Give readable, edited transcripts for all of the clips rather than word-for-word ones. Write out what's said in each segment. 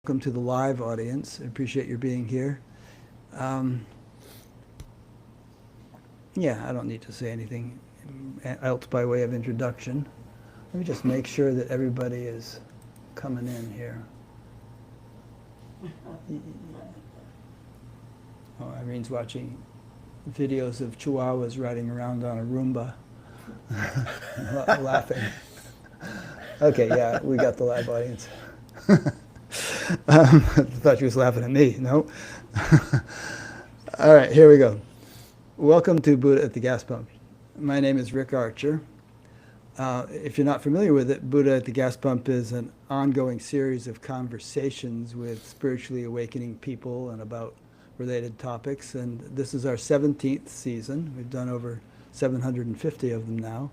Welcome to the live audience. I appreciate your being here. Um, yeah, I don't need to say anything else by way of introduction. Let me just make sure that everybody is coming in here. Oh, Irene's watching videos of chihuahuas riding around on a Roomba, laughing. Okay, yeah, we got the live audience. I thought she was laughing at me. No. All right, here we go. Welcome to Buddha at the Gas Pump. My name is Rick Archer. If you're not familiar with it, Buddha at the Gas Pump is an ongoing series of conversations with spiritually awakening people and about related topics. And this is our 17th season. We've done over 750 of them now.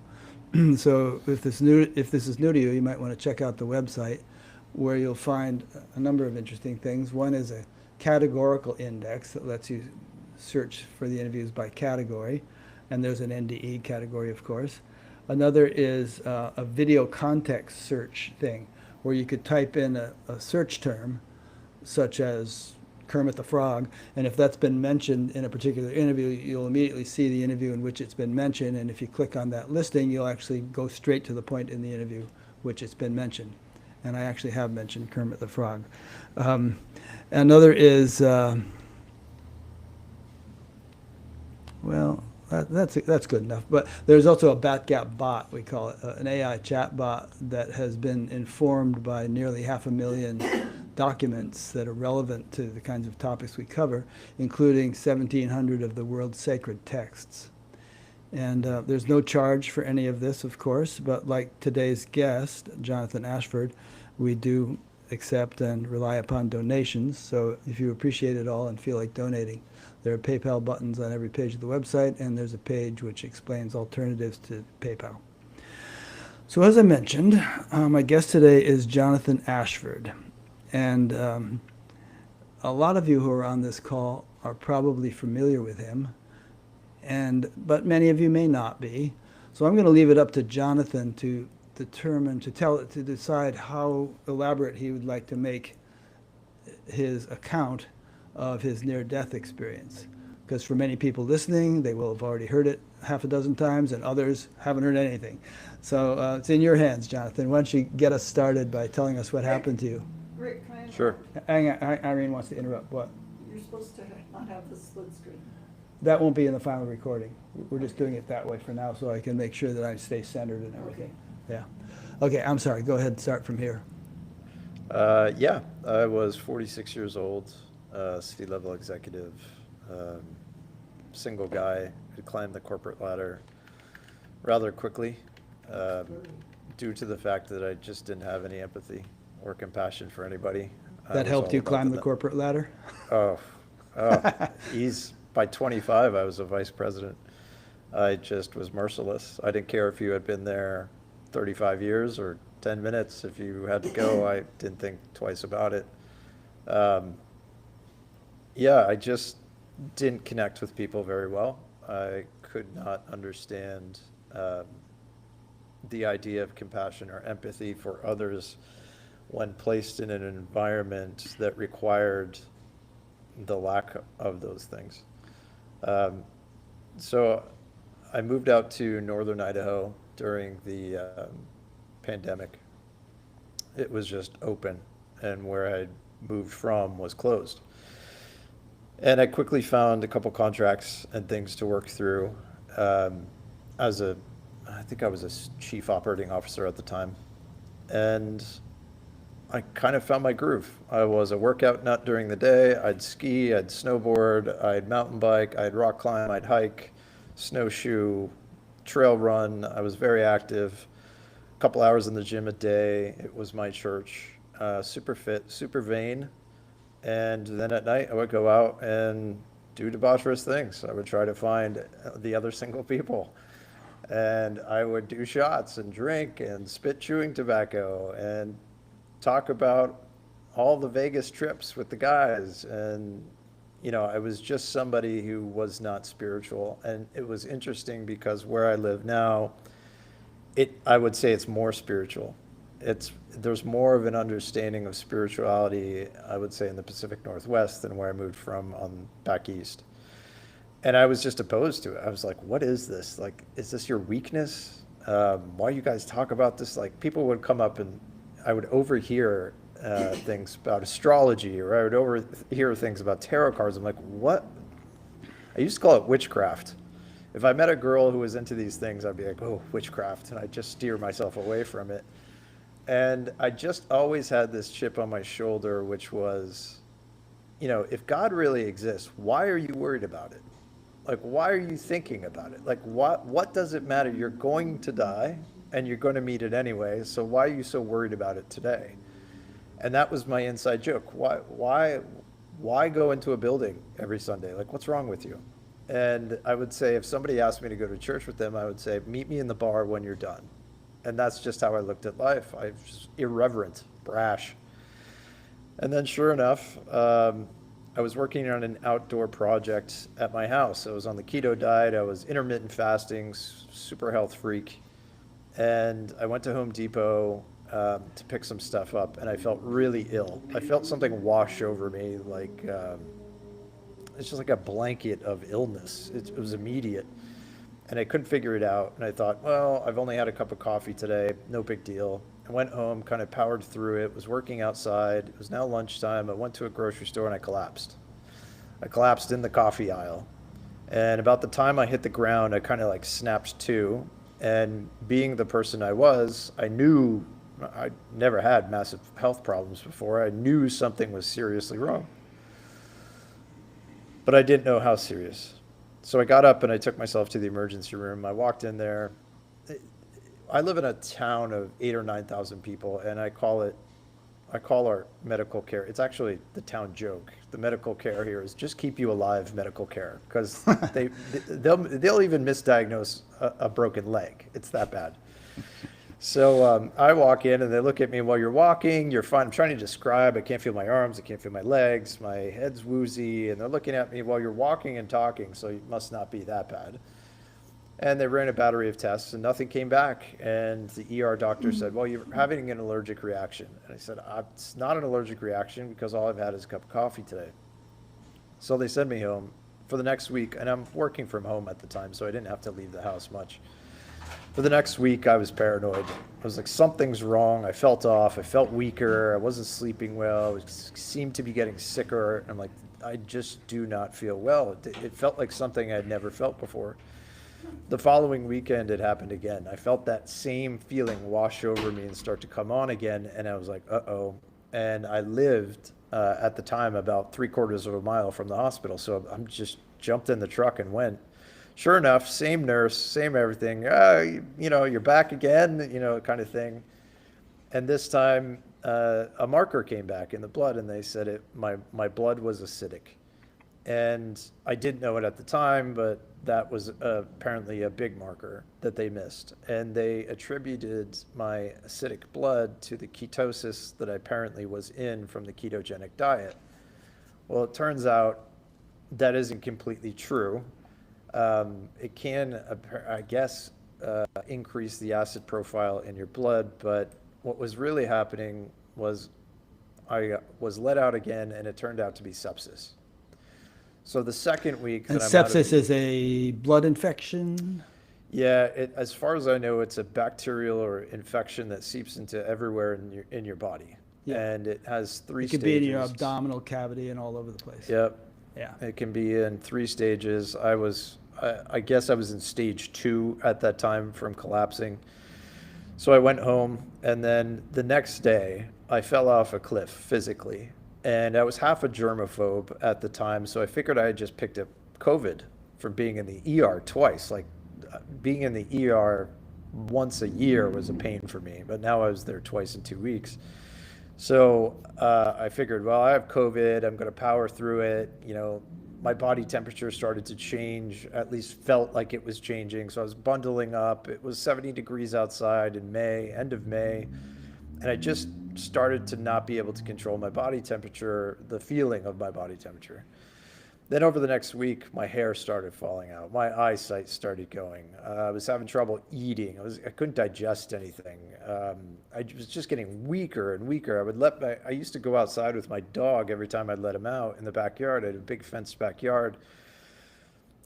So if this is new to you, you might want to check out the website, where you'll find a number of interesting things. One is a categorical index that lets you search for the interviews by category, and there's an NDE category, of course. Another is a video context search thing, where you could type in a search term, such as Kermit the Frog, and if that's been mentioned in a particular interview, you'll immediately see the interview in which it's been mentioned, and if you click on that listing, you'll actually go straight to the point in the interview which it's been mentioned. And I actually have mentioned Kermit the Frog. Another is, well, that's good enough. But there's also a BatGap bot, we call it, an AI chat bot that has been informed by nearly 500,000 documents that are relevant to the kinds of topics we cover, including 1,700 of the world's sacred texts. And there's no charge for any of this, of course, but like today's guest, Jonathan Ashford, we do accept and rely upon donations. So if you appreciate it all and feel like donating, there are PayPal buttons on every page of the website, and there's a page which explains alternatives to PayPal. So as I mentioned, my guest today is Jonathan Ashford. And a lot of you who are on this call are probably familiar with him, but many of you may not be. So I'm going to leave it up to Jonathan to decide how elaborate he would like to make his account of his near-death experience. Because for many people listening, they will have already heard it half a dozen times, and others haven't heard anything. So it's in your hands, Jonathan. Why don't you get us started by telling us what happened to you? Rick, can I interrupt? Sure. Hang on, Irene wants to interrupt. What? You're supposed to not have the split screen. That won't be in the final recording. We're just doing it that way for now, so I can make sure that I stay centered and everything. Yeah. Okay, I'm sorry. Go ahead and start from here. Yeah, I was 46 years old, C-level executive, single guy who climbed the corporate ladder rather quickly due to the fact that I just didn't have any empathy or compassion for anybody. That helped you climb the corporate ladder? Oh, by 25, I was a vice president. I just was merciless. I didn't care if you had been there 35 years or 10 minutes. If you had to go, I didn't think twice about it. Yeah, I just didn't connect with people very well. I could not understand the idea of compassion or empathy for others when placed in an environment that required the lack of those things. So I moved out to northern Idaho during the pandemic. It was just open, and where I moved from was closed. And I quickly found a couple contracts and things to work through. I think I was a chief operating officer at the time. And I kind of found my groove. I was a workout nut during the day. I'd ski, I'd snowboard, I'd mountain bike, I'd rock climb, I'd hike, snowshoe, trail run. I was very active. A couple hours in the gym a day. It was my church. Super fit, super vain. And then at night, I would go out and do debaucherous things. I would try to find the other single people. And I would do shots and drink and spit chewing tobacco and talk about all the Vegas trips with the guys. And, I was just somebody who was not spiritual. And it was interesting because where I live now, I would say it's more spiritual. there's more of an understanding of spirituality, I would say, in the Pacific Northwest than where I moved from on back east. And I was just opposed to it. I was like, what is this? Like, is this your weakness? Why you guys talk about this? Like, people would come up and I would overhear things about astrology, or I would overhear things about tarot cards. I'm like, what? I used to call it witchcraft. If I met a girl who was into these things, I'd be like, oh, witchcraft. And I'd just steer myself away from it. And I just always had this chip on my shoulder, which was, if God really exists, why are you worried about it? Like, why are you thinking about it? Like, what does it matter? You're going to die and you're going to meet it anyway. So why are you so worried about it today? And that was my inside joke. Why go into a building every Sunday? Like, what's wrong with you? And I would say, if somebody asked me to go to church with them, I would say, meet me in the bar when you're done. And that's just how I looked at life. I was just irreverent, brash. And then sure enough, I was working on an outdoor project at my house. I was on the keto diet. I was intermittent fasting, super health freak. And I went to Home Depot to pick some stuff up, and I felt really ill. I felt something wash over me, like it's just like a blanket of illness. It was immediate. And I couldn't figure it out. And I thought, well, I've only had a cup of coffee today. No big deal. I went home, kind of powered through it, was working outside. It was now lunchtime. I went to a grocery store and I collapsed. I collapsed in the coffee aisle. And about the time I hit the ground, I kind of like snapped to. And being the person I was, I knew I never had massive health problems before. I knew something was seriously wrong. But I didn't know how serious. So I got up and I took myself to the emergency room. I walked in there. I live in a town of 8,000 or 9,000 people, and I call our medical care, it's actually the town joke. The medical care here is just keep you alive medical care, because they'll even misdiagnose a broken leg. It's that bad. So I walk in and they look at me, while you're walking, you're fine. I'm trying to describe, I can't feel my arms, I can't feel my legs, my head's woozy, and they're looking at me while you're walking and talking, so it must not be that bad. And they ran a battery of tests and nothing came back. And the ER doctor said, well, you're having an allergic reaction. And I said, it's not an allergic reaction because all I've had is a cup of coffee today. So they sent me home for the next week, and I'm working from home at the time, so I didn't have to leave the house much. For the next week, I was paranoid. I was like, something's wrong. I felt off. I felt weaker. I wasn't sleeping well. I seemed to be getting sicker. I'm like, I just do not feel well. It felt like something I'd never felt before. The following weekend, it happened again. I felt that same feeling wash over me and start to come on again. And I was like, uh-oh. And I lived at the time about 3/4 of a mile from the hospital. So I'm just jumped in the truck and went. Sure enough, same nurse, same everything. You're back again, kind of thing. And this time, a marker came back in the blood, and they said my blood was acidic. And I didn't know it at the time, but that was apparently a big marker that they missed. And they attributed my acidic blood to the ketosis that I apparently was in from the ketogenic diet. Well, it turns out that isn't completely true. It can, I guess, increase the acid profile in your blood, but what was really happening was I was let out again, and it turned out to be sepsis. So the second week And that I'm out of sepsis is a blood infection? Yeah, as far as I know, it's a bacterial or infection that seeps into everywhere in your body. Yeah. And it has three It could stages. be in your abdominal cavity and all over the place. Yep. Yeah. It can be in 3 stages. I guess I was in stage 2 at that time from collapsing. So I went home, and then the next day I fell off a cliff physically. And I was half a germaphobe at the time, so I figured I had just picked up COVID from being in the ER twice. Like, being in the ER once a year was a pain for me, but now I was there twice in 2 weeks. So I figured, well, I have COVID, I'm going to power through it. My body temperature started to change, at least felt like it was changing. So I was bundling up. It was 70 degrees outside in May, end of May. And I just started to not be able to control my body temperature, the feeling of my body temperature. Then over the next week, my hair started falling out. My eyesight started going. I was having trouble eating. I couldn't digest anything. I was just getting weaker and weaker. I used to go outside with my dog every time I'd let him out in the backyard. I had a big fenced backyard.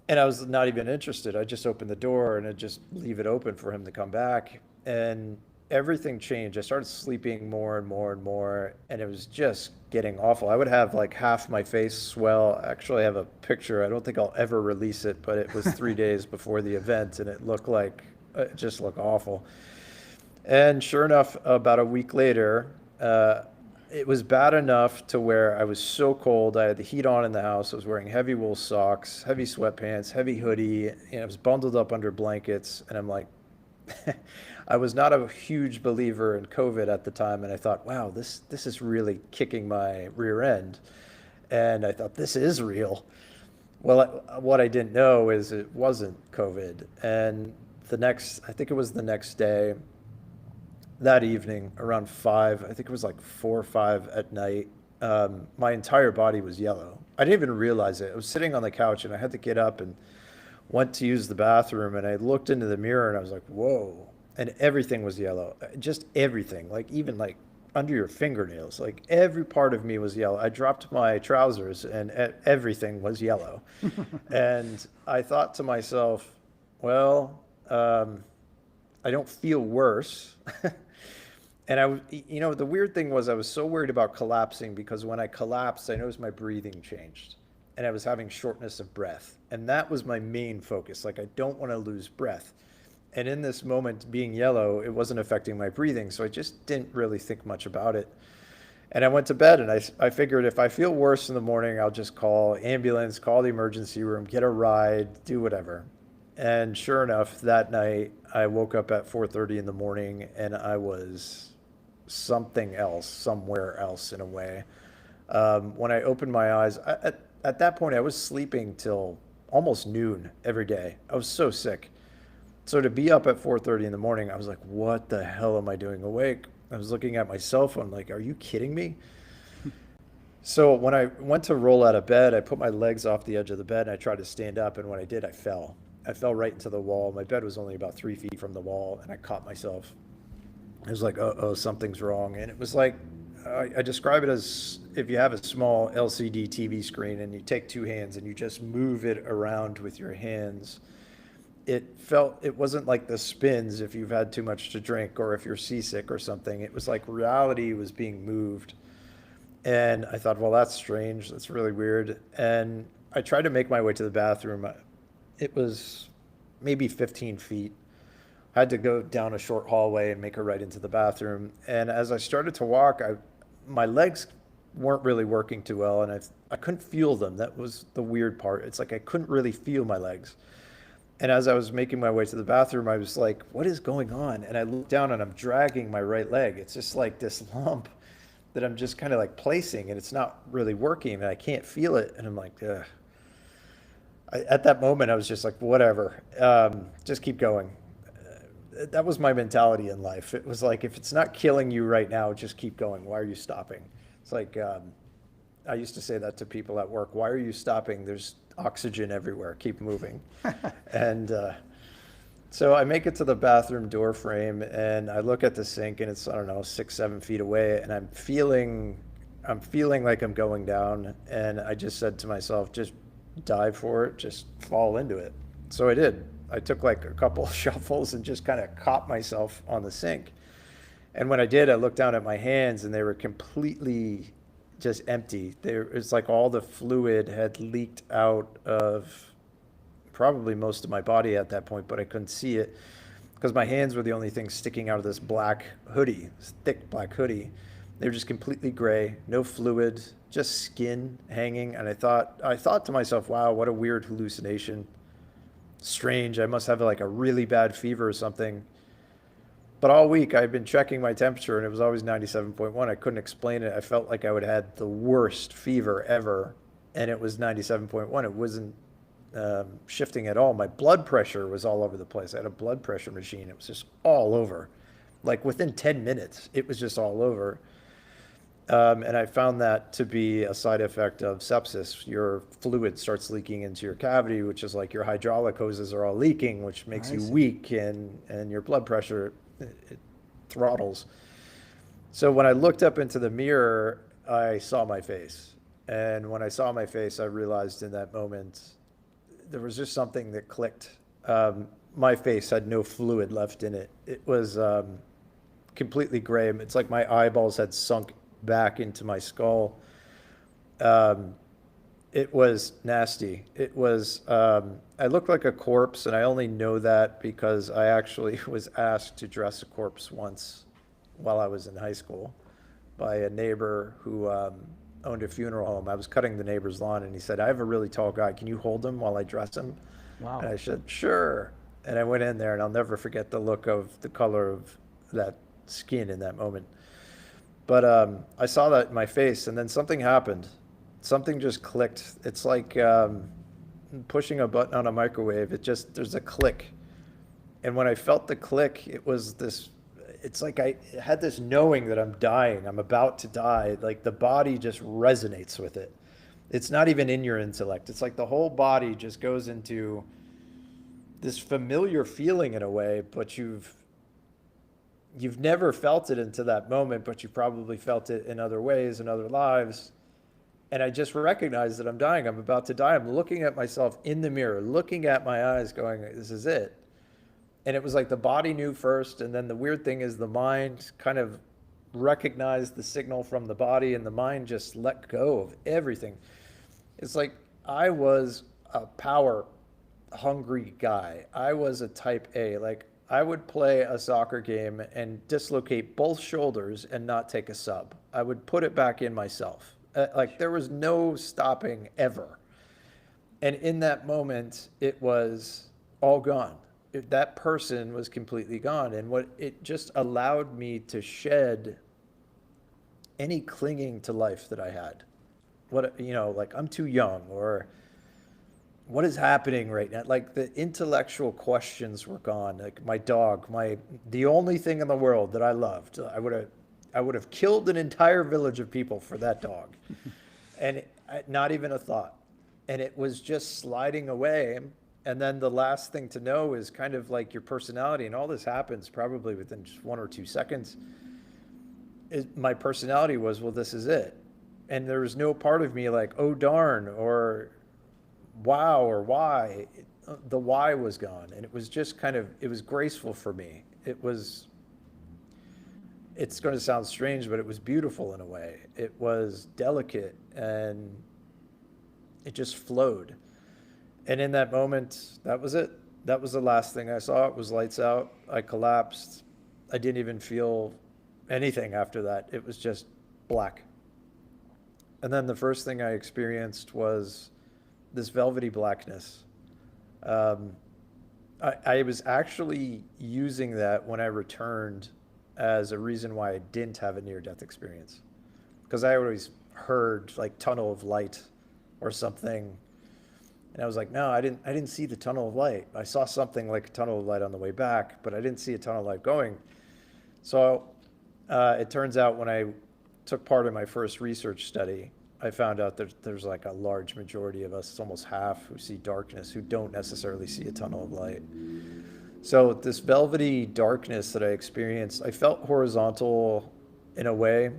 And I was not even interested. I just opened the door and I'd just leave it open for him to come back. And everything changed. I started sleeping more and more and more, and it was just getting awful. I would have like half my face swell. Actually, I have a picture. I don't think I'll ever release it, but it was 3 days before the event, and it just looked awful. And sure enough, about a week later, it was bad enough to where I was so cold. I had the heat on in the house. I was wearing heavy wool socks, heavy sweatpants, heavy hoodie, and I was bundled up under blankets. And I'm like, I was not a huge believer in COVID at the time, and I thought, wow, this is really kicking my rear end. And I thought, this is real. Well, what I didn't know is it wasn't COVID. And I think it was the next day, that evening around 5, I think it was like 4 or 5 at night, my entire body was yellow. I didn't even realize it. I was sitting on the couch and I had to get up and went to use the bathroom, and I looked into the mirror and I was like, whoa. And everything was yellow, just everything, like even like under your fingernails, like every part of me was yellow. I dropped my trousers and everything was yellow. And I thought to myself, well, I don't feel worse. And the weird thing was I was so worried about collapsing, because when I collapsed, I noticed my breathing changed and I was having shortness of breath. And that was my main focus. Like, I don't want to lose breath. And in this moment, being yellow, it wasn't affecting my breathing. So I just didn't really think much about it. And I went to bed, and I figured if I feel worse in the morning, I'll just call ambulance, call the emergency room, get a ride, do whatever. And sure enough, that night, I woke up at 4:30 in the morning, and I was something else, somewhere else in a way. When I opened my eyes, at that point, I was sleeping till almost noon every day. I was so sick. So to be up at 4:30 in the morning, I was like, what the hell am I doing awake? I was looking at my cell phone like, are you kidding me? So when I went to roll out of bed, I put my legs off the edge of the bed and I tried to stand up. And when I did, I fell. I fell right into the wall. My bed was only about 3 feet from the wall, and I caught myself. I was like, oh, something's wrong. And it was like, I describe it as if you have a small LCD TV screen and you take 2 hands and you just move it around with your hands. It wasn't like the spins if you've had too much to drink or if you're seasick or something. It was like reality was being moved. And I thought, well, that's strange. That's really weird. And I tried to make my way to the bathroom. It was maybe 15 feet. I had to go down a short hallway and make a right into the bathroom. And as I started to walk, my legs weren't really working too well, and I couldn't feel them. That was the weird part. It's like I couldn't really feel my legs. And as I was making my way to the bathroom, I was like, what is going on? And I looked down and I'm dragging my right leg. It's just like this lump that I'm just kind of like placing, and it's not really working, and I can't feel it. And I'm like, ugh. At that moment, I was just like, whatever, just keep going. That was my mentality in life. It was like, if it's not killing you right now, just keep going. Why are you stopping? It's like, I used to say that to people at work. Why are you stopping? There's oxygen everywhere. Keep moving. And so I make it to the bathroom door frame, and I look at the sink, and it's, I don't know, 6-7 feet away, and I'm feeling like I'm going down. And I just said to myself, just dive for it, just fall into it. So I did. I took like a couple shuffles and just kind of caught myself on the sink. And when I did, I looked down at my hands, and they were completely just empty. It's like all the fluid had leaked out of probably most of my body at that point, but I couldn't see it because my hands were the only thing sticking out of this black hoodie, this thick black hoodie. They were just completely gray, no fluid, just skin hanging. And I thought to myself, wow, what a weird hallucination. Strange. I must have like a really bad fever or something. But all week I'd been checking my temperature, and it was always 97.1. I couldn't explain it. I felt like I would have had the worst fever ever, and it was 97.1. It wasn't shifting at all. My blood pressure was all over the place. I had a blood pressure machine. It was just all over. Like within 10 minutes, it was just all over. And I found that to be a side effect of sepsis. Your fluid starts leaking into your cavity, which is like your hydraulic hoses are all leaking, which makes I you see. weak, and your blood pressure it throttles. So when I looked up into the mirror, I saw my face. And when I saw my face, I realized in that moment there was just something that clicked. My face had no fluid left in it. It was completely gray. It's like my eyeballs had sunk back into my skull. Um, it was nasty. It was, I looked like a corpse, and I only know that because I actually was asked to dress a corpse once while I was in high school by a neighbor who owned a funeral home. I was cutting the neighbor's lawn, and he said, I have a really tall guy. Can you hold him while I dress him? And Wow. I said, sure. And I went in there, and I'll never forget the look of the color of that skin in that moment. But I saw that in my face, and then something happened. Something just clicked. It's like pushing a button on a microwave. There's a click. And when I felt the click, it was this, it's like I had this knowing that I'm dying, I'm about to die. Like the body just resonates with it. It's not even in your intellect. It's like the whole body just goes into this familiar feeling in a way, but you've never felt it into that moment, but you probably felt it in other ways, in other lives. And I just recognized that I'm dying. I'm about to die. I'm looking at myself in the mirror, looking at my eyes, going, this is it. And it was like the body knew first. And then the weird thing is the mind kind of recognized the signal from the body, and the mind just let go of everything. It's like I was a power hungry guy. I was a type A. Like I would play a soccer game and dislocate both shoulders and not take a sub. I would put it back in myself. Like there was no stopping ever. And in that moment, it was all gone. That person was completely gone. And what it just allowed me to shed any clinging to life that I had. Like I'm too young, or what is happening right now? Like the intellectual questions were gone. Like my dog, the only thing in the world that I loved, I would have killed an entire village of people for that dog. And not even a thought. And it was just sliding away. And then the last thing to know is kind of like your personality, and all this happens probably within just 1 or 2 seconds. My personality was, well, this is it. And there was no part of me like, oh darn, or wow, or why. The why was gone. And it was just kind of, it was graceful for me. It's going to sound strange, but it was beautiful in a way. It was delicate, and it just flowed. And in that moment, that was it. That was the last thing I saw. It was lights out. I collapsed. I didn't even feel anything after that. It was just black. And then the first thing I experienced was this velvety blackness. I was actually using that when I returned as a reason why I didn't have a near-death experience. Because I always heard like tunnel of light or something. And I was like, no, I didn't see the tunnel of light. I saw something like a tunnel of light on the way back, but I didn't see a tunnel of light going. So it turns out when I took part in my first research study, I found out that there's like a large majority of us, it's almost half, who see darkness, who don't necessarily see a tunnel of light. So this velvety darkness that I experienced, I felt horizontal in a way,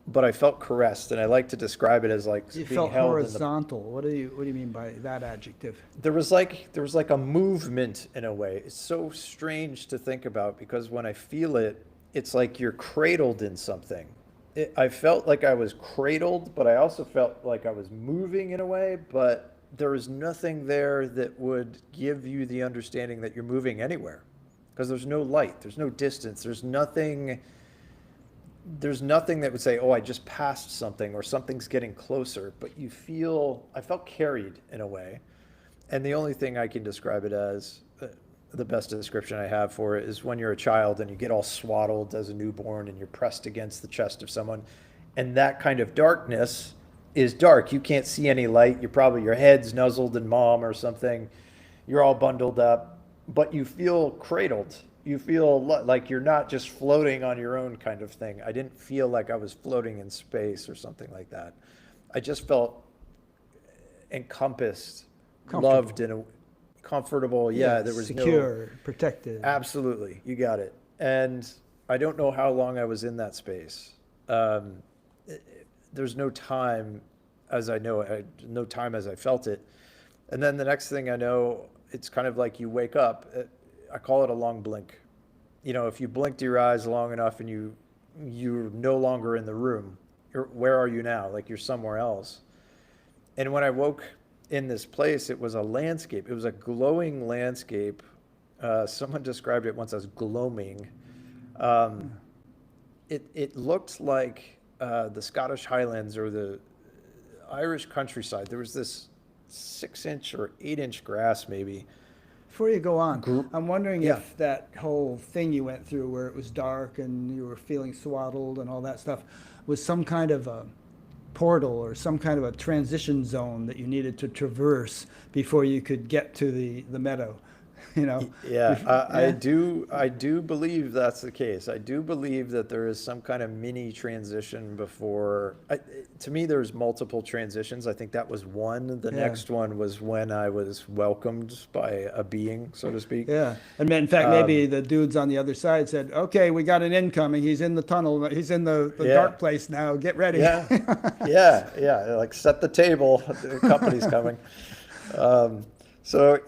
but I felt caressed, and I like to describe it as like You being felt held horizontal. What do you mean by that adjective? there was like a movement in a way. It's so strange to think about, because when I feel it, it's like you're cradled in something. I felt like I was cradled, but I also felt like I was moving in a way, but there was nothing there that would give you the understanding that you're moving anywhere, because there's no light, there's no distance, there's nothing that would say, oh, I just passed something, or something's getting closer, but I felt carried in a way. And the only thing I can describe it as, the best description I have for it, is when you're a child and you get all swaddled as a newborn and you're pressed against the chest of someone. And that kind of darkness is dark. You can't see any light. Your head's nuzzled in mom or something. You're all bundled up, but you feel cradled. you feel like you're not just floating on your own kind of thing. I didn't feel like I was floating in space or something like that. I just felt encompassed, loved, Comfortable. and comfortable. Yeah, there was secure, protected. absolutely, you got it. And I don't know how long I was in that space. Um, there's no time as I know it, no time as I felt it. And then the next thing I know, it's kind of like you wake up. I call it a long blink. You know, if you blinked your eyes long enough and you're no longer in the room, where are you now? Like you're somewhere else. And when I woke in this place, it was a landscape. It was a glowing landscape. Someone described it once as gloaming. Um, it looked like the Scottish Highlands or the Irish countryside. There was this 6 inch or 8 inch grass, maybe. Before you go on, Gr- I'm wondering Yeah. if that whole thing you went through where it was dark and you were feeling swaddled and all that stuff was some kind of a portal or some kind of a transition zone that you needed to traverse before you could get to the meadow, you know? Yeah, Yeah. I do believe that's the case. I do believe that there is some kind of mini transition before. To me, there's multiple transitions. I think that was one. The Yeah. next one was when I was welcomed by a being, so to speak. Yeah. And in fact, maybe Um, the dudes on the other side said, okay, we got an incoming. He's in the tunnel. He's in the yeah, dark place now. Get ready. yeah, yeah. Like set the table. The company's coming. So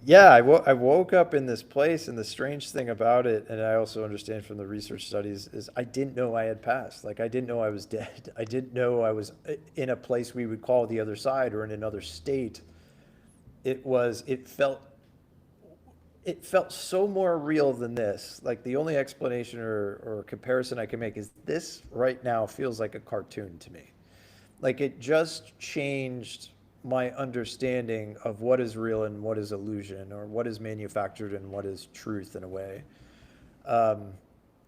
yeah, I woke up in this place, and the strange thing about it, and I also understand from the research studies, is I didn't know I had passed. Like I didn't know I was dead. I didn't know I was in a place we would call the other side or in another state. It felt so more real than this. Like the only explanation or comparison I can make is this right now feels like a cartoon to me. Like it just changed my understanding of what is real and what is illusion, or what is manufactured and what is truth in a way. Um,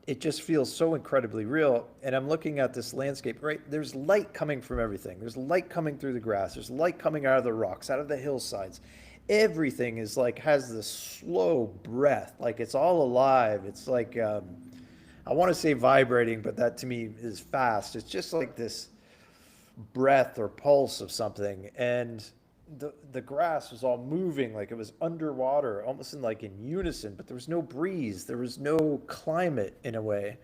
it just feels so incredibly real. And I'm looking at this landscape, right? There's light coming from everything. There's light coming through the grass. There's light coming out of the rocks, out of the hillsides. Everything is like, has this slow breath. Like it's all alive. It's like, I want to say vibrating, but that to me is fast. It's just like this breath or pulse of something, and the grass was all moving like it was underwater, almost in unison, but there was no breeze, there was no climate in a way.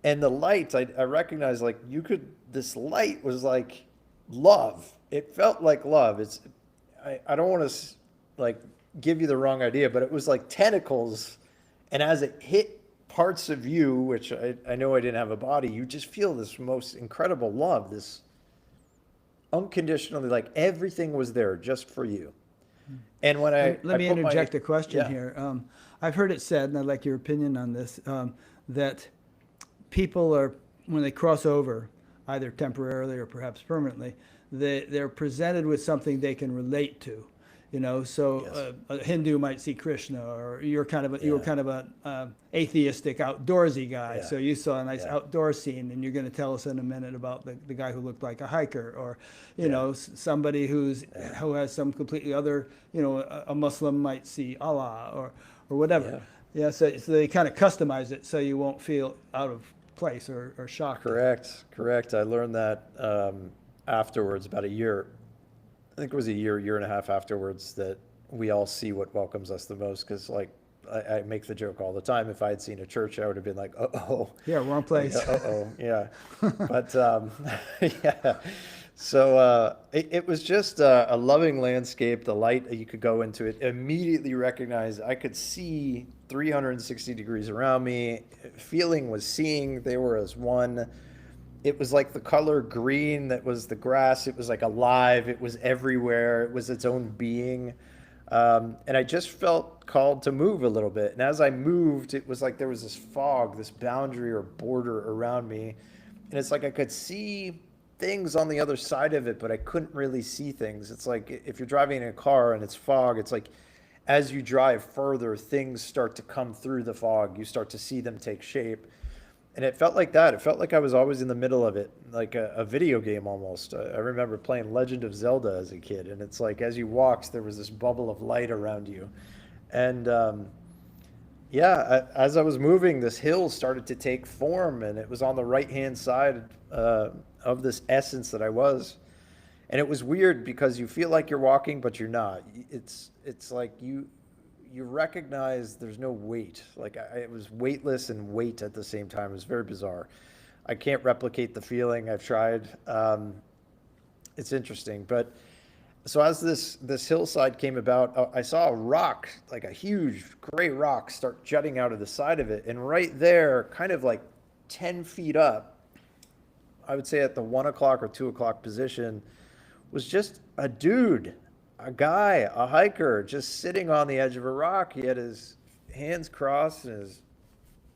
And the light, I recognized, like you could, this light was like love. It felt like love. I don't want to like give you the wrong idea, but it was like tentacles, and as it hit parts of you, which I know I didn't have a body, you just feel this most incredible love, this unconditionally, like everything was there just for you. And when Let I me put my, interject a question yeah, here. I've heard it said, and I'd like your opinion on this, that people are, when they cross over, either temporarily or perhaps permanently, they're presented with something they can relate to. You know, so yes, a Hindu might see Krishna, or you were yeah, kind of a atheistic, outdoorsy guy. yeah, So you saw a nice yeah, outdoor scene, and you're going to tell us in a minute about the guy who looked like a hiker, or yeah, somebody yeah, who has some completely other, a Muslim might see Allah or whatever. yeah. Yeah, so they kind of customize it so you won't feel out of place or shocked. Correct. I learned that afterwards, about a year. I think it was a year and a half afterwards, that we all see what welcomes us the most. Because like I make the joke all the time. If I had seen a church, I would have been like, oh, Yeah, wrong like, place. yeah. But yeah. So it was just a loving landscape. The light, you could go into it, immediately recognize I could see 360 degrees around me. Feeling was seeing. They were as one. It was like the color green that was the grass. It was like alive. It was everywhere. It was its own being. And I just felt called to move a little bit. And as I moved, it was like there was this fog, this boundary or border around me. And it's like I could see things on the other side of it, but I couldn't really see things. It's like if you're driving in a car and it's fog, it's like as you drive further, things start to come through the fog. You start to see them take shape. And it felt like that. It felt like I was always in the middle of it, like a video game almost. I remember playing Legend of Zelda as a kid, and it's like as you walked, there was this bubble of light around you. And Yeah, as I was moving, this hill started to take form, and it was on the right-hand side of this essence that I was. And it was weird because you feel like you're walking, but you're not. It's like you recognize there's no weight. Like it was weightless and weight at the same time. It was very bizarre. I can't replicate the feeling. I've tried. It's interesting, but so as this hillside came about, I saw a rock, like a huge gray rock, start jutting out of the side of it, and right there, kind of like 10 feet up, I would say at the 1 o'clock or 2 o'clock position, was just a dude, a guy, a hiker, just sitting on the edge of a rock. He had his hands crossed and his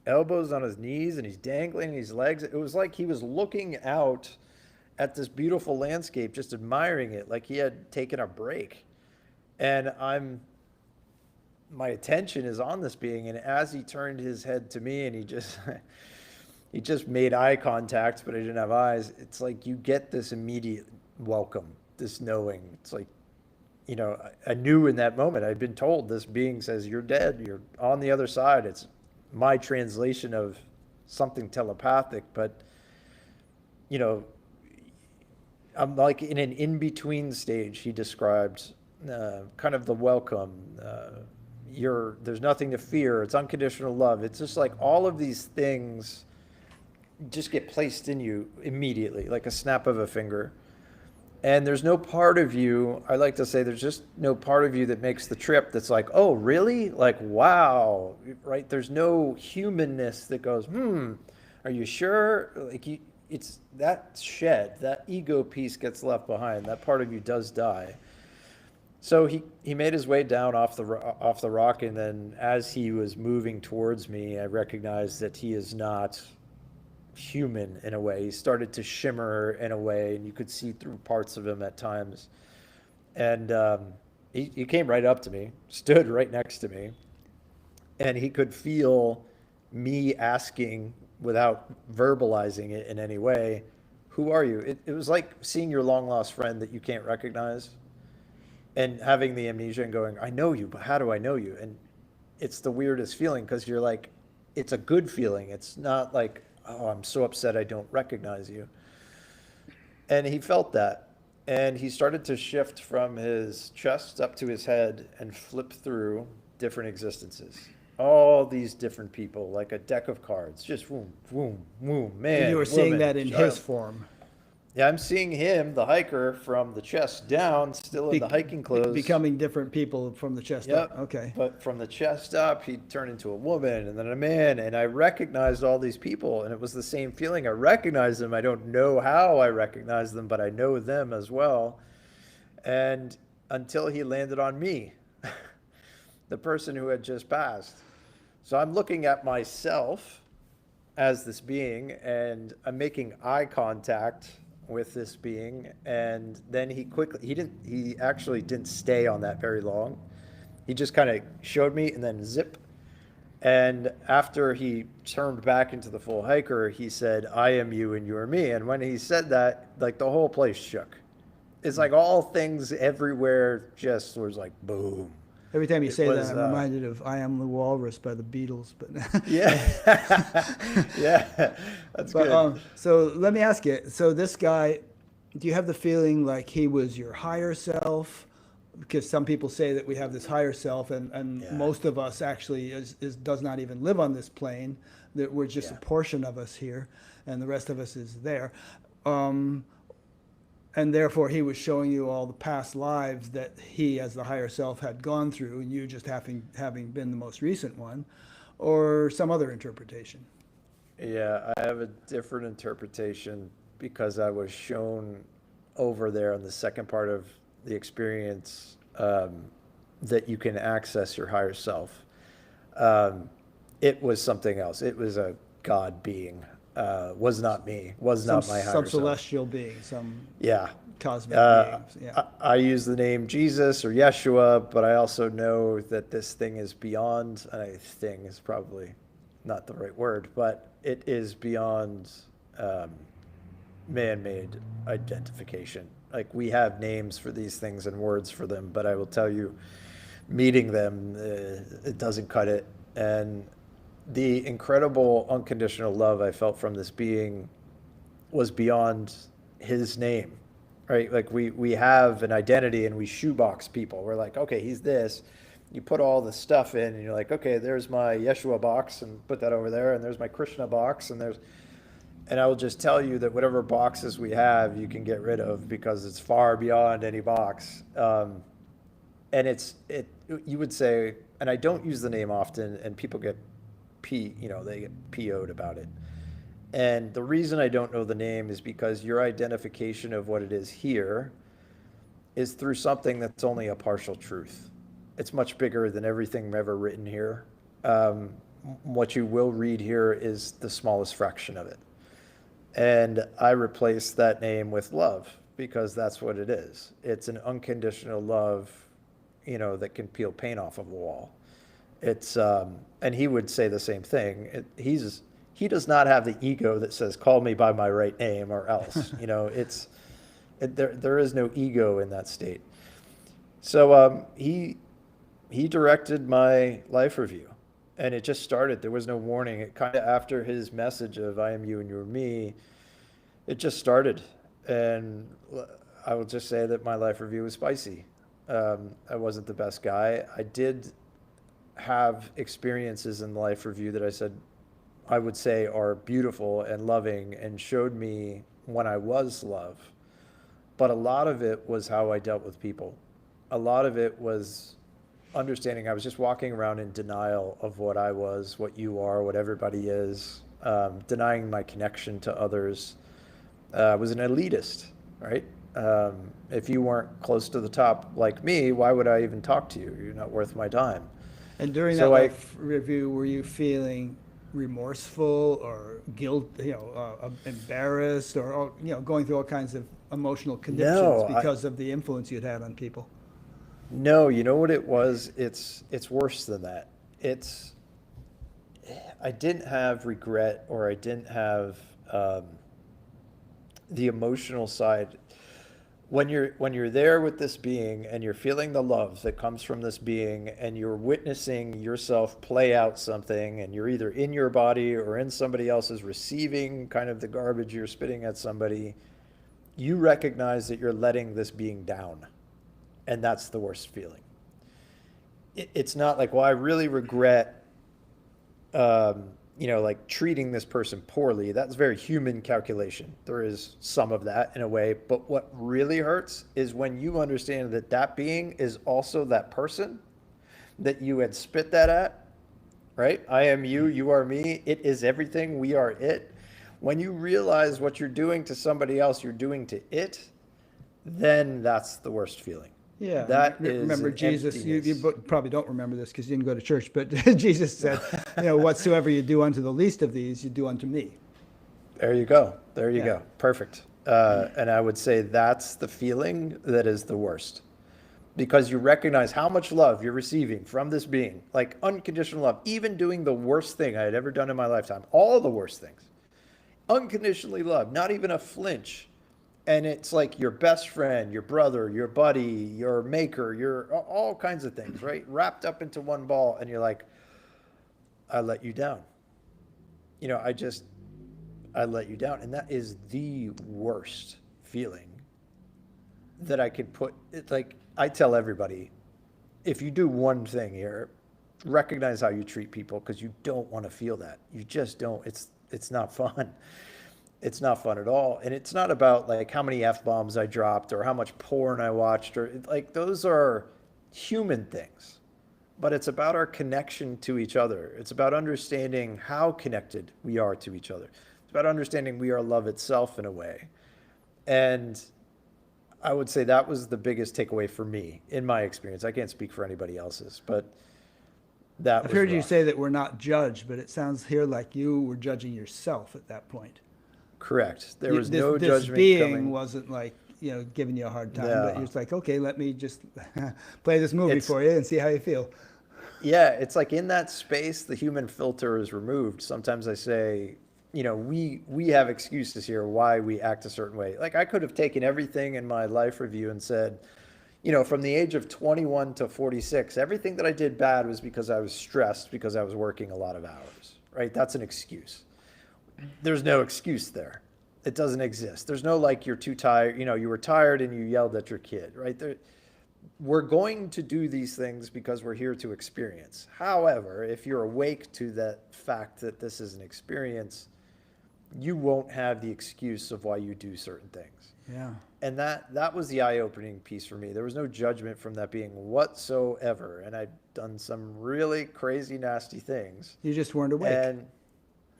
elbows on his knees, and he's dangling his legs. It was like he was looking out at this beautiful landscape, just admiring it, like he had taken a break. And my attention is on this being, and as he turned his head to me, and he just he just made eye contact, but I didn't have eyes. It's like you get this immediate welcome, this knowing. It's like, I knew in that moment. I'd been told this being says, you're dead, you're on the other side. It's my translation of something telepathic, but I'm like in an in-between stage. He described kind of the welcome. There's nothing to fear. It's unconditional love. It's just like all of these things just get placed in you immediately, like a snap of a finger. And there's no part of you, I like to say, there's just no part of you that makes the trip that's like, oh, really? Like, wow, right? There's no humanness that goes, are you sure? Like, it's that shed, that ego piece gets left behind. That part of you does die. So he made his way down off the rock, and then as he was moving towards me, I recognized that he is not human in a way. He started to shimmer in a way, and you could see through parts of him at times. And he came right up to me, stood right next to me, and he could feel me asking without verbalizing it in any way, who are you? It was like seeing your long lost friend that you can't recognize and having the amnesia and going, I know you, but how do I know you? And it's the weirdest feeling because you're like, it's a good feeling. It's not like, oh, I'm so upset I don't recognize you. And he felt that. And he started to shift from his chest up to his head and flip through different existences. All these different people, like a deck of cards, just boom, boom, boom, man. And you were seeing woman, that in child. his form. Yeah, I'm seeing him, the hiker, from the chest down, still in the hiking clothes. Becoming different people from the chest up. Okay. But from the chest up, he turned into a woman and then a man. And I recognized all these people, and it was the same feeling. I recognized them. I don't know how I recognize them, but I know them as well. And until he landed on me, the person who had just passed. So I'm looking at myself as this being, and I'm making eye contact with this being, and then he actually didn't stay on that very long. He just kind of showed me and then zip. And after he turned back into the full hiker, he said, I am you and you are me. And when he said that, like the whole place shook. It's like all things everywhere just was like boom. Every time you say was, that, I'm reminded of "I Am the Walrus" by the Beatles. But yeah, yeah, that's good. So let me ask you. So this guy, do you have the feeling like he was your higher self? Because some people say that we have this higher self, and Yeah. most of us actually does not even live on this plane. That we're just a portion of us here, and the rest of us is there. And therefore, he was showing you all the past lives that he, as the higher self, had gone through, and you just having been the most recent one, or some other interpretation. Yeah, I have a different interpretation because I was shown over there on the second part of the experience that you can access your higher self. It was something else. It was a God being. Was not me. Was not my higher Some self. celestial being, some Yeah. cosmic beings. Yeah. I use the name Jesus or Yeshua, but I also know that this thing is beyond, thing is probably not the right word, but it is beyond man-made identification. Like we have names for these things and words for them, but I will tell you, meeting them, it doesn't cut it. And the incredible unconditional love I felt from this being was beyond his name, right? Like we have an identity and we shoebox people. We're like, okay, he's this. You put all the stuff in and you're like, okay, there's my Yeshua box and put that over there, and there's my Krishna box, and I will just tell you that whatever boxes we have, you can get rid of because it's far beyond any box. And you would say, and I don't use the name often, and people get they get PO'd about it. And the reason I don't know the name is because your identification of what it is here is through something that's only a partial truth. It's much bigger than everything ever written here. What you will read here is the smallest fraction of it. And I replaced that name with love because that's what it is. It's an unconditional love, that can peel paint off of a wall. It's and he would say the same thing. He does not have the ego that says, call me by my right name or else. There is no ego in that state. So he directed my life review, and it just started. There was no warning. It kind of after his message of I am you and you are me, it just started. And I will just say that my life review was spicy. I wasn't the best guy. I did have experiences in the life review that I would say are beautiful and loving and showed me when I was love. But a lot of it was how I dealt with people. A lot of it was understanding I was just walking around in denial of what I was, what you are, what everybody is, denying my connection to others. I was an elitist, right? If you weren't close to the top like me, why would I even talk to you? You're not worth my time. And during that So life review, were you feeling remorseful or guilt, embarrassed, or going through all kinds of emotional conditions No, because of the influence you'd had on people? No, you know what it was? It's worse than that. I didn't have regret, or I didn't have the emotional side. When you're there with this being and you're feeling the love that comes from this being, and you're witnessing yourself play out something, and you're either in your body or in somebody else's receiving kind of the garbage you're spitting at somebody, you recognize that you're letting this being down. And that's the worst feeling. It's not like, well, I really regret, like treating this person poorly. That's very human calculation. There is some of that in a way. But what really hurts is when you understand that that being is also that person that you had spit that at, right? I am you, you are me. It is everything. We are it. When you realize what you're doing to somebody else, you're doing to it, then that's the worst feeling. Yeah, That is remember an Jesus, you emptiness. probably don't remember this because you didn't go to church, but Jesus said, whatsoever you do unto the least of these, you do unto me. There you go. There you Yeah. go. Perfect. And I would say that's the feeling that is the worst, because you recognize how much love you're receiving from this being, like unconditional love, even doing the worst thing I had ever done in my lifetime, all the worst things, unconditionally loved, not even a flinch. And it's like your best friend, your brother, your buddy, your maker, your all kinds of things, right? Wrapped up into one ball. And you're like, I let you down. I let you down. And that is the worst feeling that I could put. It's like, I tell everybody, if you do one thing here, recognize how you treat people, because you don't want to feel that. You just don't. It's not fun. It's not fun at all. And it's not about like how many F-bombs I dropped or how much porn I watched, or like those are human things. But it's about our connection to each other. It's about understanding how connected we are to each other. It's about understanding we are love itself in a way. And I would say that was the biggest takeaway for me in my experience. I can't speak for anybody else's, but that I've was heard you rough. say that we're not judged, but it sounds here like you were judging yourself at that point. Correct. There was This no this judgment being coming. wasn't like, giving you a hard time, but No. you're just like, okay, let me just play this movie It's for you and see how you feel. Yeah, it's like in that space, the human filter is removed. Sometimes I say, we have excuses here why we act a certain way. Like I could have taken everything in my life review and said, from the age of 21 to 46, everything that I did bad was because I was stressed because I was working a lot of hours, right? That's an excuse. There's no excuse there. It doesn't exist. There's no like you're too tired, you were tired and you yelled at your kid, right? We're going to do these things because we're here to experience. However, if you're awake to that fact that this is an experience, you won't have the excuse of why you do certain things. Yeah. And that was the eye-opening piece for me. There was no judgment from that being whatsoever. And I'd done some really crazy, nasty things. You just weren't awake. And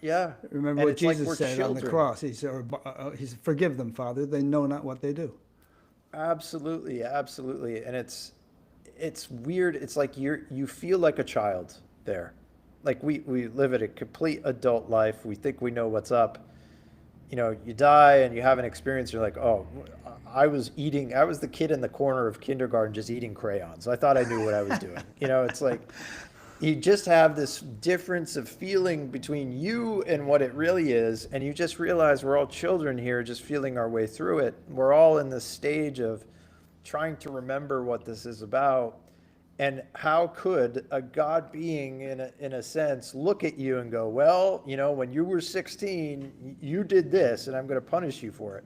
yeah. Remember and what it's like Jesus we're said on the children. cross. He said, forgive them, Father. They know not what they do. Absolutely, absolutely. And it's weird. It's like you feel like a child there. Like we live at a complete adult life. We think we know what's up. You die and you have an experience. You're like, oh, I was the kid in the corner of kindergarten just eating crayons. I thought I knew what I was doing. It's like you just have this difference of feeling between you and what it really is. And you just realize we're all children here just feeling our way through it. We're all in this stage of trying to remember what this is about. And how could a God being, in a sense, look at you and go, well, when you were 16, you did this, and I'm going to punish you for it.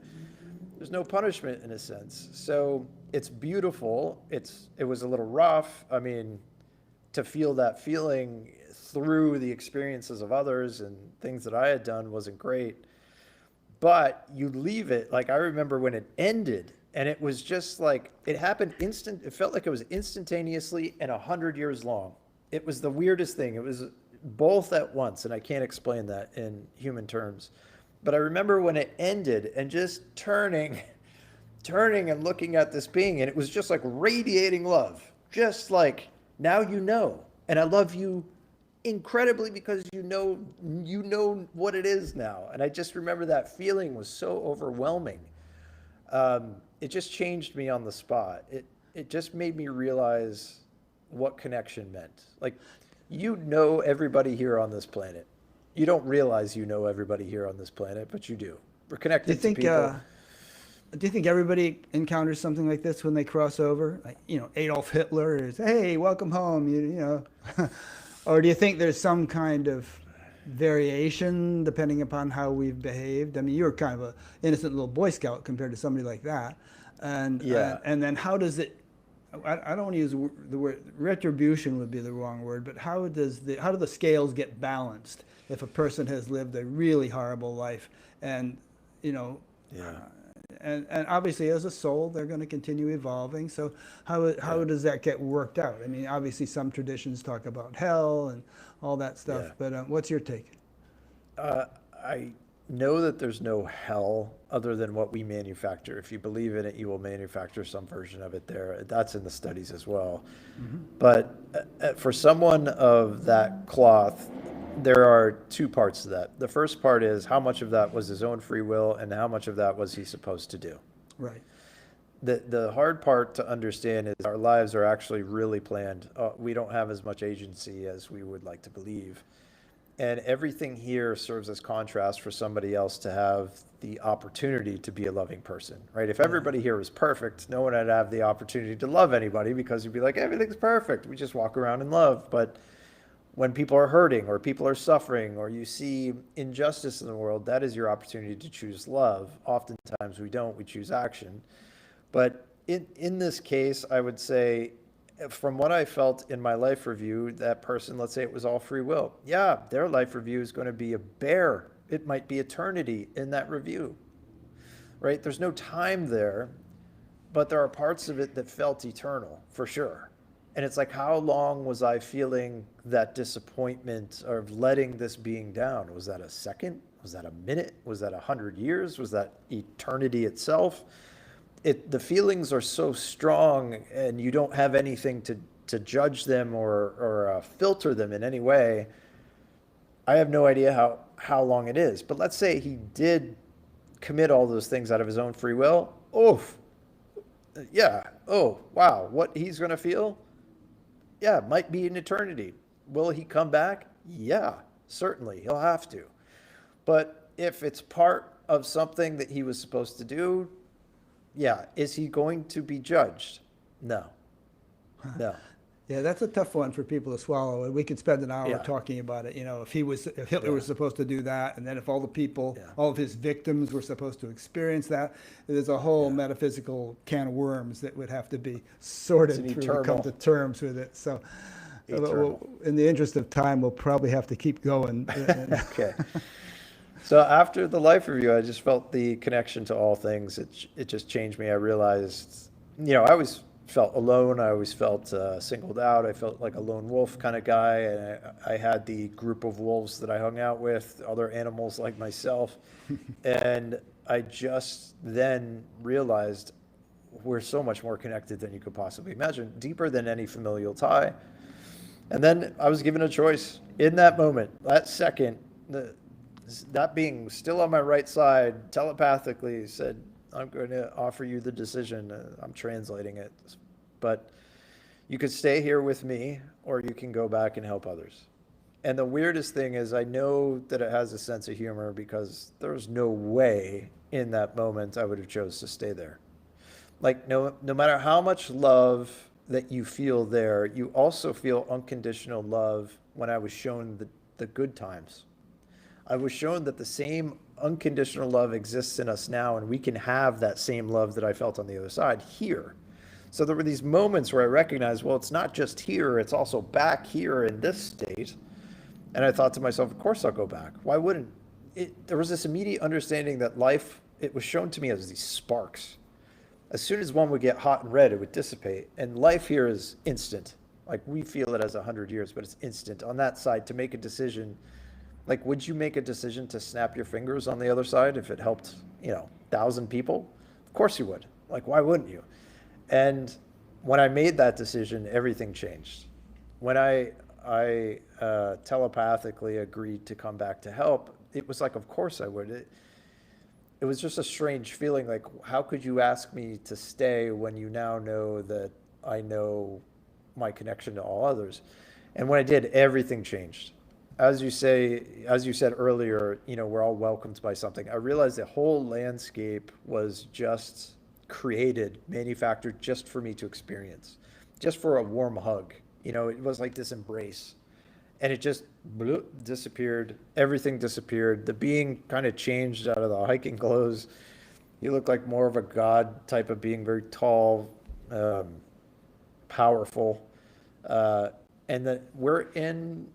There's no punishment in a sense. So it's beautiful. It was a little rough. I mean, to feel that feeling through the experiences of others and things that I had done wasn't great. But you leave it, like I remember when it ended, and it was just like, it happened it felt like it was instantaneously and 100 years long. It was the weirdest thing. It was both at once, and I can't explain that in human terms. But I remember when it ended and just turning and looking at this being, and it was just like radiating love. Just like, now you know, and I love you incredibly because you know what it is now. And I just remember that feeling was so overwhelming. It just changed me on the spot. It just made me realize what connection meant. Like, everybody here on this planet. You don't realize you know everybody here on this planet, but you do. We're connected to people. Do you think everybody encounters something like this when they cross over? Like, Adolf Hitler is, hey, welcome home, Or do you think there's some kind of variation depending upon how we've behaved? I mean, you're kind of an innocent little Boy Scout compared to somebody like that. And Yeah. And then how does it, I don't want to use the word, retribution would be the wrong word, but how do the scales get balanced if a person has lived a really horrible life and, Yeah. and obviously as a soul, they're going to continue evolving. So how does that get worked out? I mean, obviously some traditions talk about hell and all that stuff, Yeah. but what's your take? I know that there's no hell other than what we manufacture. If you believe in it, you will manufacture some version of it there. That's in the studies as well. Mm-hmm. But for someone of that cloth, there are two parts to that. The first part is how much of that was his own free will and how much of that was he supposed to do. Right. The hard part to understand is our lives are actually really planned. We don't have as much agency as we would like to believe. And everything here serves as contrast for somebody else to have the opportunity to be a loving person, right? If everybody here was perfect, no one would have the opportunity to love anybody because you'd be like, everything's perfect. We just walk around in love. But when people are hurting or people are suffering or you see injustice in the world, that is your opportunity to choose love. Oftentimes we don't, we choose action. But in this case, I would say, from what I felt in my life review, that person, let's say it was all free will. Yeah, their life review is going to be a bear. It might be eternity in that review, right? There's no time there, but there are parts of it that felt eternal, for sure. And it's like, how long was I feeling that disappointment of letting this being down? Was that a second? Was that a minute? Was that 100 years? Was that eternity itself? The feelings are so strong and you don't have anything to judge them or filter them in any way. I have no idea how long it is. But let's say he did commit all those things out of his own free will. Oh, yeah. Oh, wow. What he's going to feel? Yeah, it might be an eternity. Will he come back? Yeah, certainly. He'll have to. But if it's part of something that he was supposed to do, yeah, is he going to be judged? No, no. Yeah, that's a tough one for people to swallow. And we could spend an hour Yeah. talking about it. If Hitler was Yeah. supposed to do that, and then if all the people, Yeah. all of his victims were supposed to experience that, there's a whole Yeah. metaphysical can of worms that would have to be sorted It's an through to come eternal- to terms with it. So, Eternal. in the interest of time, we'll probably have to keep going. Okay. So after the life review, I just felt the connection to all things. It just changed me. I realized, I always felt alone. I always felt singled out. I felt like a lone wolf kind of guy. And I had the group of wolves that I hung out with, other animals like myself. And I just then realized we're so much more connected than you could possibly imagine, deeper than any familial tie. And then I was given a choice in that moment, that second, that being still on my right side, telepathically said, I'm going to offer you the decision. I'm translating it. But you could stay here with me, or you can go back and help others. And the weirdest thing is I know that it has a sense of humor because there was no way in that moment I would have chose to stay there. Like no matter how much love that you feel there, you also feel unconditional love when I was shown the good times. I was shown that the same unconditional love exists in us now, and we can have that same love that I felt on the other side here. So there were these moments where I recognized, well, it's not just here, it's also back here in this state. And I thought to myself, of course I'll go back. Why wouldn't? There was this immediate understanding that life, it was shown to me as these sparks. As soon as one would get hot and red, it would dissipate. And life here is instant. Like we feel it as 100 years, but it's instant. On that side, to make a decision, like would you make a decision to snap your fingers on the other side if it helped, 1,000 people? Of course you would. Like why wouldn't you? And when I made that decision, everything changed. When I telepathically agreed to come back to help, it was like, of course I would. It was just a strange feeling, like, how could you ask me to stay when you now know that I know my connection to all others? And when I did, everything changed. As you said earlier, we're all welcomed by something. I realized the whole landscape was just created, manufactured just for me to experience, just for a warm hug. It was like this embrace. And it just disappeared. Everything disappeared. The being kind of changed out of the hiking clothes. You look like more of a god type of being, very tall, powerful. And that we're in,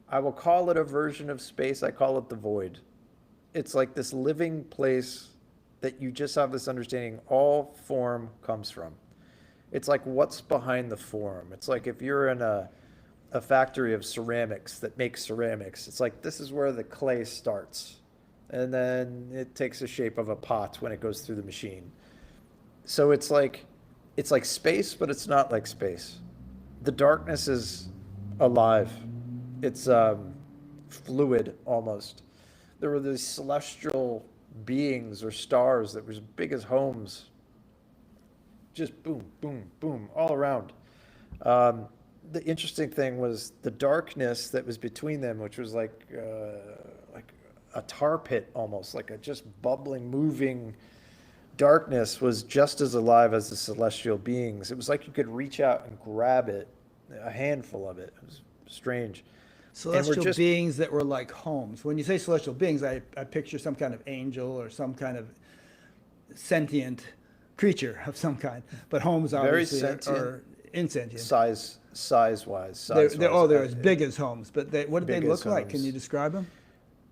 I will call it a version of space. I call it the void. It's like this living place that you just have this understanding all form comes from. It's like what's behind the form. It's like if you're in a factory of ceramics that makes ceramics, it's like this is where the clay starts. And then it takes the shape of a pot when it goes through the machine. So it's like space, but it's not like space. The darkness is alive. It's fluid almost. There were these celestial beings or stars that were as big as homes. Just boom, boom, boom, all around. The interesting thing was the darkness that was between them, which was like a tar pit almost, like a just bubbling, moving darkness, was just as alive as the celestial beings. It was like you could reach out and grab it, a handful of it. It was strange. Celestial beings that were like homes. When you say celestial beings, I picture some kind of angel or some kind of sentient creature of some kind. But homes obviously are insentient. Size-wise. They're as big as homes. But what did they look like? homes. Can you describe them?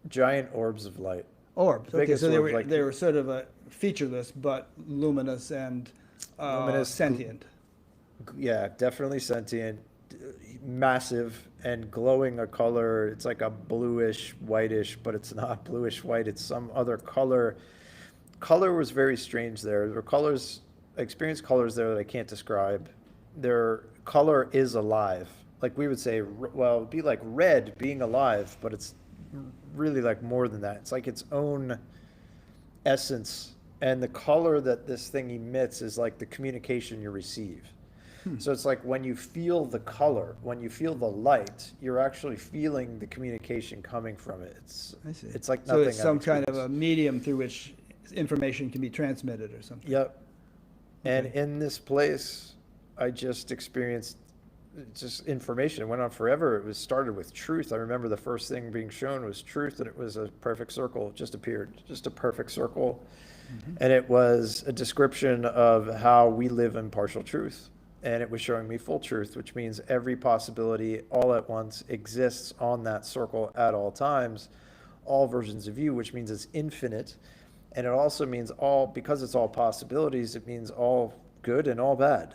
Giant orbs of light. Orbs. Okay, Biggest so they orbs, were like- they were sort of featureless but luminous and Luminous, sentient. Yeah, definitely sentient, massive, and glowing a color. It's like a bluish, whitish, but it's not bluish white. It's some other color. Color was very strange there. There were colors, I experienced colors there that I can't describe. Their color is alive. Like we would say, well, it'd be like red being alive, but it's really like more than that. It's like its own essence. And the color that this thing emits is like the communication you receive. So it's like when you feel the color, when you feel the light, you're actually feeling the communication coming from it. I see. It's like So nothing. it's some I've kind of a experienced. medium through which information can be transmitted or something. Yep. And Okay. in this place, I just experienced just information. It went on forever. It was started with truth. I remember the first thing being shown was truth, and it was a perfect circle. It just appeared, just a perfect circle. And it was a description of how we live in partial truth. And it was showing me full truth, which means every possibility all at once exists on that circle at all times, all versions of you, which means it's infinite. And it also means all, because it's all possibilities, it means all good and all bad,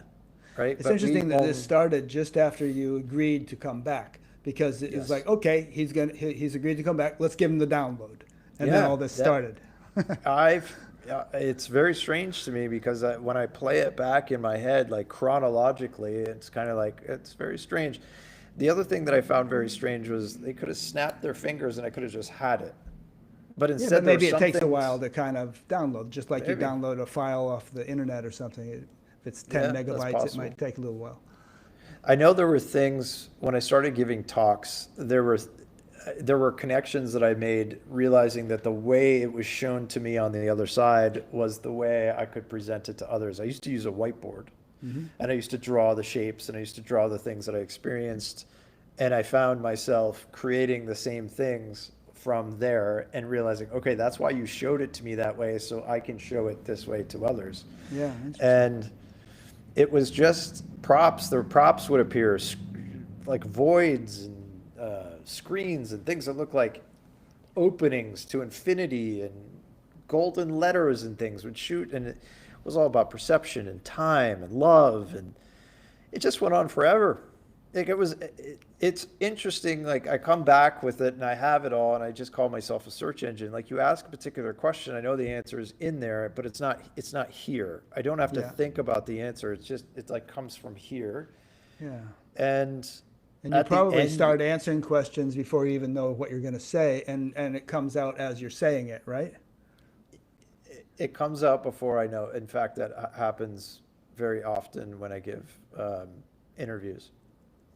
right? It's But interesting we that all, this started just after you agreed to come back, because it was yes. like, okay, he's agreed to come back. Let's give him the download, and then Yeah, all this that- started. It's very strange to me because when I play it back in my head, like chronologically, it's kind of like, it's very strange. The other thing that I found very strange was they could have snapped their fingers and I could have just had it. But Yeah, instead, but there maybe were it some takes a things- while to kind of download, just like you Maybe. download a file off the internet or something. If it's 10 Yeah, that's megabytes, it possible. might take a little while. I know there were things when I started giving talks, there were connections that I made realizing that the way it was shown to me on the other side was the way I could present it to others. I used to use a whiteboard and I used to draw the shapes and I used to draw the things that I experienced. And I found myself creating the same things from there and realizing, okay, that's why you showed it to me that way, so I can show it this way to others. Yeah, interesting. And it was just props. The props would appear like voids and screens and things that look like openings to infinity, and golden letters and things would shoot. And it was all about perception and time and love. And it just went on forever. Like it's interesting. Like I come back with it and I have it all and I just call myself a search engine. Like you ask a particular question, I know the answer is in there, but it's not here. I don't have to Yeah. think about the answer. It like comes from here. Yeah. And And you at the probably end- start answering questions before you even know what you're going to say, and it comes out as you're saying it, right? It comes out before I know. In fact, that happens very often when I give interviews.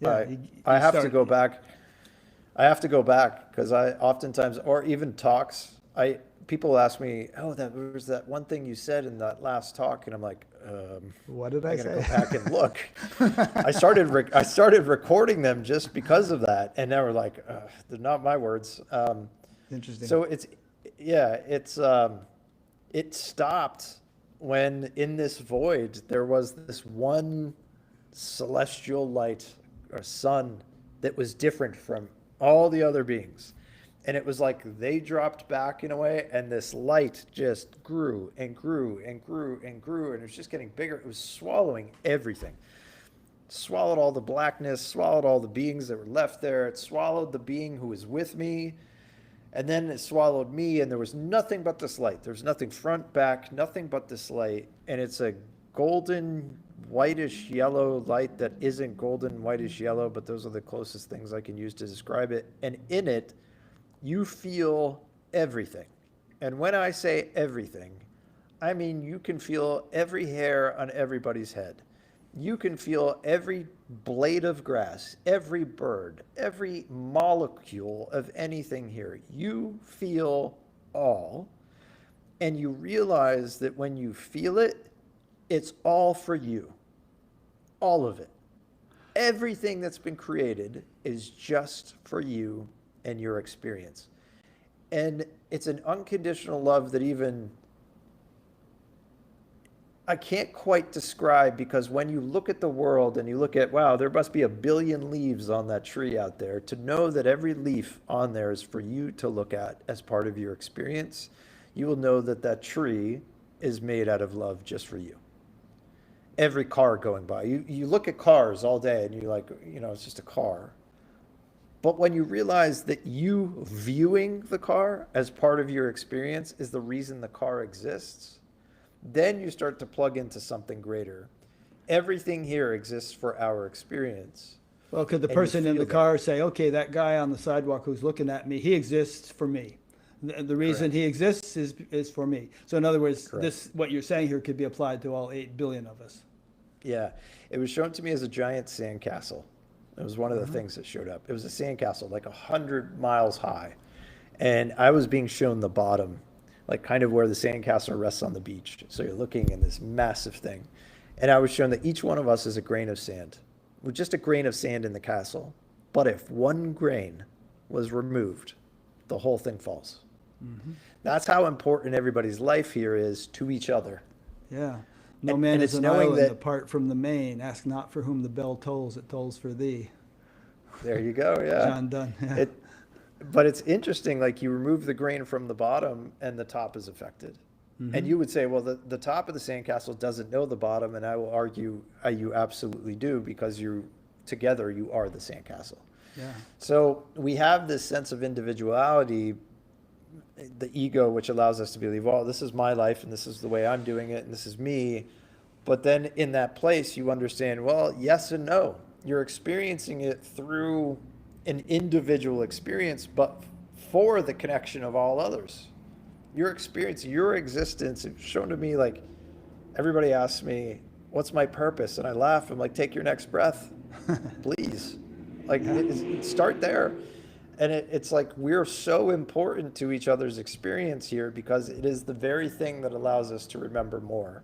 Yeah, I have to start- go back. I have to go back because I oftentimes, or even talks, people ask me, "Oh, that was that one thing you said in that last talk," and I'm like, What did I I gotta go say? back and look. I started recording them just because of that, and they were like, "They're not my words." Interesting. So it stopped when in this void there was this one celestial light or sun that was different from all the other beings. And it was like they dropped back in a way, and this light just grew and grew and grew and grew, and it was just getting bigger. It was swallowing everything. Swallowed all the blackness, swallowed all the beings that were left there. It swallowed the being who was with me, and then it swallowed me, and there was nothing but this light. There was nothing front, back, nothing but this light. And it's a golden, whitish yellow light that isn't golden, whitish yellow, but those are the closest things I can use to describe it. And in it, you feel everything. And when I say everything, I mean you can feel every hair on everybody's head. You can feel every blade of grass, every bird, every molecule of anything here. You feel all, and you realize that when you feel it, it's all for you. All of it. Everything that's been created is just for you and your experience. And it's an unconditional love that even I can't quite describe, because when you look at the world and you look at, wow, there must be 1 billion leaves on that tree out there, to know that every leaf on there is for you to look at as part of your experience, you will know that that tree is made out of love just for you. Every car going by, you look at cars all day and you're like, it's just a car. But when you realize that you viewing the car as part of your experience is the reason the car exists, then you start to plug into something greater. Everything here exists for our experience. Well, could the And you person in feel the that. car say, okay, that guy on the sidewalk who's looking at me, he exists for me. The reason Correct. he exists is for me. So in other words, Correct. what you're saying here could be applied to all 8 billion of us. Yeah, it was shown to me as a giant sandcastle. It was one of the things that showed up. It was a sandcastle, like 100 miles high. And I was being shown the bottom, like kind of where the sandcastle rests on the beach. So you're looking in this massive thing. And I was shown that each one of us is a grain of sand. We're just a grain of sand in the castle. But if one grain was removed, the whole thing falls. Mm-hmm. That's how important everybody's life here is to each other. Yeah. No And- man and is it's an knowing island that- apart from the main. Ask not for whom the bell tolls, it tolls for thee. There you go, yeah. John Donne. Yeah. But it's interesting, like you remove the grain from the bottom and the top is affected. Mm-hmm. And you would say, well, the top of the sandcastle doesn't know the bottom, and I will argue you absolutely do, because together you are the sandcastle. Yeah. So we have this sense of individuality, the ego, which allows us to believe, well, this is my life and this is the way I'm doing it and this is me. But then in that place, you understand, well, yes and no. You're experiencing it through an individual experience, but for the connection of all others. Your experience, your existence, it's shown to me, like, everybody asks me, what's my purpose? And I laugh. I'm like, take your next breath, please. Like, start there. And it's like we're so important to each other's experience here, because it is the very thing that allows us to remember more.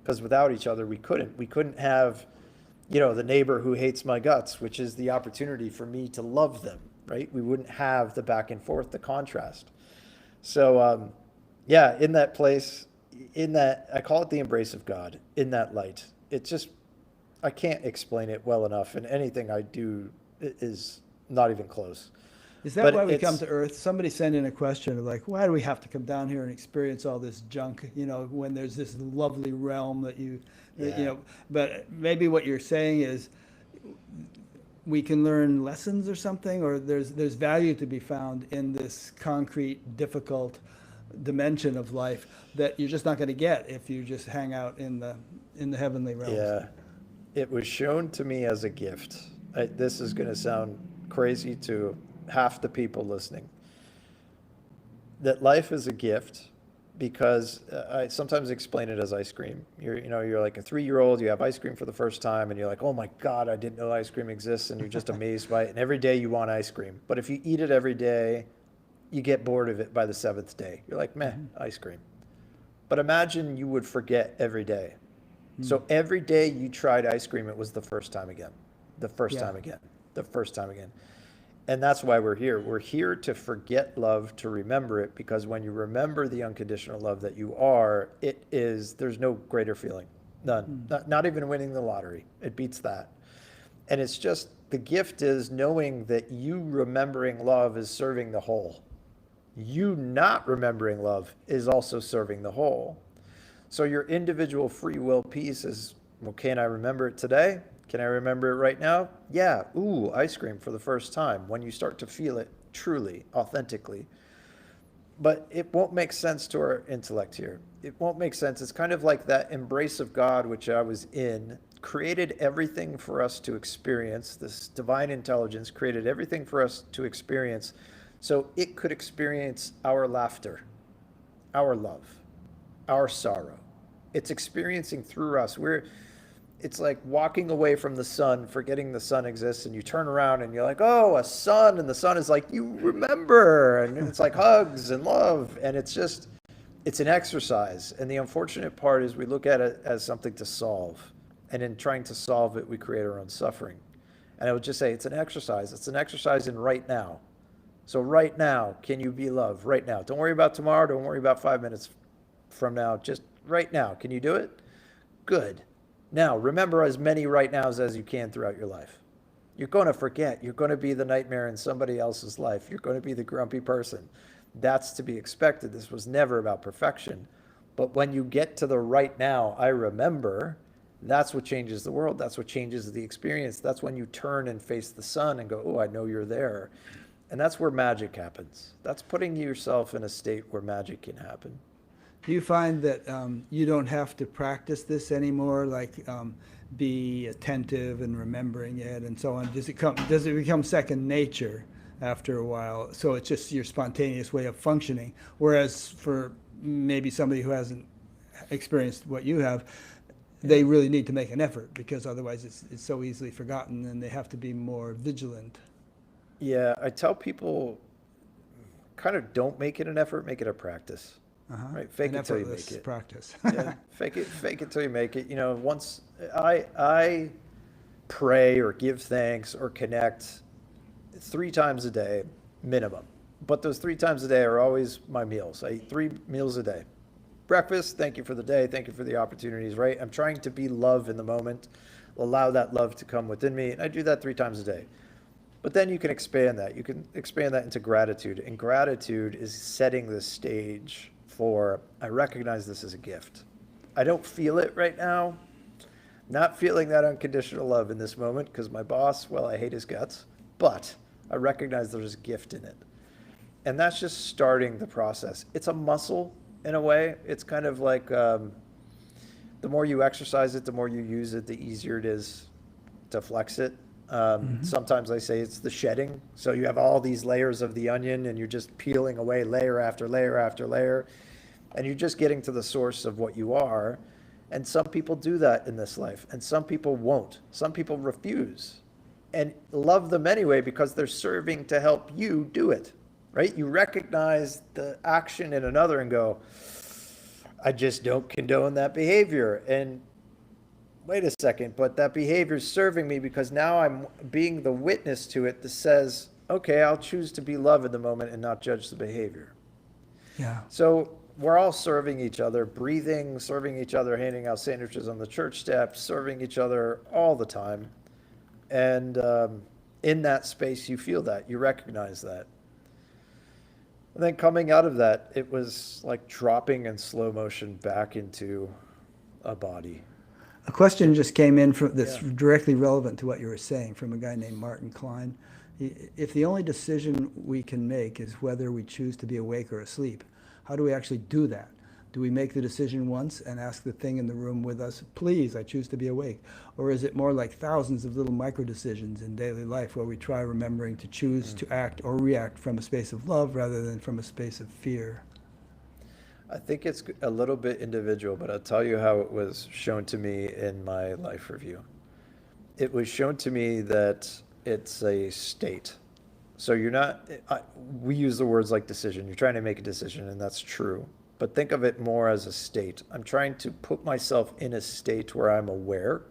Because without each other, we couldn't. We couldn't have, the neighbor who hates my guts, which is the opportunity for me to love them, right? We wouldn't have the back and forth, the contrast. So, yeah, in that place, I call it the embrace of God, in that light. It just, I can't explain it well enough, and anything I do is not even close. Is that But why we come it's- to Earth? Somebody sent in a question of like, why do we have to come down here and experience all this junk, when there's this lovely realm that Yeah. but maybe what you're saying is we can learn lessons or something, or there's value to be found in this concrete, difficult dimension of life that you're just not going to get if you just hang out in the heavenly realms. Yeah, it was shown to me as a gift. This is going to sound crazy to half the people listening. That life is a gift, because I sometimes explain it as ice cream. You're like a 3-year-old, you have ice cream for the first time, and you're like, oh my God, I didn't know ice cream exists, and you're just amazed by it. And every day you want ice cream. But if you eat it every day, you get bored of it by the 7th day. You're like, meh, ice cream. But imagine you would forget every day. So every day you tried ice cream, it was the first time again, the first Yeah. time again, the first time again. And that's why we're here. We're here to forget love, to remember it, because when you remember the unconditional love that you are, there's no greater feeling. None. Not even winning the lottery. It beats that. And it's just, the gift is knowing that you remembering love is serving the whole. You not remembering love is also serving the whole. So your individual free will piece is, well, can I remember it today? Can I remember it right now? Yeah. Ooh, ice cream for the first time, when you start to feel it truly, authentically. But it won't make sense to our intellect here. It won't make sense. It's kind of like that embrace of God, which I was in, created everything for us to experience. This divine intelligence created everything for us to experience, so it could experience our laughter, our love, our sorrow. It's experiencing through us. It's like walking away from the sun, forgetting the sun exists, and you turn around and you're like, oh, a sun, and the sun is like, you remember, and it's like hugs and love, and it's an exercise. And the unfortunate part is we look at it as something to solve, and in trying to solve it, we create our own suffering. And I would just say it's an exercise. It's an exercise in right now. So right now, can you be love? Right now. Don't worry about tomorrow. Don't worry about 5 minutes from now. Just right now. Can you do it? Good. Now, remember as many right nows as you can throughout your life. You're going to forget. You're going to be the nightmare in somebody else's life. You're going to be the grumpy person. That's to be expected. This was never about perfection. But when you get to the right now, I remember, that's what changes the world. That's what changes the experience. That's when you turn and face the sun and go, oh, I know you're there. And that's where magic happens. That's putting yourself in a state where magic can happen. Do you find that you don't have to practice this anymore, like be attentive and remembering it and so on? Does it become second nature after a while? So it's just your spontaneous way of functioning. Whereas for maybe somebody who hasn't experienced what you have, they really need to make an effort, because otherwise it's so easily forgotten, and they have to be more vigilant. Yeah, I tell people, kind of don't make it an effort, make it a practice. right? Fake An it till you effortless make it. practice. Yeah, fake it till you make it. You know, once I pray or give thanks or connect 3 times a day minimum. But those 3 times a day are always my meals. I eat 3 meals a day. Breakfast, thank you for the day, thank you for the opportunities, right? I'm trying to be love in the moment, allow that love to come within me, and I do that 3 times a day. But then you can expand that. You can expand that into gratitude. And gratitude is setting the stage for, I recognize this as a gift. I don't feel it right now. Not feeling that unconditional love in this moment because my boss, well, I hate his guts, but I recognize there's a gift in it. And that's just starting the process. It's a muscle in a way. It's kind of like the more you exercise it, the more you use it, the easier it is to flex it. Sometimes I say it's the shedding. So you have all these layers of the onion and you're just peeling away layer after layer after layer. And you're just getting to the source of what you are. And some people do that in this life. And some people won't. Some people refuse. And love them anyway because they're serving to help you do it. Right? You recognize the action in another and go, I just don't condone that behavior. And wait a second, but that behavior is serving me because now I'm being the witness to it that says, okay, I'll choose to be love in the moment and not judge the behavior. Yeah. So we're all serving each other, breathing, serving each other, handing out sandwiches on the church steps, serving each other all the time. And in that space, you feel that, you recognize that. And then coming out of that, it was like dropping in slow motion back into a body. A question just came in that's Yeah. directly relevant to what you were saying from a guy named Martin Klein. If the only decision we can make is whether we choose to be awake or asleep, how do we actually do that? Do we make the decision once and ask the thing in the room with us, please, I choose to be awake? Or is it more like thousands of little micro decisions in daily life where we try remembering to choose to act or react from a space of love rather than from a space of fear? I think it's a little bit individual, but I'll tell you how it was shown to me in my life review. It was shown to me that it's a state. So you're not, we use the words like decision. You're trying to make a decision, and that's true. But think of it more as a state. I'm trying to put myself in a state where I'm aware.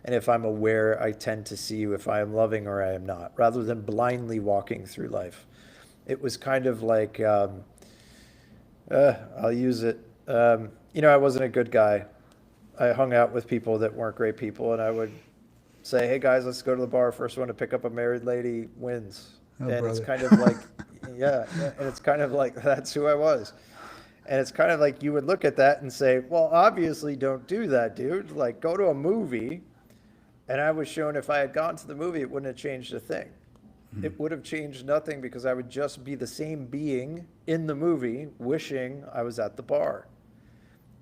And if I'm aware, I tend to see if I am loving or I am not, rather than blindly walking through life. It was kind of like, I'll use it. I wasn't a good guy. I hung out with people that weren't great people, and I would say, hey guys, let's go to the bar. First one to pick up a married lady wins. Oh, and brother. It's kind of like, yeah, and it's kind of like, that's who I was. And it's kind of like you would look at that and say, well, obviously don't do that, dude. Like, go to a movie. And I was shown if I had gone to the movie, it wouldn't have changed a thing. It would have changed nothing because I would just be the same being in the movie wishing I was at the bar.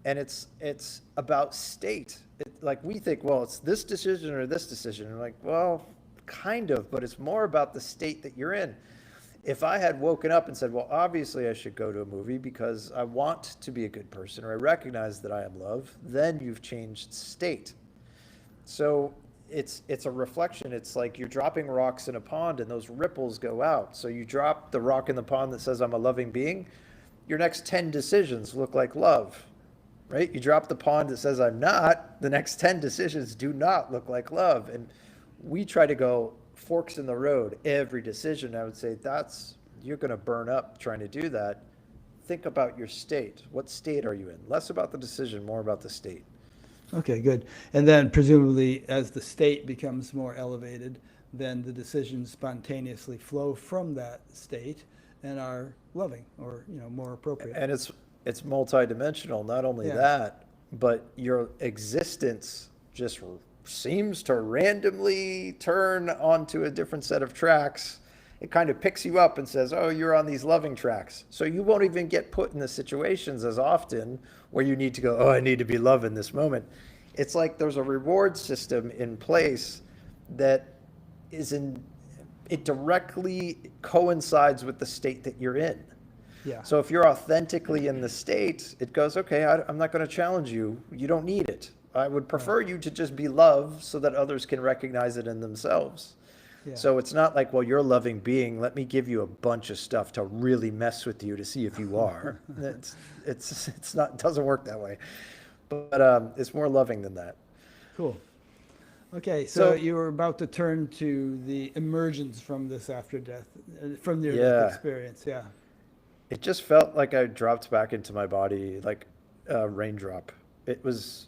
And it's about state. Like we think, well, it's this decision or this decision. And like, well, kind of, but it's more about the state that you're in. If I had woken up and said, well, obviously I should go to a movie because I want to be a good person or I recognize that I am love, then you've changed state. So it's a reflection. It's like you're dropping rocks in a pond and those ripples go out. So you drop the rock in the pond that says I'm a loving being. Your next 10 decisions look like love, right? You drop the pond that says I'm not. The next 10 decisions do not look like love. And we try to go forks in the road every decision. I would say you're going to burn up trying to do that. Think about your state. What state are you in? Less about the decision, more about the state. Okay, good. And then presumably as the state becomes more elevated, then the decisions spontaneously flow from that state and are loving or, more appropriate. And it's multidimensional. Not only Yeah. that, but your existence just seems to randomly turn onto a different set of tracks. It kind of picks you up and says, oh, you're on these loving tracks. So you won't even get put in the situations as often where you need to go, oh, I need to be love in this moment. It's like there's a reward system in place that it directly coincides with the state that you're in. Yeah. So if you're authentically in the state, it goes, okay, I'm not going to challenge you. You don't need it. I would prefer you to just be love so that others can recognize it in themselves. Yeah. So it's not like, well, you're a loving being. Let me give you a bunch of stuff to really mess with you to see if you are. It's not, it doesn't work that way. But it's more loving than that. Cool. Okay, so So you were about to turn to the emergence from this after death, from near death yeah, experience. Yeah. it just felt like I dropped back into my body like a raindrop. It was,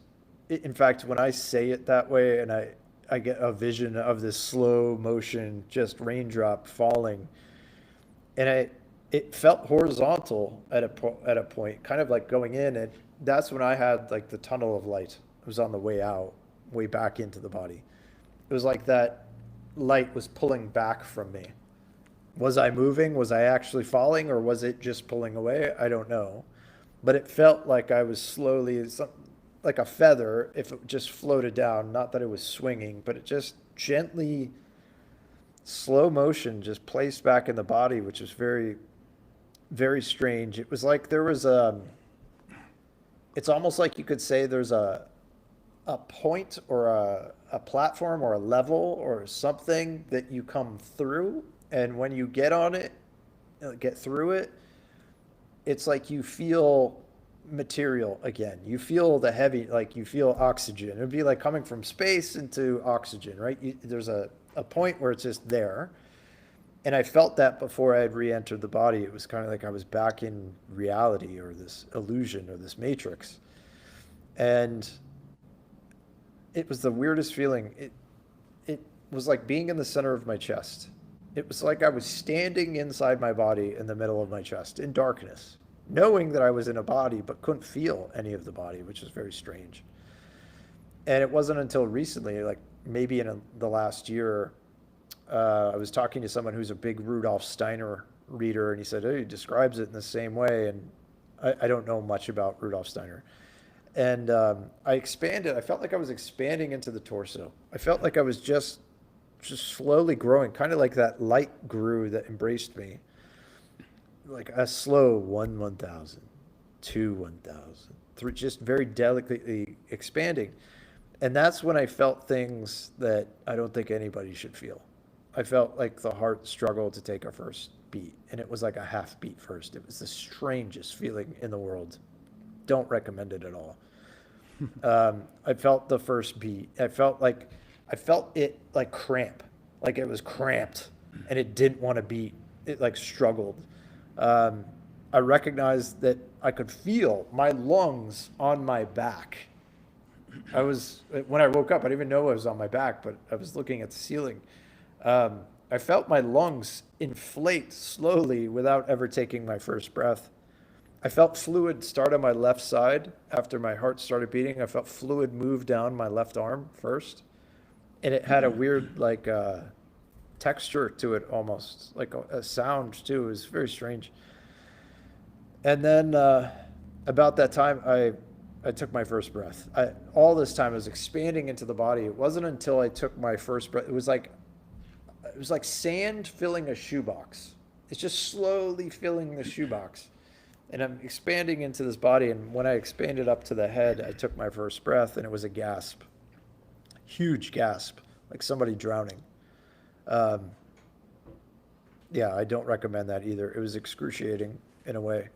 in fact, when I say it that way and I get a vision of this slow motion, just raindrop falling, and it felt horizontal at a point, kind of like going in, and that's when I had like the tunnel of light. It was on the way out, way back into the body. It was like that light was pulling back from me. Was I moving? Was I actually falling, or was it just pulling away? I don't know. But it felt like I was slowly, like a feather, if it just floated down. Not that it was swinging, but it just gently, slow motion, just placed back in the body, which was very, very strange. It was like there was it's almost like you could say there's a point or a platform or a level or something that you come through. And when you get on it, get through it, it's like you feel material again. You feel the heavy, like you feel oxygen. It would be like coming from space into oxygen, right? There's a point where it's just there. And I felt that before I had re-entered the body. It was kind of like I was back in reality or this illusion or this matrix. And it was the weirdest feeling. It was like being in the center of my chest. It was like I was standing inside my body in the middle of my chest in darkness, knowing that I was in a body but couldn't feel any of the body, which was very strange. And it wasn't until recently, like maybe in the last year, I was talking to someone who's a big Rudolf Steiner reader, and he said, oh, he describes it in the same way. And I don't know much about Rudolf Steiner. And I expanded. I felt like I was expanding into the torso. I felt like I was just slowly growing, kind of like that light grew that embraced me. Like a slow 1,000, 1,000, 3, just very delicately expanding. And that's when I felt things that I don't think anybody should feel. I felt like the heart struggled to take a first beat, and it was like a half beat first. It was the strangest feeling in the world. Don't recommend it at all. I felt the first beat. I felt it like cramp, like it was cramped, and it didn't want to beat. It like struggled. I recognized that I could feel my lungs on my back. When I woke up, I didn't even know I was on my back, but I was looking at the ceiling. I felt my lungs inflate slowly without ever taking my first breath. I felt fluid start on my left side after my heart started beating. I felt fluid move down my left arm first. And it had a weird, like, texture to it almost, like a sound too. It was very strange. And then about that time, I took my first breath. All this time I was expanding into the body. It wasn't until I took my first breath. It was like sand filling a shoebox. It's just slowly filling the shoebox. And I'm expanding into this body. And when I expanded up to the head, I took my first breath, and it was a gasp. Huge gasp, like somebody drowning. Yeah, I don't recommend that either. It was excruciating in a way.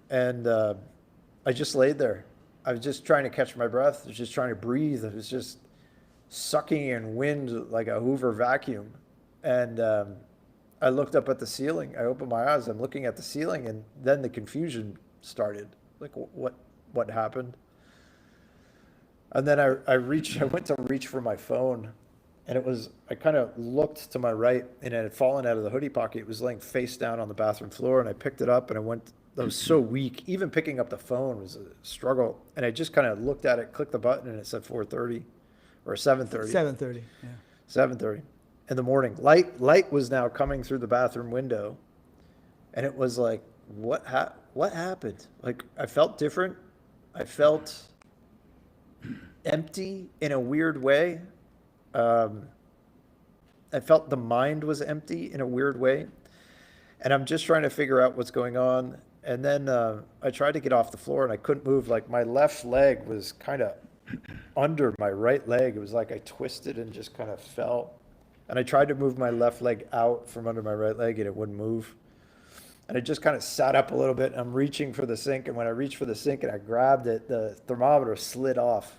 And I just laid there. I was just trying to catch my breath. I was just trying to breathe. It was just sucking in wind like a Hoover vacuum. And I looked up at the ceiling. I opened my eyes. I'm looking at the ceiling, and then the confusion started. Like, what happened? And then I went to reach for my phone, and I kind of looked to my right, and it had fallen out of the hoodie pocket. It was laying face down on the bathroom floor, and I picked it up, and I was so weak. Even picking up the phone was a struggle. And I just kind of looked at it, clicked the button, and it said 4:30 or 7:30. 7:30. Yeah. 7:30 in the morning. Light was now coming through the bathroom window, and it was like, what happened? Like, I felt different. I felt empty in a weird way. I felt the mind was empty in a weird way. And I'm just trying to figure out what's going on. And then I tried to get off the floor, and I couldn't move. Like, my left leg was kind of under my right leg. It was like I twisted and just kind of fell. And I tried to move my left leg out from under my right leg and it wouldn't move. And I just kind of sat up a little bit and I'm reaching for the sink. And when I reached for the sink and I grabbed it, the thermometer slid off,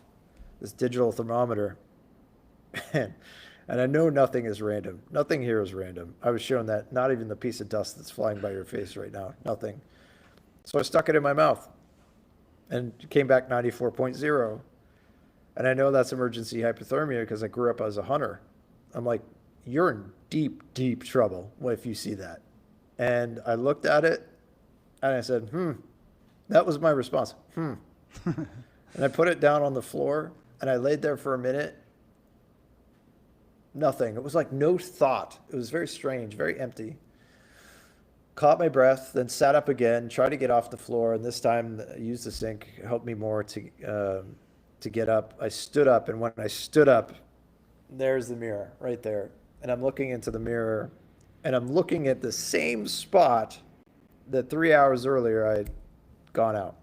this digital thermometer. And I know nothing is random. Nothing here is random. I was shown that, not even the piece of dust that's flying by your face right now. Nothing. So I stuck it in my mouth and it came back 94.0. And I know that's emergency hypothermia because I grew up as a hunter. I'm like, you're in deep, deep trouble if you see that. And I looked at it and I said, that was my response. And I put it down on the floor and I laid there for a minute. Nothing. It was like no thought. It was very strange, very empty. Caught my breath, then sat up again, tried to get off the floor, and this time used the sink. It helped me more to get up. I stood up, and when I stood up, there's the mirror right there. And I'm looking into the mirror, and I'm looking at the same spot that 3 hours earlier I had gone out.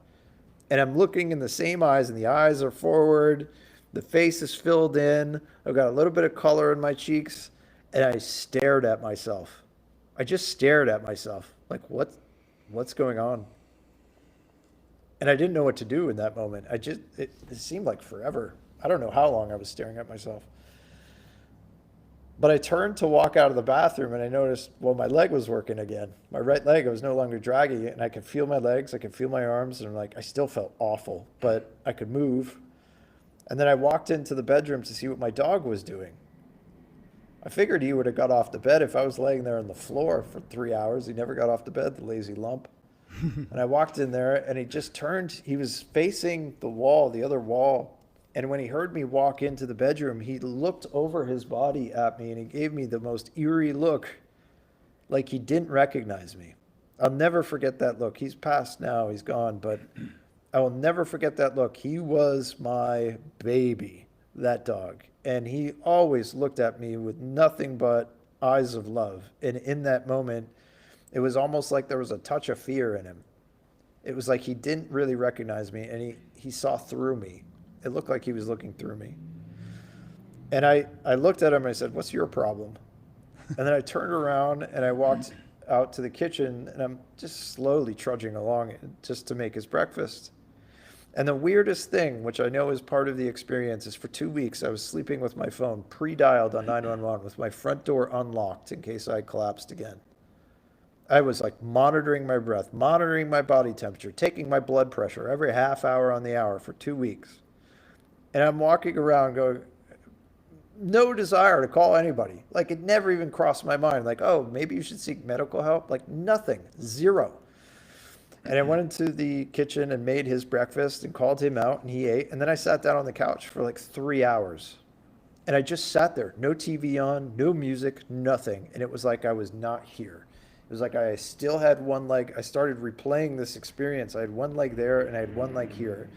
And I'm looking in the same eyes, and the eyes are forward. The face is filled in. I've got a little bit of color in my cheeks, and I stared at myself. I just stared at myself, like, what's going on? And I didn't know what to do in that moment. It seemed like forever. I don't know how long I was staring at myself. But I turned to walk out of the bathroom, and I noticed, well, my leg was working again. My right leg, I was no longer dragging it, and I could feel my legs, I could feel my arms, and I'm like, I still felt awful, but I could move. And then I walked into the bedroom to see what my dog was doing. I figured he would have got off the bed if I was laying there on the floor for 3 hours. He never got off the bed, the lazy lump. And I walked in there and he just turned. He was facing the wall, the other wall. And when he heard me walk into the bedroom, he looked over his body at me and he gave me the most eerie look, like he didn't recognize me. I'll never forget that look. He's passed now, he's gone, but I will never forget that look. He was my baby, that dog. And he always looked at me with nothing but eyes of love. And in that moment, it was almost like there was a touch of fear in him. It was like he didn't really recognize me and he saw through me. It looked like he was looking through me. And I looked at him and I said, what's your problem? And then I turned around and I walked out to the kitchen and I'm just slowly trudging along just to make his breakfast. And the weirdest thing, which I know is part of the experience, is for 2 weeks I was sleeping with my phone pre-dialed on 911 with my front door unlocked in case I collapsed again. I was like monitoring my breath, monitoring my body temperature, taking my blood pressure every half hour on the hour for 2 weeks. And I'm walking around going, no desire to call anybody. Like it never even crossed my mind. Like, oh, maybe you should seek medical help. Like nothing, zero. And I went into the kitchen and made his breakfast and called him out and he ate. And then I sat down on the couch for like 3 hours. And I just sat there, no TV on, no music, nothing. And it was like I was not here. It was like I still had one leg. I started replaying this experience. I had one leg there and I had one leg here.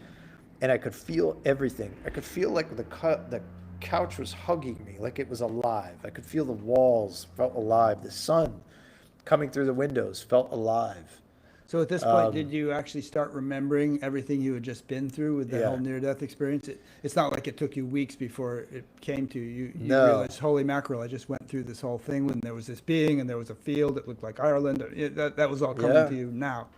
And I could feel everything. I could feel like the couch was hugging me, like it was alive. I could feel the walls felt alive. The sun coming through the windows felt alive. So at this point, did you actually start remembering everything you had just been through with the whole near-death experience? It's not like it took you weeks before it came to you. You No. realized, holy mackerel, I just went through this whole thing when there was this being and there was a field that looked like Ireland. That was all coming to you now.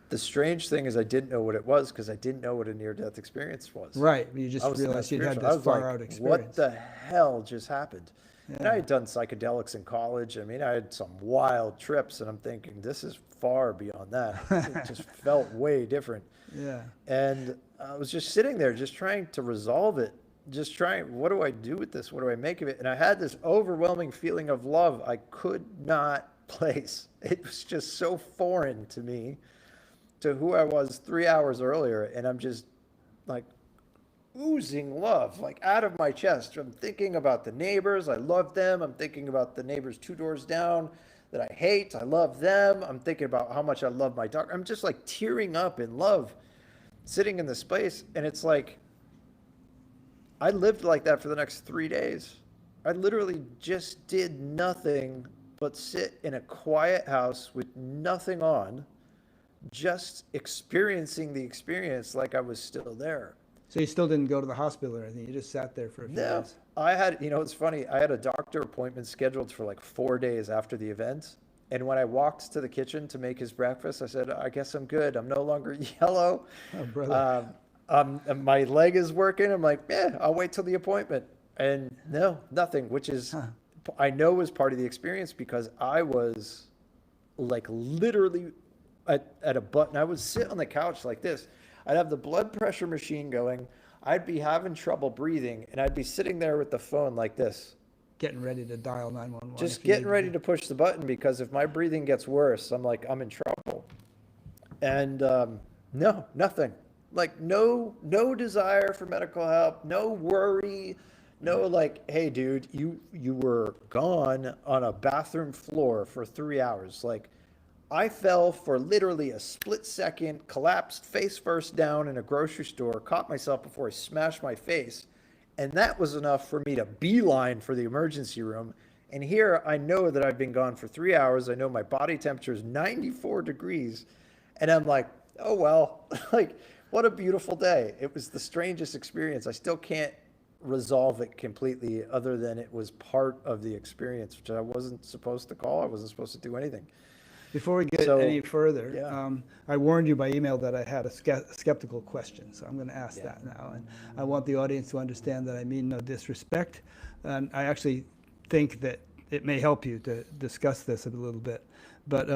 The strange thing is I didn't know what it was because I didn't know what a near-death experience was. Right. You just I was realized you'd had I this was far-out like, experience. what the hell just happened? And Yeah. I had done psychedelics in college. I mean, I had some wild trips, and I'm thinking, this is far beyond that. It just felt way different. Yeah. And I was just sitting there, just trying to resolve it. Just trying, what do I do with this? What do I make of it? And I had this overwhelming feeling of love I could not place. It was just so foreign to me, to who I was 3 hours earlier. And I'm just like, oozing love, like out of my chest. I'm thinking about the neighbors. I love them. I'm thinking about the neighbors 2 doors down that I hate. I love them. I'm thinking about how much I love my dog. I'm just like tearing up in love, sitting in this place. And it's like, I lived like that for the next 3 days. I literally just did nothing but sit in a quiet house with nothing on, just experiencing the experience like I was still there. So you still didn't go to the hospital or anything? You just sat there for a few No, days? I had, it's funny. I had a doctor appointment scheduled for like 4 days after the event. And when I walked to the kitchen to make his breakfast, I said, I guess I'm good. I'm no longer yellow. Oh, brother. Um, and my leg is working. I'm like, yeah, I'll wait till the appointment. And no, nothing, which is, Huh. I know was part of the experience because I was like literally at a button. I would sit on the couch like this. I'd have the blood pressure machine going. I'd be having trouble breathing, and I'd be sitting there with the phone like this, Getting ready to dial 911. just if you getting needed ready to push the button because if my breathing gets worse, I'm like, I'm in trouble. And no, nothing. Like no desire for medical help, no worry, no like, hey dude, you were gone on a bathroom floor for 3 hours. Like I fell for literally a split second, collapsed face first down in a grocery store, caught myself before I smashed my face. And that was enough for me to beeline for the emergency room. And here I know that I've been gone for 3 hours. I know my body temperature is 94 degrees. And I'm like, oh, well, like, what a beautiful day. It was the strangest experience. I still can't resolve it completely other than it was part of the experience, which I wasn't supposed to call. I wasn't supposed to do anything. Before we get So, any further, yeah. I warned you by email that I had a skeptical question, so I'm going to ask Yeah. that now. And I want the audience to understand that I mean no disrespect. And I actually think that it may help you to discuss this a little bit. But,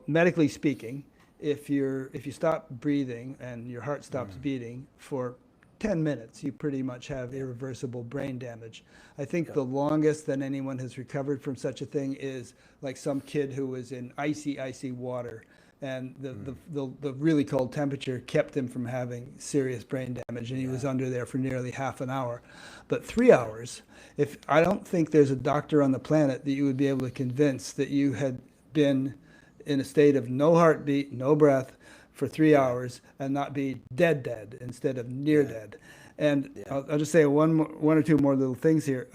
medically speaking, if you stop breathing and your heart stops beating for 10 minutes, you pretty much have irreversible brain damage. I think the longest that anyone has recovered from such a thing is like some kid who was in icy water, and the really cold temperature kept him from having serious brain damage, and he was under there for nearly half an hour. But 3 hours, if I don't think there's a doctor on the planet that you would be able to convince that you had been in a state of no heartbeat, no breath, for 3 hours and not be dead instead of near dead. And I'll just say one or two more little things here.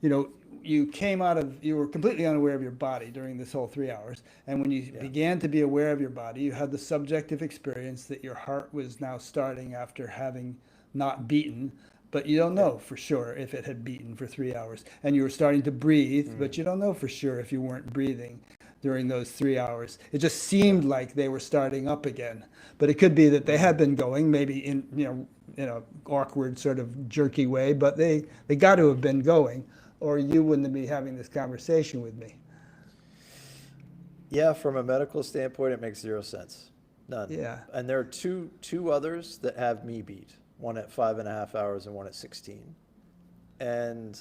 You were completely unaware of your body during this whole 3 hours. And when you began to be aware of your body, you had the subjective experience that your heart was now starting after having not beaten. But you don't know for sure if it had beaten for 3 hours. And you were starting to breathe, but you don't know for sure if you weren't breathing during those 3 hours. It just seemed like they were starting up again. But it could be that they had been going, maybe in an awkward sort of jerky way, but they got to have been going, or you wouldn't be having this conversation with me. Yeah, from a medical standpoint, it makes zero sense. None. Yeah. And there are two others that have me beat, one at 5.5 hours and one at 16. And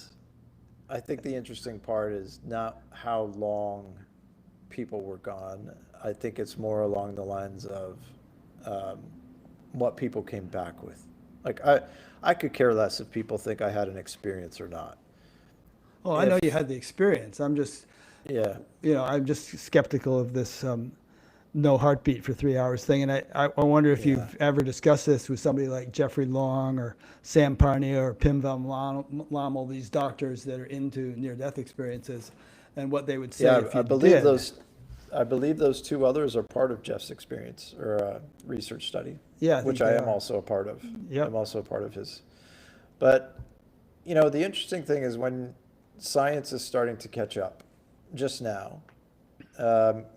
I think the interesting part is not how long people were gone. I think it's more along the lines of what people came back with. Like I could care less if people think I had an experience or not. Well, I know you If had the experience. I'm just, yeah, I'm just skeptical of this no heartbeat for 3 hours thing. And I wonder if yeah, you've ever discussed this with somebody like Jeffrey Long or Sam Parnia or Pim Van Lommel, these doctors that are into near-death experiences, and what they would say yeah. if you did. I believe those two others are part of Jeff's experience or research study, Yeah, I think which they I am are. also a part of. Yep. I'm also a part of his. But the interesting thing is when science is starting to catch up, just now,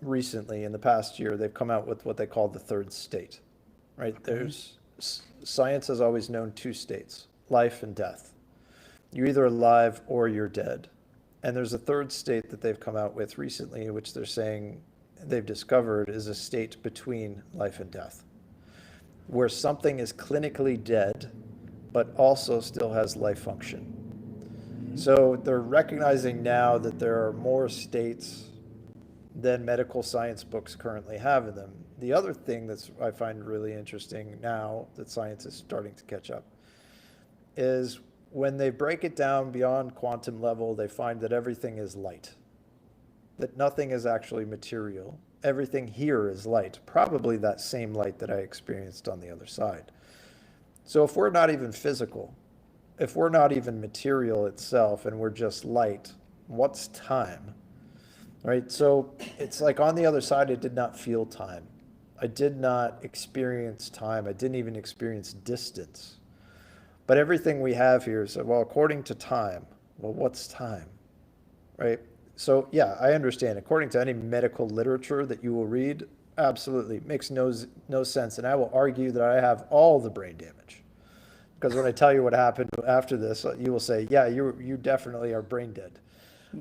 recently in the past year, they've come out with what they call the third state, right? Science has always known two states, life and death. You're either alive or you're dead. And there's a third state that they've come out with recently, which they're saying they've discovered is a state between life and death, where something is clinically dead, but also still has life function. So they're recognizing now that there are more states than medical science books currently have in them. The other thing that's I find really interesting now that science is starting to catch up is when they break it down beyond quantum level, they find that everything is light, that nothing is actually material. Everything here is light, probably that same light that I experienced on the other side. So if we're not even physical, if we're not even material itself and we're just light, what's time? Right? So it's like on the other side, it did not feel time. I did not experience time. I didn't even experience distance. But everything we have here is, well, according to time. Well, what's time? Right? So, yeah, I understand. According to any medical literature that you will read, absolutely makes no sense. And I will argue that I have all the brain damage. Because when I tell you what happened after this, you will say, yeah, you definitely are brain dead.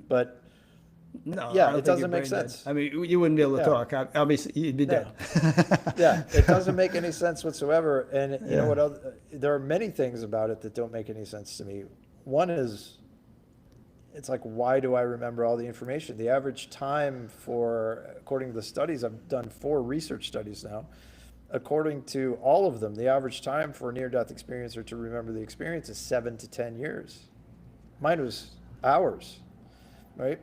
But No, I yeah, don't it think doesn't you're make brain dead. sense. I mean, you wouldn't be able to Yeah. talk. Obviously, you'd be No. dead. Yeah, it doesn't make any sense whatsoever. And you know Yeah. what? There are many things about it that don't make any sense to me. One is, it's like, why do I remember all the information? The average time for, according to the studies, I've done 4 research studies now. According to all of them, the average time for a near-death experiencer to remember the experience is 7 to 10 years. Mine was hours, right?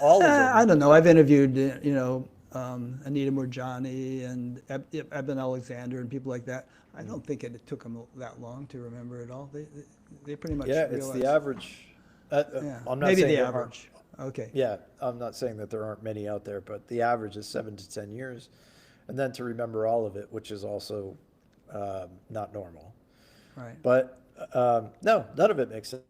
All of them. I don't know. I've interviewed, Anita Moorjani and Eben Alexander and people like that. I don't think it took them that long to remember it all. They pretty much Yeah, it's realized. the average. Yeah. I'm not Maybe saying the there aren't- average. Okay. Yeah, I'm not saying that there aren't many out there, but the average is 7 to 10 years. And then to remember all of it, which is also not normal. Right. But no, none of it makes sense.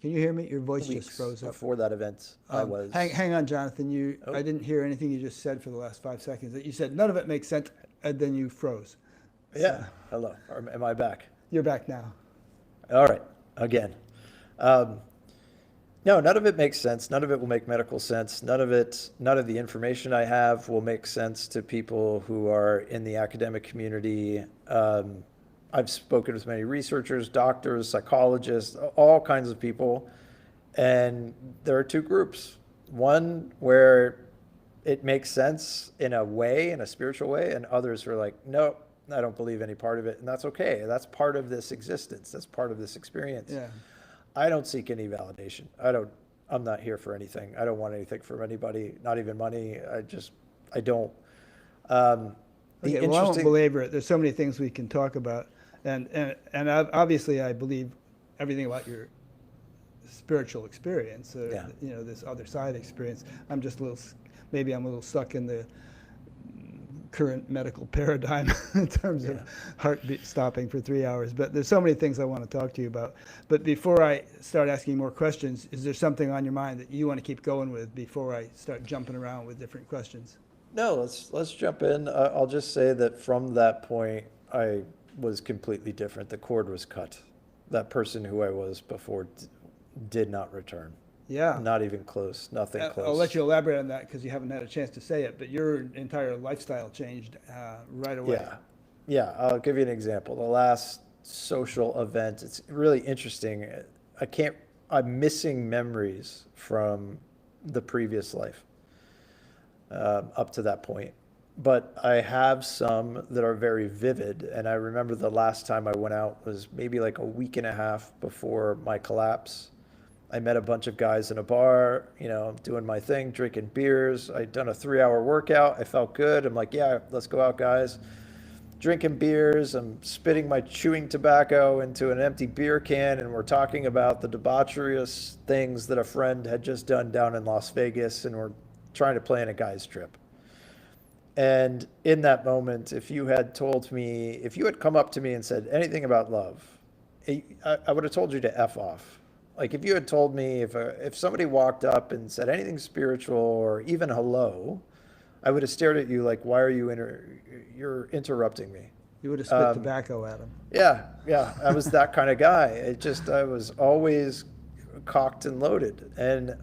Can you hear me? Your voice just Weeks froze up. before that event, I was. Hang on, Jonathan. Oh. I didn't hear anything you just said for the last 5 seconds. You said none of it makes sense, and then you froze. Yeah, hello. Am I back? You're back now. All right, again. No, none of it makes sense. None of it will make medical sense. None of the information I have will make sense to people who are in the academic community. I've spoken with many researchers, doctors, psychologists, all kinds of people, and there are 2 groups. One where it makes sense in a way, in a spiritual way, and others who are like, no, I don't believe any part of it, and that's okay. That's part of this existence. That's part of this experience. Yeah. I don't seek any validation. I'm not here for anything. I don't want anything from anybody, not even money. I don't. Okay, well, I won't belabor it. There's so many things we can talk about, and obviously I believe everything about your spiritual experience. Yeah. This other side experience. I'm just maybe I'm a little stuck in the current medical paradigm in terms of heartbeat stopping for 3 hours. But there's so many things I want to talk to you about. But before I start asking more questions, is there something on your mind that you want to keep going with before I start jumping around with different questions? No, let's jump in. I'll just say that from that point, I was completely different. The cord was cut. That person who I was before did not return. Yeah. Not even close. Nothing close. I'll let you elaborate on that because you haven't had a chance to say it, but your entire lifestyle changed right away. Yeah. Yeah, I'll give you an example. The last social event, it's really interesting. I'm missing memories from the previous life up to that point. But I have some that are very vivid. And I remember the last time I went out was maybe like a week and a half before my collapse. I met a bunch of guys in a bar, doing my thing, drinking beers. I'd done a 3-hour workout. I felt good. I'm like, yeah, let's go out, guys. Drinking beers. I'm spitting my chewing tobacco into an empty beer can, and we're talking about the debaucherous things that a friend had just done down in Las Vegas, and we're trying to plan a guy's trip. And in that moment, if you had come up to me and said anything about love, I would have told you to F off. Like if you had told me, if somebody walked up and said anything spiritual or even hello, I would have stared at you like, why are you're interrupting me? You would have spit tobacco at him. Yeah. I was that kind of guy. I was always cocked and loaded. And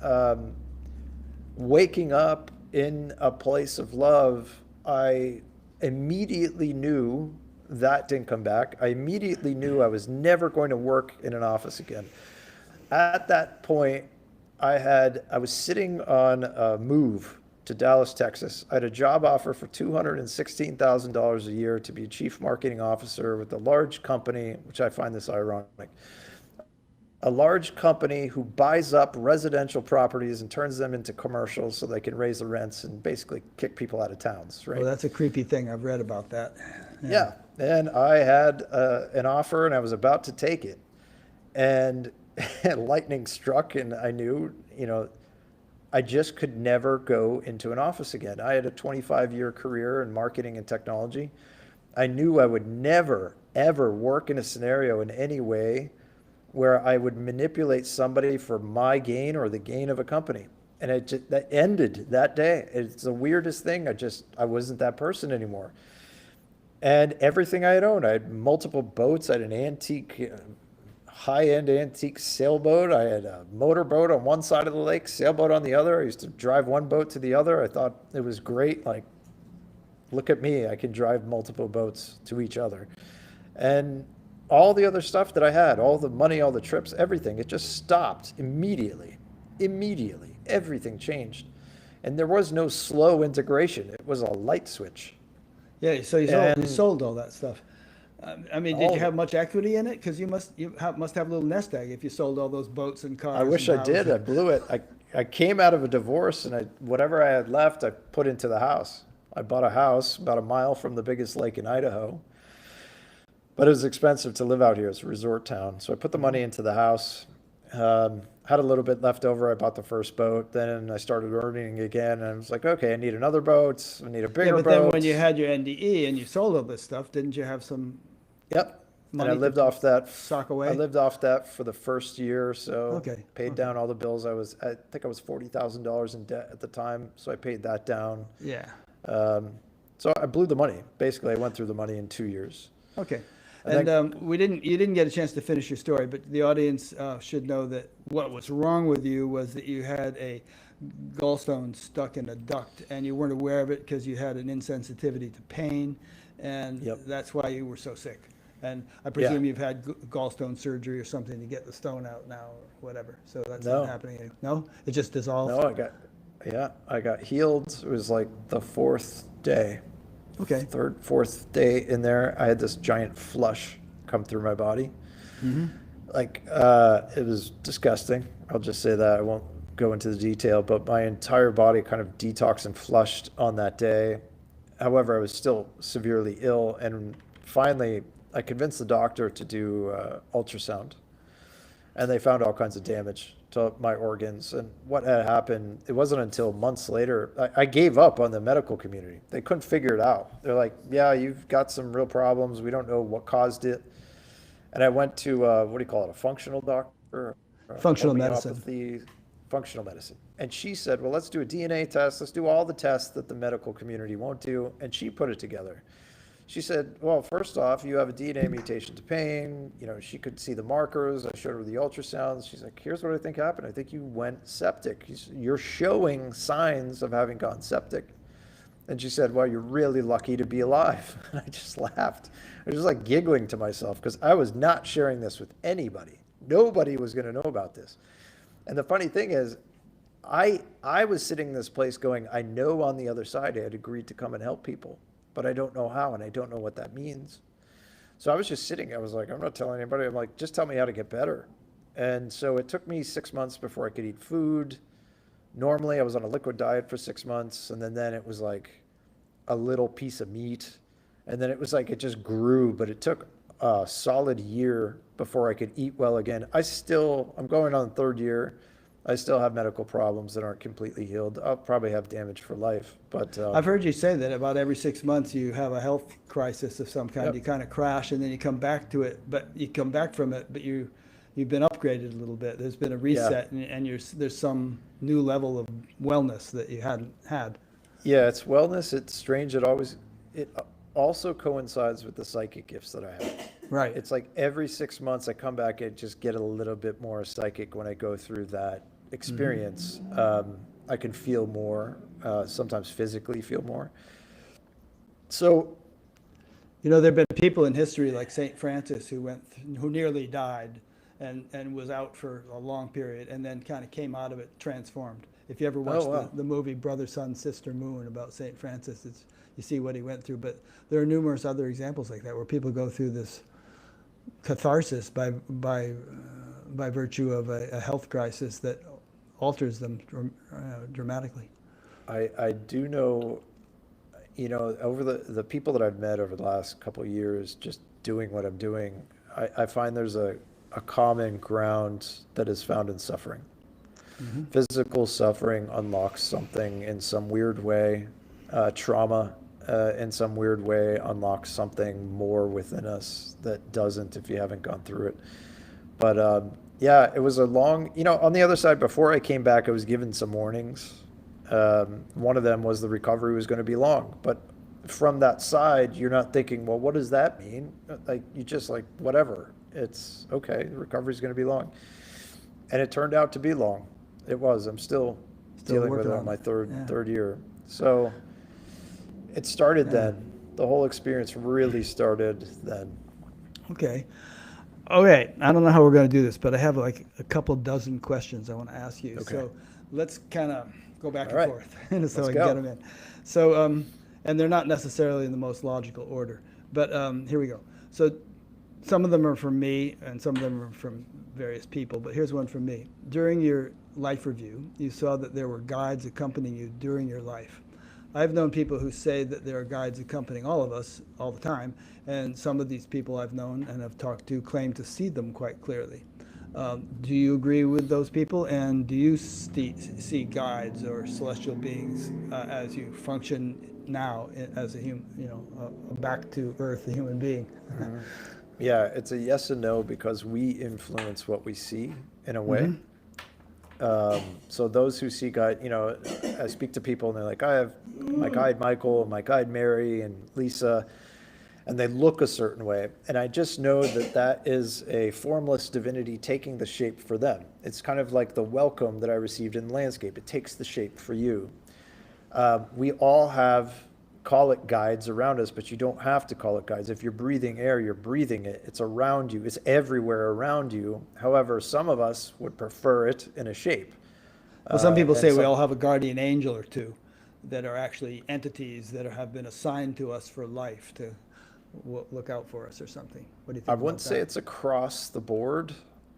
waking up in a place of love, I immediately knew that didn't come back. I immediately knew I was never going to work in an office again. At that point, I was sitting on a move to Dallas, Texas. I had a job offer for $216,000 a year to be chief marketing officer with a large company, which I find this ironic. A large company who buys up residential properties and turns them into commercials so they can raise the rents and basically kick people out of towns, right? Well, that's a creepy thing. I've read about that. Yeah. And I had an offer and I was about to take it. And lightning struck, and I knew, I just could never go into an office again. I had a 25-year career in marketing and technology. I knew I would never, ever work in a scenario in any way where I would manipulate somebody for my gain or the gain of a company. And that ended that day. It's the weirdest thing. I wasn't that person anymore. And everything I had owned, I had multiple boats. I had an antique, high-end antique sailboat. I had a motorboat on one side of the lake, sailboat on the other. I used to drive one boat to the other. I thought it was great. Like, look at me, I can drive multiple boats to each other. And all the other stuff that I had, all the money, all the trips, everything, it just stopped immediately. Immediately. Everything changed. And there was no slow integration. It was a light switch. Yeah, so you sold all that stuff. I mean, did All you of have it. much equity in it? Because must have a little nest egg if you sold all those boats and cars. I wish and I did. I houses. blew it. I came out of a divorce and whatever I had left, I put into the house. I bought a house about a mile from the biggest lake in Idaho, but it was expensive to live out here. It's a resort town. So I put the money into the house, had a little bit left over. I bought the first boat. Then I started earning again. And I was like, okay, I need another boat. I need a Yeah, bigger but boat. then when you had your NDE and you sold all this stuff, didn't you have some Yep. And I money lived to off that. sock away? I lived off that for the first year or so. Okay, Paid down all the bills. I think I was $40,000 in debt at the time, so I paid that down. Yeah. So I blew the money. Basically, I went through the money in 2 years. Okay. And And you didn't get a chance to finish your story, but the audience should know that what was wrong with you was that you had a gallstone stuck in a duct and you weren't aware of it because you had an insensitivity to pain, and Yep. that's why you were so sick. And I presume you've had gallstone surgery or something to get the stone out now or whatever. So that's No. not happening anymore. No? It just dissolved? No, I got healed. It was like the fourth day. Okay. Third, fourth day in there, I had this giant flush come through my body. Like, it was disgusting. I'll just say that. I won't go into the detail, but my entire body kind of detoxed and flushed on that day. However, I was still severely ill, and finally, I convinced the doctor to do ultrasound, and they found all kinds of damage to my organs. And what had happened, it wasn't until months later, I gave up on the medical community. They couldn't figure it out. They're like, yeah, you've got some real problems. We don't know what caused it. And I went to, what do you call it, a functional doctor? Functional medicine. Homeopathy, functional medicine. And she said, well, let's do a DNA test. Let's do all the tests that the medical community won't do. And she put it together. She said, well, first off, you have a DNA mutation to pain. She could see the markers. I showed her the ultrasounds. She's like, here's what I think happened. I think you went septic. You're showing signs of having gone septic. And she said, well, you're really lucky to be alive. And I just laughed. I was just like giggling to myself because I was not sharing this with anybody. Nobody was going to know about this. And the funny thing is, I was sitting in this place going, I know on the other side I had agreed to come and help people, but I don't know how, and I don't know what that means. So I was just sitting. I was like, I'm not telling anybody. I'm like, just tell me how to get better. And so it took me 6 months before I could eat food. Normally, I was on a liquid diet for 6 months, and then it was like a little piece of meat. And then it was like it just grew, but it took a solid year before I could eat well again. I'm going on the third year. I still have medical problems that aren't completely healed. I'll probably have damage for life, but I've heard you say that about every 6 months you have a health crisis of some kind. Yep. You kind of crash and then you come back to it, but you come back from it, but you've been upgraded a little bit. There's been a reset, and there's some new level of wellness that you hadn't had. Yeah, it's wellness. It's strange. It also coincides with the psychic gifts that I have. Right. It's like every 6 months I come back and just get a little bit more psychic when I go through that experience. I can feel more, sometimes physically feel more. So, there have been people in history like Saint Francis who nearly died and was out for a long period and then kind of came out of it transformed. If you ever watched the movie Brother, Sun, Sister, Moon about Saint Francis, you see what he went through. But there are numerous other examples like that where people go through this catharsis by virtue of a health crisis that alters them dramatically. I do know over the people that I've met over the last couple of years, just doing what I'm doing, I find there's a common ground that is found in suffering. Mhm. Physical suffering unlocks something in some weird way. Trauma, in some weird way, unlocks something more within us that doesn't if you haven't gone through it. But yeah, it was a long, on the other side, before I came back, I was given some warnings. One of them was the recovery was going to be long. But from that side, you're not thinking, well, what does that mean? Like, you just like, whatever. It's okay, the recovery is going to be long. And it turned out to be long. It was. I'm still dealing with working it on on my it. Yeah. third year. So it started Yeah. then. The whole experience really started then. Okay. Okay. I don't know how we're going to do this, but I have like a couple dozen questions I want to ask you. Okay. So let's kind of go back All and right. forth so Let's I can go. get them in. So, and they're not necessarily in the most logical order, but here we go. So some of them are from me and some of them are from various people, but here's one from me. During your life review, you saw that there were guides accompanying you during your life. I've known people who say that there are guides accompanying all of us all the time, and some of these people I've known and have talked to claim to see them quite clearly. Do you agree with those people, and do you see guides or celestial beings as you function now as a human, a back to earth, a human being? Mhm. Yeah, it's a yes and no because we influence what we see in a way. Hmm. So those who see guide, I speak to people and they're like, I have my guide Michael, my guide Mary, and Lisa, and they look a certain way. And I just know that that is a formless divinity taking the shape for them. It's kind of like the welcome that I received in the landscape. It takes the shape for you. We all have, call it guides around us, but you don't have to call it guides. If you're breathing air, you're breathing it. It's around you. It's everywhere around you. However, some of us would prefer it in a shape. Well, some people And say we some, all have a guardian angel or two that are actually entities that have been assigned to us for life to look out for us or something. What do you think I about wouldn't say that? it's across the board.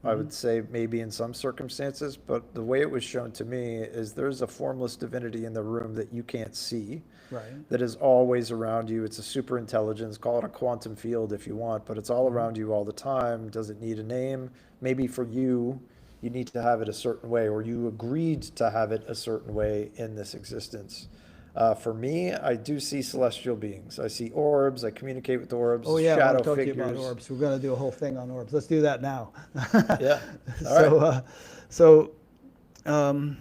I would say maybe in some circumstances, but the way it was shown to me is there's a formless divinity in the room that you can't see, Right. that is always around you. It's a super intelligence, call it a quantum field if you want, but it's all around you all the time. Does it need a name? Maybe for you, you need to have it a certain way, or you agreed to have it a certain way in this existence. For me, I do see celestial beings. I see orbs. I communicate with orbs, Oh yeah, I want shadow to talk to you about figures. orbs. We're going to do a whole thing on orbs. Let's do that now. Yeah. All So, right. so, um,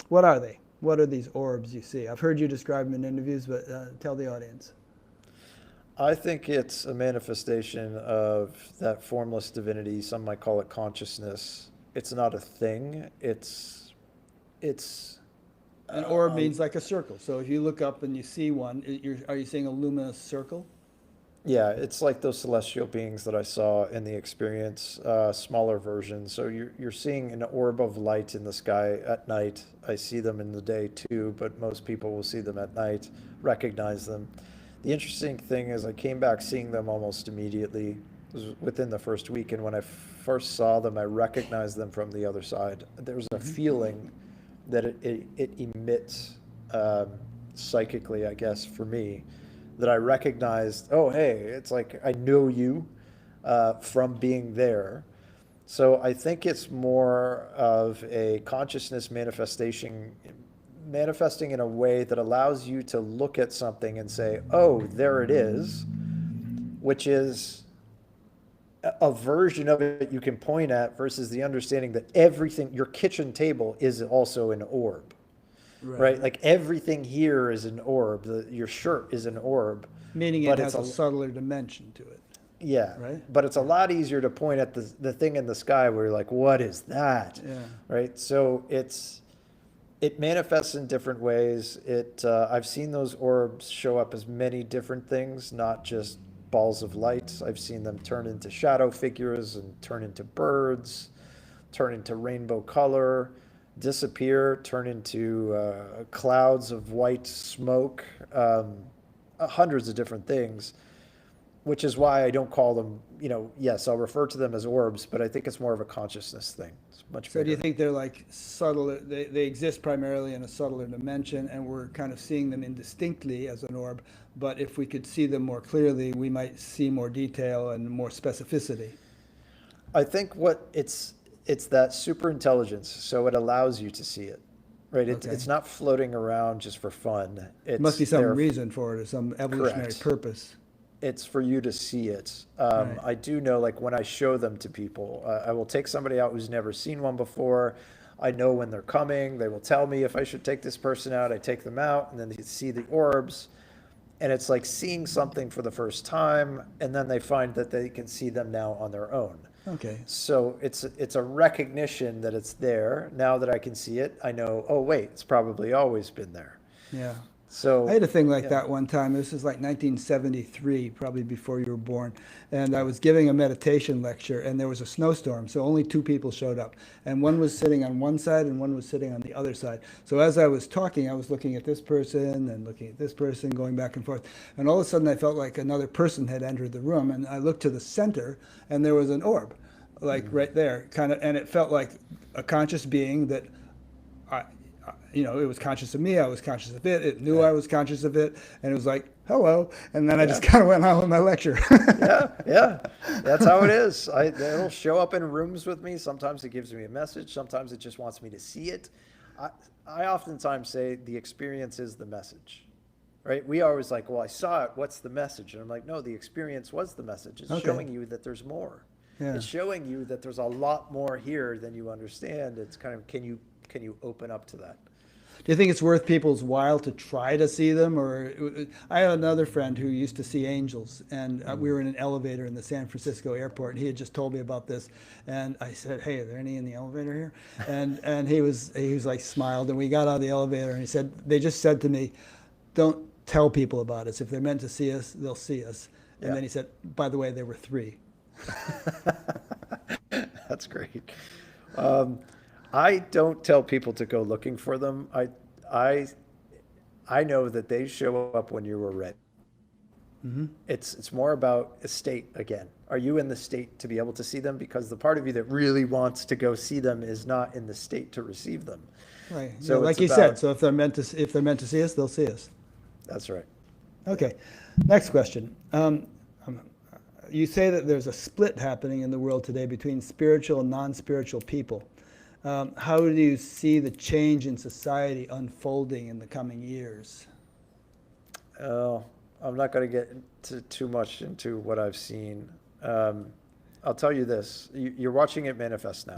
what are they? What are these orbs you see? I've heard you describe them in interviews, but tell the audience. I think it's a manifestation of that formless divinity. Some might call it consciousness. It's not a thing. It's An orb uh, means like a circle. So if you look up and you see one, are you seeing a luminous circle? yeah, it's like those celestial beings that I saw in the experience, smaller versions. So you're seeing an orb of light in the sky at night. I see them in the day too, but most people will see them at night, recognize them. The interesting thing is I came back seeing them almost immediately. It was within the first week, and when I first saw them, I recognized them from the other side. There was a feeling that it emits psychically, I guess, for me, that I recognized, oh, hey, it's like I know you from being there. So I think it's more of a consciousness manifesting in a way that allows you to look at something and say, oh, there it is, which is a version of it you can point at versus the understanding that everything, your kitchen table is also an orb, right? Like everything here is an orb. Your shirt is an orb, Meaning it but it's has a subtler dimension to it, yeah, right? but it's a lot easier to point at the thing in the sky where you're like, what is that? Yeah. Right? So it manifests in different ways. I've seen those orbs show up as many different things, not just balls of light. I've seen them turn into shadow figures and turn into birds, turn into rainbow color, disappear, turn into clouds of white smoke, hundreds of different things. which is why I don't call them, yes, I'll refer to them as orbs, but I think it's more of a consciousness thing. It's much So do you bigger. think they're like subtler, they exist primarily in a subtler dimension, and we're kind of seeing them indistinctly as an orb, but if we could see them more clearly, we might see more detail and more specificity? I think it's that super intelligence, so it allows you to see it, right? Okay. It's not floating around just for fun. Must be some there. reason for it, or some evolutionary Correct. purpose. It's for you to see it. Right. I do know, like when I show them to people, I will take somebody out who's never seen one before. I know when they're coming. They will tell me if I should take this person out. I take them out, and then they see the orbs, and it's like seeing something for the first time, and then they find that they can see them now on their own. Okay. So it's a recognition that it's there. Now that I can see it, I know, oh wait, it's probably always been there. Yeah. So I had a thing like yeah. that one time. This was like 1973, probably before you were born. And I was giving a meditation lecture, and there was a snowstorm, so only two people showed up. And one was sitting on one side, and one was sitting on the other side. So as I was talking, I was looking at this person and looking at this person, going back and forth. And all of a sudden, I felt like another person had entered the room, and I looked to the center, and there was an orb, like right there, kind of, and it felt like a conscious being that it was conscious of me, I was conscious of it, it knew Yeah. I was conscious of it, and it was like, hello, and then I just Yeah. kind of went on with my lecture. Yeah, that's how it is. It'll show up in rooms with me. Sometimes it gives me a message. Sometimes it just wants me to see it. I oftentimes say the experience is the message, right? We always like, well, I saw it. What's the message? And I'm like, no, the experience was the message. It's Okay. showing you that there's more. Yeah. It's showing you that there's a lot more here than you understand. It's kind of, can you open up to that? Do you think it's worth people's while to try to see them? Or I have another friend who used to see angels, and we were in an elevator in the San Francisco airport, and he had just told me about this, and I said, "Hey, are there any in the elevator here?" And he was like smiled, and we got out of the elevator, and he said, "They just said to me, don't tell people about us. If they're meant to see us, they'll see us." And Yeah. then he said, "By the way, there were 3." That's great. I don't tell people to go looking for them. I know that they show up when you were ready. Mm-hmm. It's more about a state again. Are you in the state to be able to see them? Because the part of you that really wants to go see them is not in the state to receive them. Right. So Yeah, like it's you about- said, so if they're meant to see us, they'll see us. That's right. Okay. Next question. You say that there's a split happening in the world today between spiritual and non-spiritual people. How do you see the change in society unfolding in the coming years? Oh, I'm not going to get too much into what I've seen. I'll tell you this. You're watching it manifest now.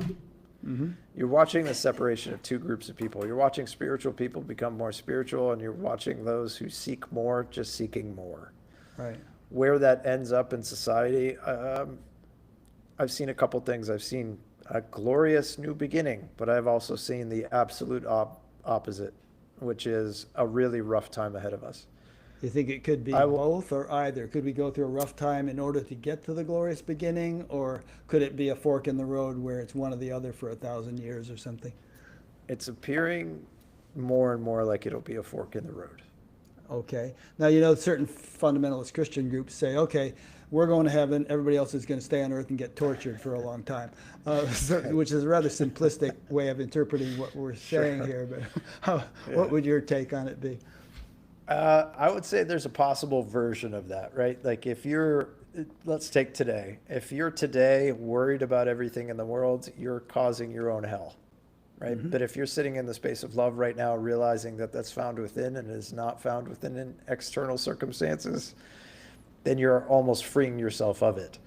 Mm-hmm. You're watching the separation of two groups of people. You're watching spiritual people become more spiritual, and you're watching those who seek more just seeking more. Right. Where that ends up in society, I've seen a couple things. I've seen a glorious new beginning, but I've also seen the absolute opposite, which is a really rough time ahead of us. You think it could be both or either? Could we go through a rough time in order to get to the glorious beginning, or could it be a fork in the road where it's one or the other for 1,000 years or something? It's appearing more and more like it'll be a fork in the road. Okay. Now, certain fundamentalist Christian groups say, okay, we're going to heaven, everybody else is going to stay on earth and get tortured for a long time, which is a rather simplistic way of interpreting what we're saying here. But what would your take on it be? I would say there's a possible version of that, right? Like let's take today. If you're today worried about everything in the world, you're causing your own hell, right? Mm-hmm. But if you're sitting in the space of love right now, realizing that that's found within and is not found within external circumstances, then you're almost freeing yourself of it.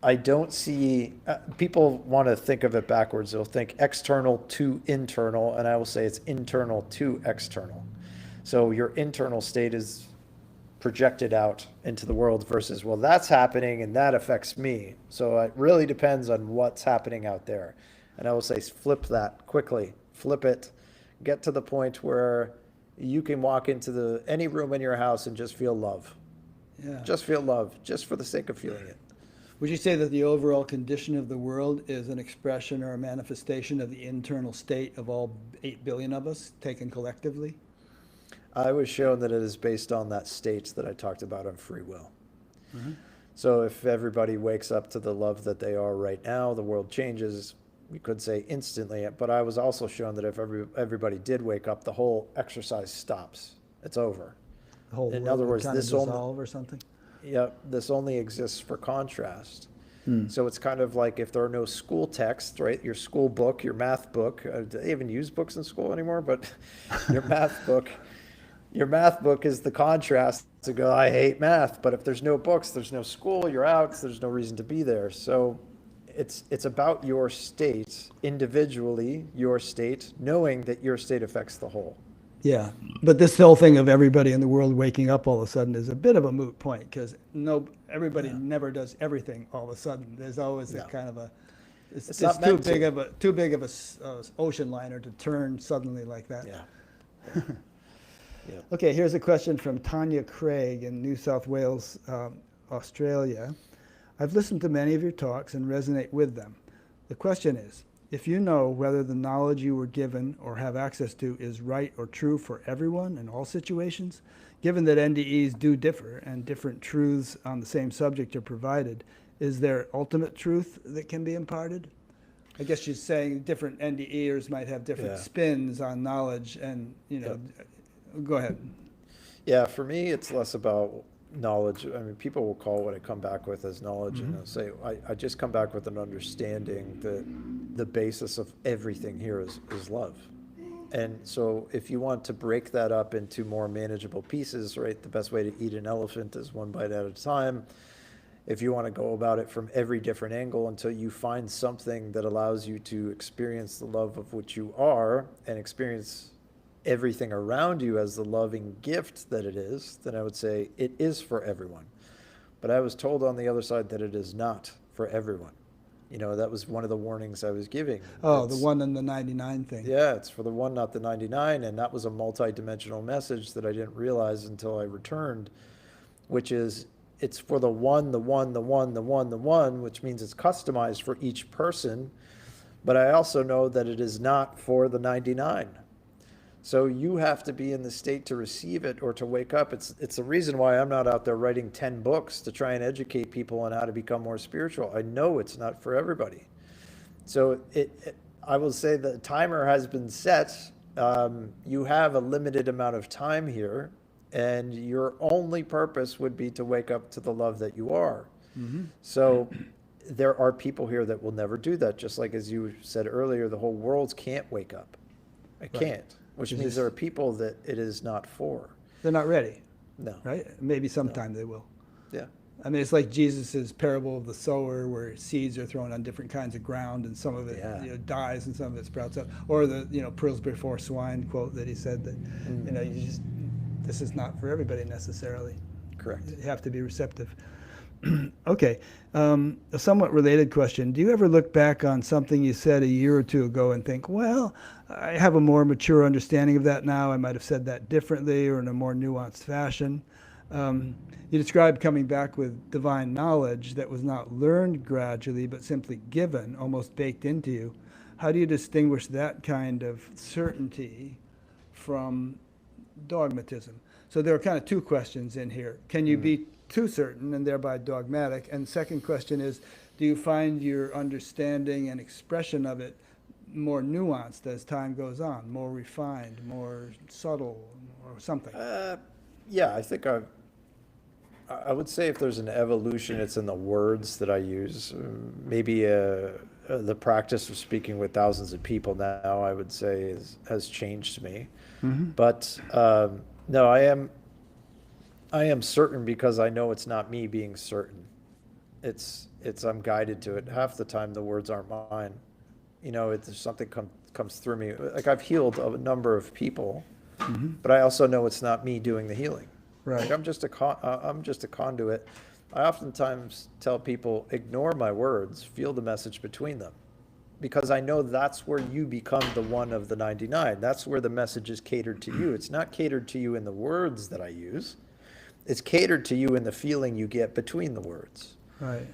I don't see, people want to think of it backwards. They'll think external to internal, and I will say it's internal to external. So your internal state is projected out into the world versus, well, that's happening and that affects me. So it really depends on what's happening out there. And I will say flip that quickly, flip it, get to the point where you can walk into any room in your house and just feel love. Yeah. Just feel love, just for the sake of feeling it. Would you say that the overall condition of the world is an expression or a manifestation of the internal state of all 8 billion of us taken collectively? I was shown that it is based on that state that I talked about on free will. So if everybody wakes up to the love that they are right now, the world changes. We could say instantly, but I was also shown that if everybody did wake up, the whole exercise stops. It's over. The whole In world other would words, kind of this only, dissolve or something? yeah, this only exists for contrast. Hmm. So it's kind of like if there are no school texts, right? Your school book, your math book. Do they even use books in school anymore? But your math book, your math book is the contrast to go, I hate math. But if there's no books, there's no school, you're out, so there's no reason to be there. So it's about your state, individually, your state, knowing that your state affects the whole. Yeah, but this whole thing of everybody in the world waking up all of a sudden is a bit of a moot point because everybody never does everything all of a sudden. There's always a kind of a it's not too meant to. too big of a ocean liner to turn suddenly like that. Yeah. Yeah. Okay, here's a question from Tanya Craig in New South Wales, Australia. I've listened to many of your talks and resonate with them. The question is, if you know whether the knowledge you were given or have access to is right or true for everyone in all situations, given that NDEs do differ and different truths on the same subject are provided, is there ultimate truth that can be imparted? I guess she's saying different NDEers might have different spins on knowledge and, go ahead. Yeah, for me, it's less about knowledge. I mean, people will call what I come back with as knowledge, and I'll say, I just come back with an understanding that the basis of everything here is love. And so if you want to break that up into more manageable pieces, right, the best way to eat an elephant is one bite at a time. If you want to go about it from every different angle until you find something that allows you to experience the love of which you are and experience everything around you as the loving gift that it is, then I would say it is for everyone. But I was told on the other side that it is not for everyone. That was one of the warnings I was giving. Oh, the 1 and the 99 thing. Yeah, it's for the 1, not the 99. And that was a multi-dimensional message that I didn't realize until I returned, which is it's for the 1, the 1, the 1, the 1, the 1, which means it's customized for each person. But I also know that it is not for the 99. So you have to be in the state to receive it or to wake up. It's the reason why I'm not out there writing 10 books to try and educate people on how to become more spiritual. I know it's not for everybody. So I will say the timer has been set. You have a limited amount of time here, and your only purpose would be to wake up to the love that you are. So there are people here that will never do that. Just like as you said earlier, the whole world can't wake up. It can't. Which means there are people that it is not for. They're not ready. No. Right? Maybe sometime they will. Yeah. I mean, it's like Jesus' parable of the sower where seeds are thrown on different kinds of ground and some of it dies and some of it sprouts up. Or the, pearls before swine quote that he said that, this is not for everybody necessarily. Correct. You have to be receptive. Okay. A somewhat related question. Do you ever look back on something you said a year or two ago and think, well, I have a more mature understanding of that now. I might have said that differently or in a more nuanced fashion. You described coming back with divine knowledge that was not learned gradually, but simply given, almost baked into you. How do you distinguish that kind of certainty from dogmatism? So there are kind of two questions in here. Can you be too certain and thereby dogmatic? And second question is, do you find your understanding and expression of it more nuanced as time goes on, more refined, more subtle, or something? Yeah, I think I would say if there's an evolution, it's in the words that I use. Maybe the practice of speaking with thousands of people now, I would say, has changed me. But no, I am certain because I know it's not me being certain. It's I'm guided to it. Half the time the words aren't mine. It's something comes through me. Like I've healed a number of people, but I also know it's not me doing the healing. Right. Like I'm just a conduit. I oftentimes tell people, ignore my words, feel the message between them. Because I know that's where you become the 1 of the 99. That's where the message is catered to you. It's not catered to you in the words that I use. It's catered to you in the feeling you get between the words. Right.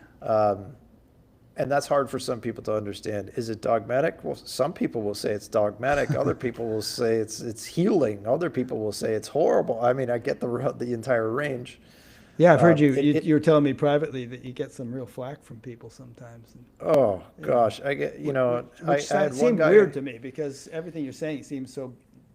And that's hard for some people to understand. Is it dogmatic? Well, some people will say it's dogmatic. Other people will say it's healing. Other people will say it's horrible. I mean, I get the entire range. Yeah, I've heard you were telling me privately that you get some real flack from people sometimes. Oh, Yeah. gosh, I get, Which I had one seemed guy. weird to me because everything you're saying seems so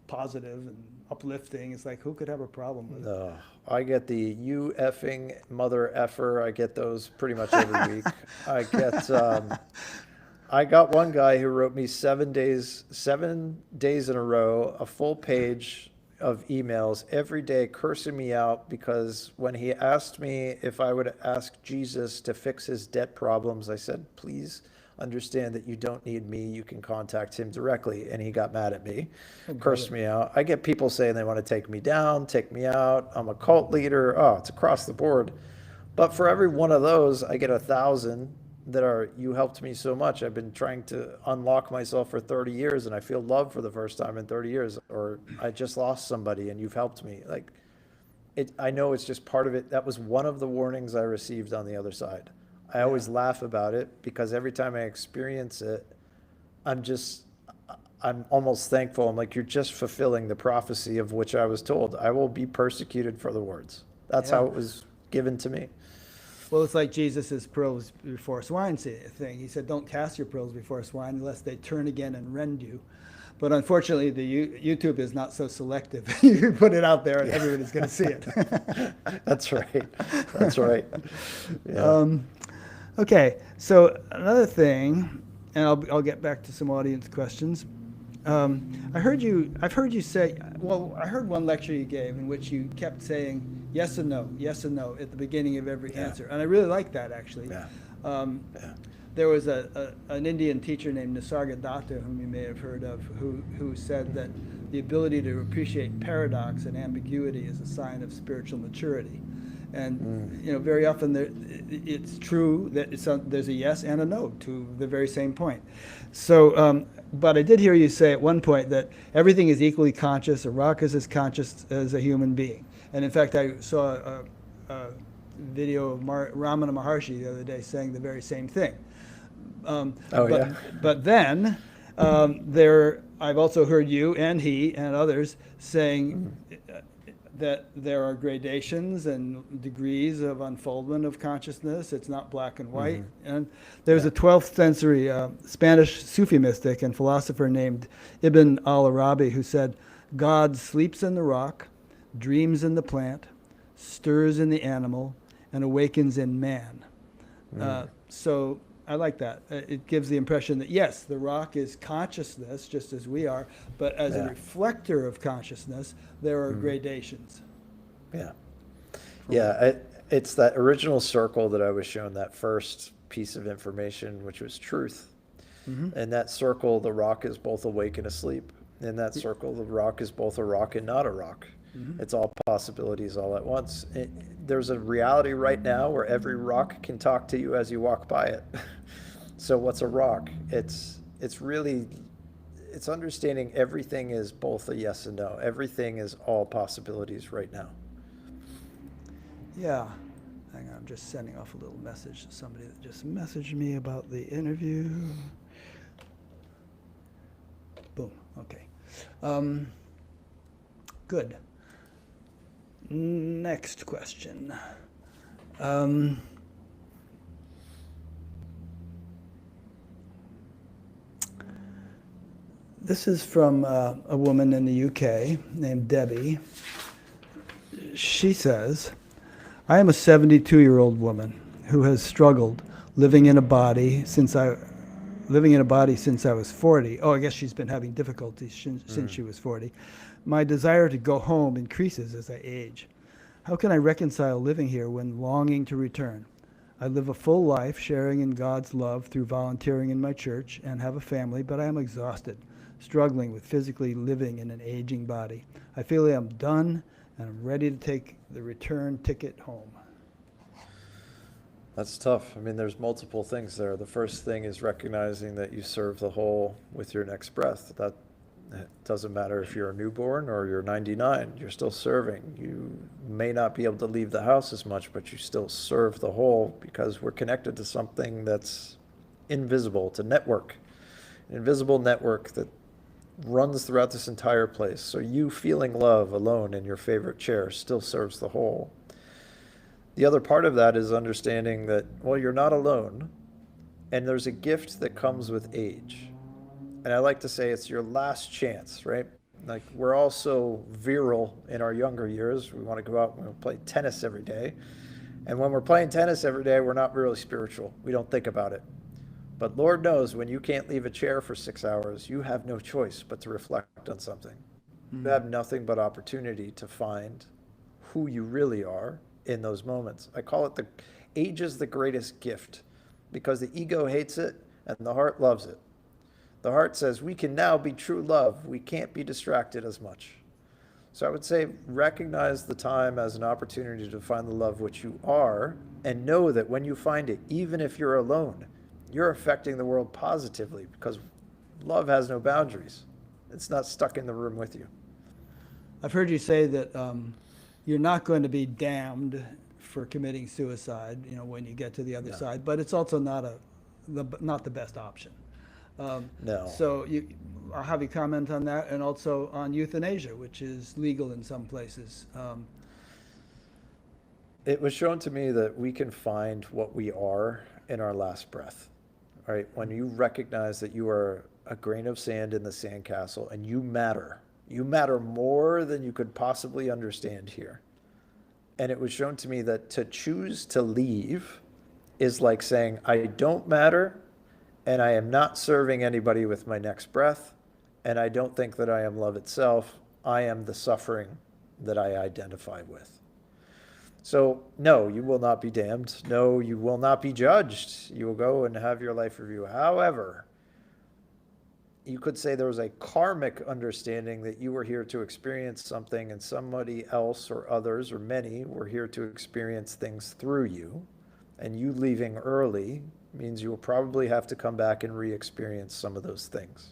positive and uplifting. It's like, who could have a problem with it? No, I get the "you effing mother effer." I get those pretty much every week. I get, I got one guy who wrote me 7 days in a row, a full page of emails every day cursing me out because when he asked me if I would ask Jesus to fix his debt problems, I said, please understand that you don't need me. You can contact him directly. And he got mad at me, cursed me out. I get people saying they want to take me down, take me out. I'm a cult leader. Oh, it's across the board. But for every one of those, I get 1,000 that are, you helped me so much. I've been trying to unlock myself for 30 years and I feel love for the first time in 30 years. Or I just lost somebody and you've helped me. Like, I know it's just part of it. That was one of the warnings I received on the other side. I always laugh about it because every time I experience it, I'm almost thankful. I'm like, you're just fulfilling the prophecy of which I was told. I will be persecuted for the words. That's how it was given to me. Well, it's like Jesus's pearls before swine thing. He said, don't cast your pearls before swine unless they turn again and rend you. But unfortunately, the YouTube is not so selective. You can put it out there and everybody's going to see it. That's right. That's right. Yeah. Okay, so another thing, and I'll get back to some audience questions. I've heard you say, well, I heard one lecture you gave in which you kept saying yes and no at the beginning of every answer. And I really like that, actually. There was an Indian teacher named Nisargadatta, whom you may have heard of, who said that the ability to appreciate paradox and ambiguity is a sign of spiritual maturity. And very often it's true that there's a yes and a no to the very same point. So, but I did hear you say at one point that everything is equally conscious. A rock is as conscious as a human being. And in fact, I saw a video of Ramana Maharshi the other day saying the very same thing. But then I've also heard you and he and others saying that there are gradations and degrees of unfoldment of consciousness. It's not black and white. And there's a 12th century Spanish Sufi mystic and philosopher named Ibn al-Arabi who said, God sleeps in the rock, dreams in the plant, stirs in the animal, and awakens in man. So I like that. It gives the impression that, yes, the rock is consciousness, just as we are, but as a reflector of consciousness, there are gradations. It's that original circle that I was shown, that first piece of information, which was truth. And that circle, the rock is both awake and asleep. In that circle, the rock is both a rock and not a rock. It's all possibilities all at once. There's a reality right now where every rock can talk to you as you walk by it. So what's a rock? It's understanding everything is both a yes and no. Everything is all possibilities right now. Yeah. Hang on, I'm just sending off a little message to somebody that just messaged me about the interview. Boom. Okay. Good. Next question. This is from a woman in the UK named Debbie. She says, I am a 72-year-old woman who has struggled living in a body since I was 40. Oh, I guess she's been having difficulties since she was 40. My desire to go home increases as I age. How can I reconcile living here when longing to return? I live a full life sharing in God's love through volunteering in my church and have a family, but I am exhausted, struggling with physically living in an aging body. I feel I'm done and I'm ready to take the return ticket home. That's tough. I mean, there's multiple things there. The first thing is recognizing that you serve the whole with your next breath. That it doesn't matter if you're a newborn or you're 99, you're still serving. You may not be able to leave the house as much, but you still serve the whole because we're connected to something that's invisible. It's a network, an invisible network that runs throughout this entire place. So you feeling love alone in your favorite chair still serves the whole. The other part of that is understanding that, well, you're not alone, and there's a gift that comes with age. And I like to say it's your last chance, right? Like, we're all so virile in our younger years. We want to go out and play tennis every day. And when we're playing tennis every day, we're not really spiritual. We don't think about it. But Lord knows when you can't leave a chair for 6 hours, you have no choice but to reflect on something. You have nothing but opportunity to find who you really are in those moments. I call it the age is the greatest gift because the ego hates it and the heart loves it. The heart says we can now be true love. We can't be distracted as much. So I would say recognize the time as an opportunity to find the love which you are, and know that when you find it, even if you're alone, you're affecting the world positively because love has no boundaries. It's not stuck in the room with you. I've heard you say that you're not going to be damned for committing suicide, when you get to the other No. side, but it's also not the best option. No. So I'll have you comment on that, and also on euthanasia, which is legal in some places. It was shown to me that we can find what we are in our last breath, right? When you recognize that you are a grain of sand in the sandcastle and you matter more than you could possibly understand here. And it was shown to me that to choose to leave is like saying, I don't matter, and I am not serving anybody with my next breath, and I don't think that I am love itself. I am the suffering that I identify with. So, no, you will not be damned. No, you will not be judged. You will go and have your life review. However, you could say there was a karmic understanding that you were here to experience something and somebody else or others or many were here to experience things through you. And you leaving early means you will probably have to come back and re-experience some of those things.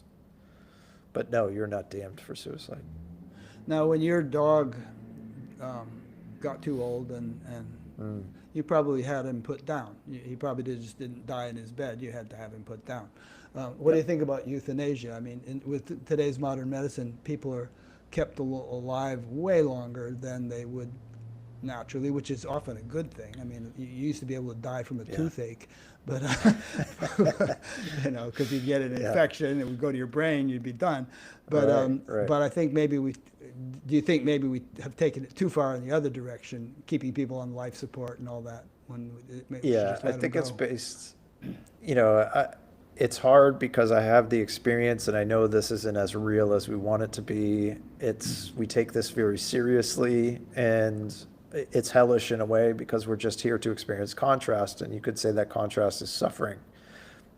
But no, you're not damned for suicide. Now, when your dog got too old and you probably had him put down. He probably just didn't die in his bed. You had to have him put down. What do you think about euthanasia? I mean, with today's modern medicine, people are kept alive way longer than they would naturally, which is often a good thing. I mean, you used to be able to die from a toothache, but because you'd get an infection, it would go to your brain, you'd be done. But Right. but I think maybe do you think maybe we have taken it too far in the other direction, keeping people on life support and all that? I think it's based, it's hard because I have the experience and I know this isn't as real as we want it to be. We take this very seriously, and it's hellish in a way because we're just here to experience contrast, and you could say that contrast is suffering.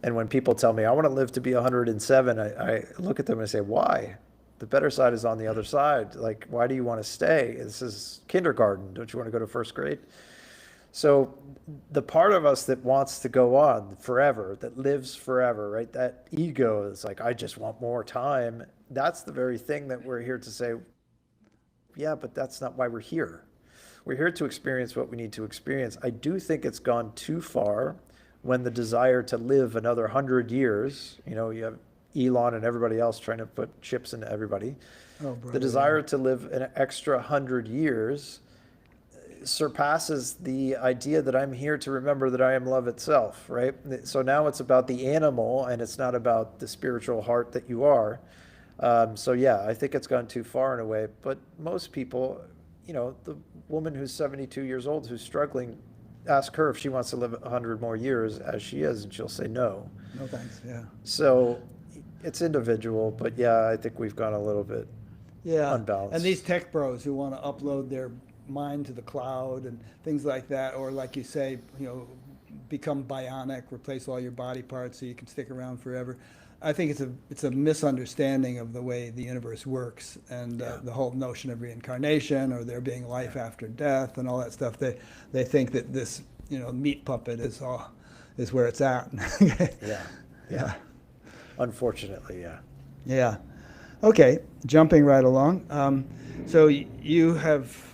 And when people tell me I want to live to be 107, I look at them and I say, why? The better side is on the other side. Like, why do you want to stay? This is kindergarten. Don't you want to go to first grade? So the part of us that wants to go on forever, that lives forever, right? That ego is like, I just want more time. That's the very thing that we're here to say, yeah, but that's not why we're here. We're here to experience what we need to experience. I do think it's gone too far when the desire to live another 100 years, you have Elon and everybody else trying to put chips into everybody. Oh, brother, the desire to live an extra 100 years surpasses the idea that I'm here to remember that I am love itself, right? So now it's about the animal and it's not about the spiritual heart that you are. I think it's gone too far in a way, but most people, the woman who's 72 years old who's struggling, ask her if she wants to live 100 more years as she is, and she'll say no. No thanks, yeah. So it's individual, but I think we've gone a little bit unbalanced. And these tech bros who want to upload their mind to the cloud and things like that, or like you say, become bionic, replace all your body parts so you can stick around forever. I think it's a misunderstanding of the way the universe works, and the whole notion of reincarnation or there being life after death and all that stuff. They think that this meat puppet is where it's at. Yeah. Unfortunately, yeah. Yeah. Okay, jumping right along. So you have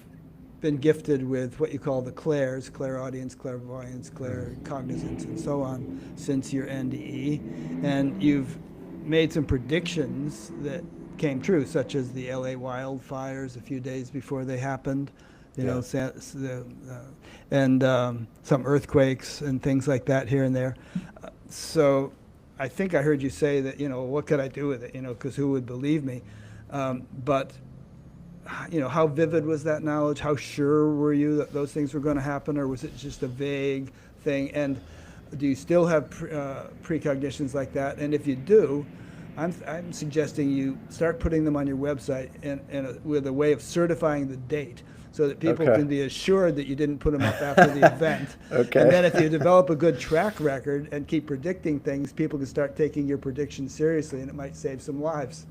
been gifted with what you call the clairs, clairaudience, clairvoyance, claircognizance, and so on, since your NDE. And you've made some predictions that came true, such as the LA wildfires a few days before they happened, you Yeah. know, and some earthquakes and things like that here and there. So I think I heard you say that, you know, what could I do with it, you know, because who would believe me? But, you know, how vivid was that knowledge? How sure were you that those things were going to happen, or was it just a vague thing? And do you still have precognitions like that? And if you do, I'm suggesting you start putting them on your website with a way of certifying the date so that people Okay. can be assured that you didn't put them up after the event. Okay. And then if you develop a good track record and keep predicting things, people can start taking your predictions seriously, and it might save some lives.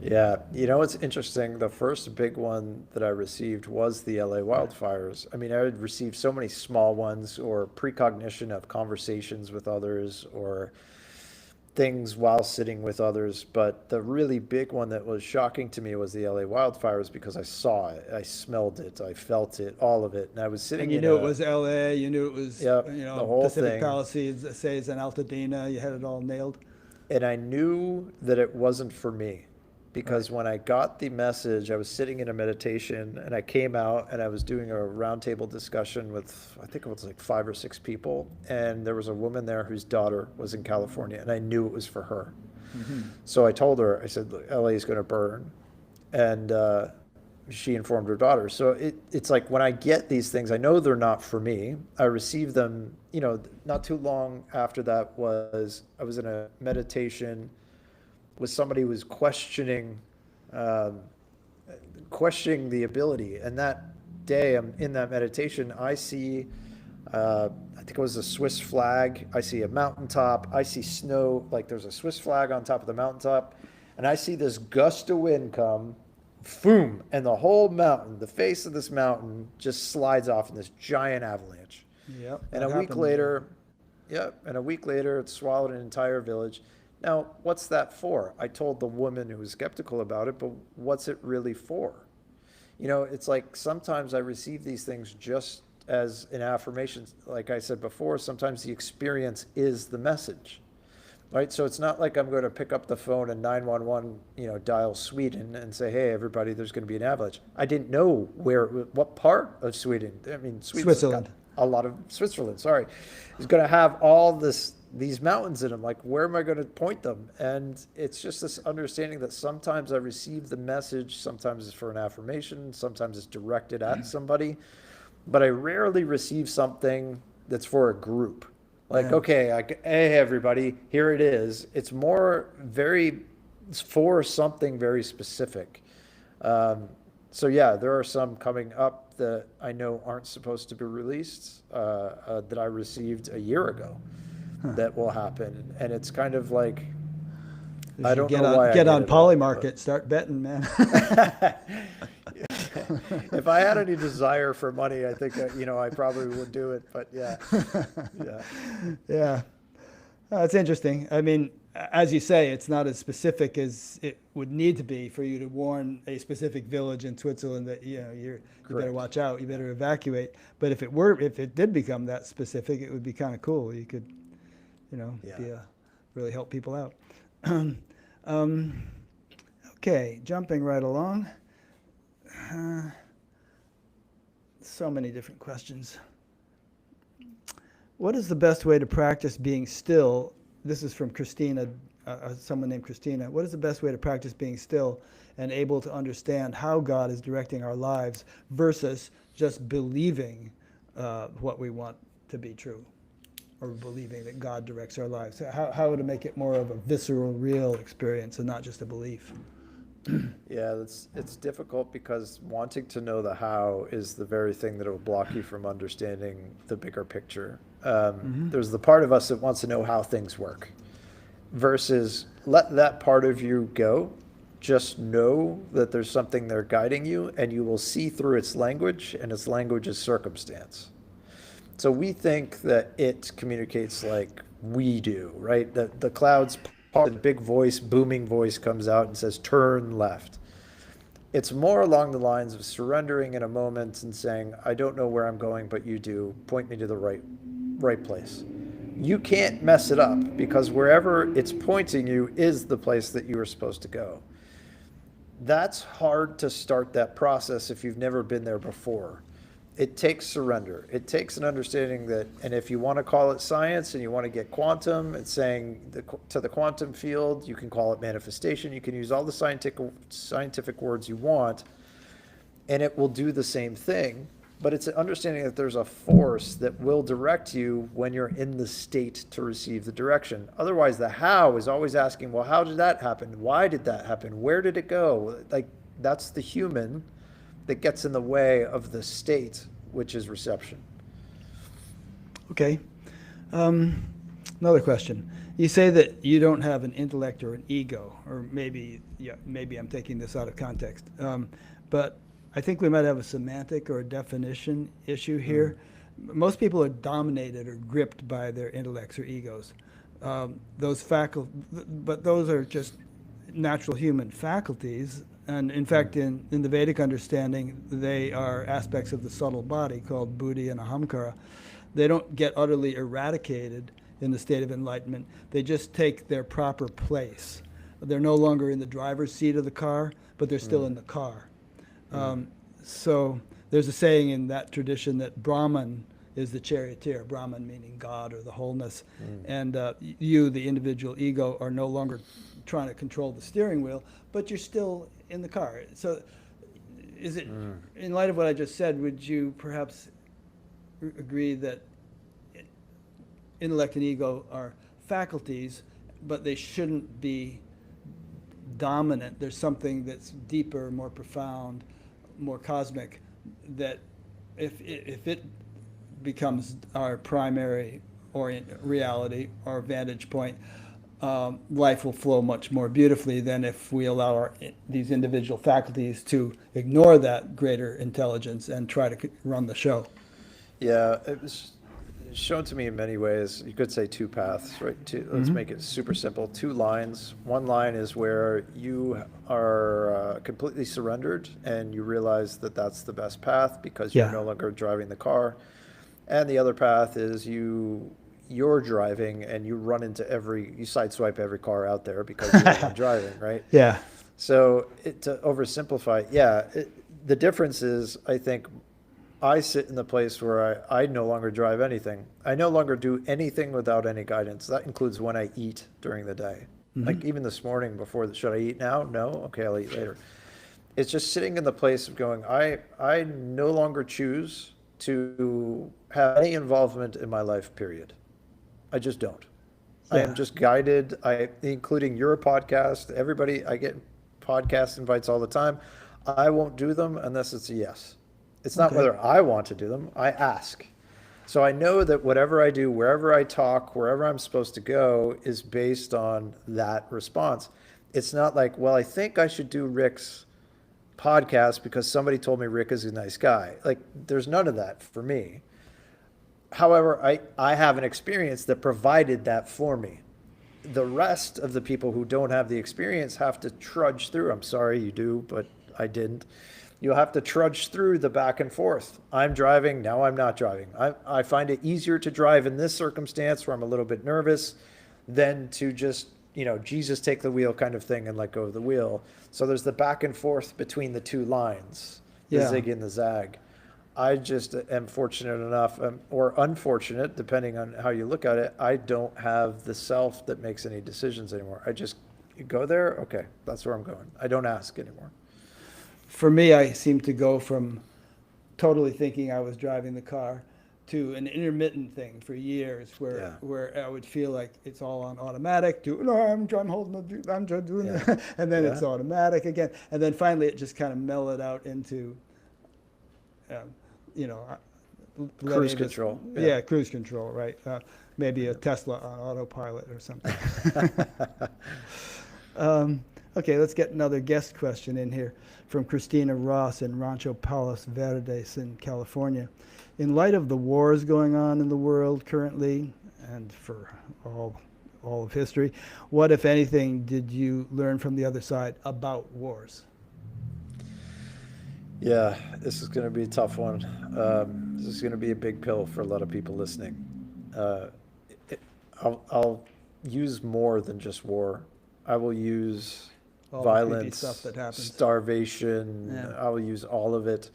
Yeah, you know what's interesting? The first big one that I received was the LA wildfires. I mean, I had received so many small ones or precognition of conversations with others or things while sitting with others, but the really big one that was shocking to me was the LA wildfires because I saw it, I smelled it, I felt it, all of it, and I was sitting And you in knew a, it was LA, you knew it was, yep, you the know, whole Pacific thing, Palisades and Altadena, you had it all nailed. and I knew that it wasn't for me because when I got the message, I was sitting in a meditation and I came out and I was doing a roundtable discussion with, I think it was like 5 or 6 people, and there was a woman there whose daughter was in California, and I knew it was for her. So I told her, I said, "Look, LA is going to burn," and she informed her daughter. So it's like when I get these things, I know they're not for me. I received them, you know, not too long after that I was in a meditation with somebody who was um, questioning the ability. And that day I'm in that meditation, I see, I think it was a Swiss flag. I see a mountaintop. I see snow, like there's a Swiss flag on top of the mountaintop. And I see this gust of wind come, boom, and the whole mountain, the face of this mountain just slides off in this giant avalanche. Yep. And that a week happened. later, it swallowed an entire village. Now, what's that for? I told the woman who was skeptical about it, but what's it really for? You know, it's like sometimes I receive these things just as an affirmation. Like I said before, sometimes the experience is the message, right? So it's not like I'm going to pick up the phone and 911, you know, dial Sweden and say, "Hey, everybody, there's going to be an avalanche." I didn't know what part of Sweden. I mean, Sweden's got Switzerland. a lot of Switzerland. Sorry, is going to have all these mountains in them. Like, where am I going to point them? And it's just this understanding that sometimes I receive the message, sometimes it's for an affirmation, sometimes it's directed at somebody, but I rarely receive something that's for a group. Like, Yeah. okay, hey, everybody, here it is. It's it's for something very specific. So yeah, there are some coming up that I know aren't supposed to be released, that I received a year ago that will happen. And it's kind of like, I don't know why I get get on it all, Polymarket, start betting, man. if I had any desire for money, I think, you know, I probably would do it, but yeah. Yeah. Yeah. It's interesting. I mean, as you say, it's not as specific as it would need to be for you to warn a specific village in Switzerland that, you know, you better Correct. watch out, you better evacuate. But if it did become that specific, it would be kind of cool. You could, you know, Yeah. really help people out. Okay, jumping right along. So many different questions. What is the best way to practice being still? This is from Christina, someone named Christina. What is the best way to practice being still and able to understand how God is directing our lives versus just believing what we want to be true, or believing that God directs our lives? How to make it more of a visceral, real experience and not just a belief? Yeah, it's difficult because wanting to know the how is the very thing that will block you from understanding the bigger picture. There's the part of us that wants to know how things work versus let that part of you go. Just know that there's something there guiding you, and you will see through its language, and its language is circumstance. So we think that it communicates like we do, right? That the clouds part, the big voice, booming voice comes out and says, "Turn left." It's more along the lines of surrendering in a moment and saying, "I don't know where I'm going, but you do. Point me to the right place." You can't mess it up because wherever it's pointing you is the place that you are supposed to go. That's hard to start that process if you've never been there before. it takes surrender. It takes an understanding that, and if you want to call it science and you want to get quantum, it's saying to the quantum field, you can call it manifestation. You can use all the scientific words you want, and it will do the same thing. But it's an understanding that there's a force that will direct you when you're in the state to receive the direction. Otherwise, the how is always asking, well, how did that happen? Why did that happen? Where did it go? Like, that's the human that gets in the way of the state, which is reception. Okay. Another question. You say that you don't have an intellect or an ego, or maybe I'm taking this out of context. But I think we might have a semantic or a definition issue here. Most people are dominated or gripped by their intellects or egos. But those are just natural human faculties. And in fact, in the Vedic understanding, they are aspects of the subtle body called buddhi and ahamkara. They don't get utterly eradicated in the state of enlightenment. They just take their proper place. They're no longer in the driver's seat of the car, but they're still in the car. So there's a saying in that tradition that Brahman is the charioteer, Brahman meaning God or the wholeness. And you, the individual ego, are no longer trying to control the steering wheel, but you're still in the car. So is it, in light of what I just said, would you perhaps agree that intellect and ego are faculties, but they shouldn't be dominant? There's something that's deeper, more profound, more cosmic, that if it becomes our primary reality, our vantage point, life will flow much more beautifully than if we allow these individual faculties to ignore that greater intelligence and try to run the show. Yeah, it was shown to me in many ways. You could say two paths, right? Let's make it super simple. Two lines. One line is where you are completely surrendered and you realize that that's the best path because you're no longer driving the car. And the other path is you're driving and you run into you sideswipe every car out there because you're not driving, right? Yeah. So to oversimplify, the difference is, I think, I sit in the place where I no longer drive anything. I no longer do anything without any guidance. That includes when I eat during the day. Like even this morning should I eat now? No? Okay, I'll eat later. It's just sitting in the place of going, I no longer choose to have any involvement in my life, period. I just don't. I am just guided, including your podcast, everybody, I get podcast invites all the time. I won't do them unless it's a yes. It's not whether I want to do them, I ask. So I know that whatever I do, wherever I talk, wherever I'm supposed to go is based on that response. It's not like, well, I think I should do Rick's podcast because somebody told me Rick is a nice guy. Like, there's none of that for me. However, I have an experience that provided that for me. The rest of the people who don't have the experience have to trudge through. I'm sorry you do, but I didn't. You'll have to trudge through the back and forth. I'm driving, now I'm not driving. I find it easier to drive in this circumstance where I'm a little bit nervous than to just, Jesus take the wheel kind of thing and let go of the wheel. So there's the back and forth between the two lines, the zig and the zag. I just am fortunate enough, or unfortunate, depending on how you look at it, I don't have the self that makes any decisions anymore. I just go there, okay, that's where I'm going. I don't ask anymore. For me, I seem to go from totally thinking I was driving the car to an intermittent thing for years where I would feel like it's all on automatic to, no, I'm doing that. And then it's automatic again. And then finally it just kind of mellowed out into, cruise control. Cruise control, right. Maybe a Tesla on autopilot or something. Okay, let's get another guest question in here from Christina Ross in Rancho Palos Verdes in California. In light of the wars going on in the world currently and for all of history, what, if anything, did you learn from the other side about wars? Yeah, this is going to be a tough one. This is going to be a big pill for a lot of people listening. I'll use more than just war. I will use all violence, stuff that happens. starvation. I will use all of it.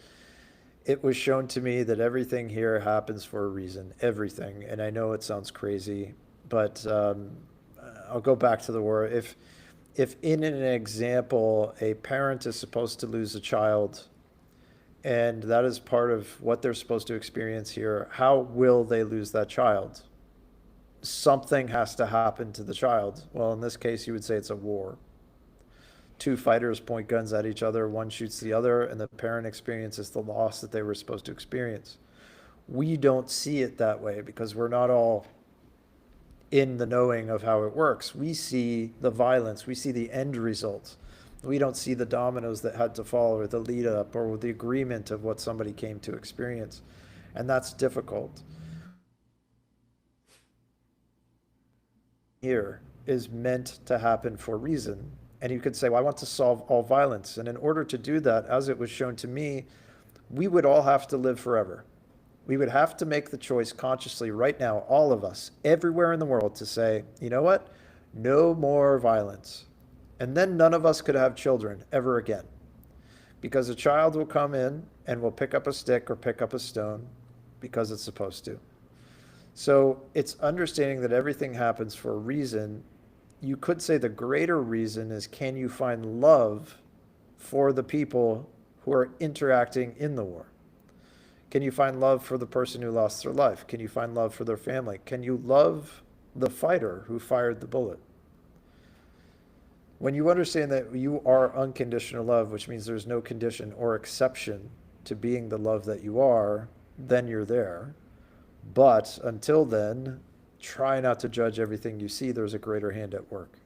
it was shown to me that everything here happens for a reason, everything. And I know it sounds crazy, but I'll go back to the word. If in an example, a parent is supposed to lose a child, and that is part of what they're supposed to experience here, how will they lose that child? Something has to happen to the child. Well, in this case, you would say it's a war. Two fighters point guns at each other, one shoots the other, and the parent experiences the loss that they were supposed to experience. We don't see it that way because we're not all in the knowing of how it works. We see the violence, we see the end results. We don't see the dominoes that had to fall, or the lead up, or the agreement of what somebody came to experience. And that's difficult. Here is meant to happen for a reason. And you could say, well, I want to solve all violence. And in order to do that, as it was shown to me, we would all have to live forever. We would have to make the choice consciously right now, all of us, everywhere in the world, to say, you know what? No more violence. And then none of us could have children ever again. Because a child will come in and will pick up a stick or pick up a stone because it's supposed to. So it's understanding that everything happens for a reason. You could say the greater reason is, can you find love for the people who are interacting in the war? Can you find love for the person who lost their life? Can you find love for their family? Can you love the fighter who fired the bullet? When you understand that you are unconditional love, which means there's no condition or exception to being the love that you are, then you're there. But until then, try not to judge everything you see. There's a greater hand at work.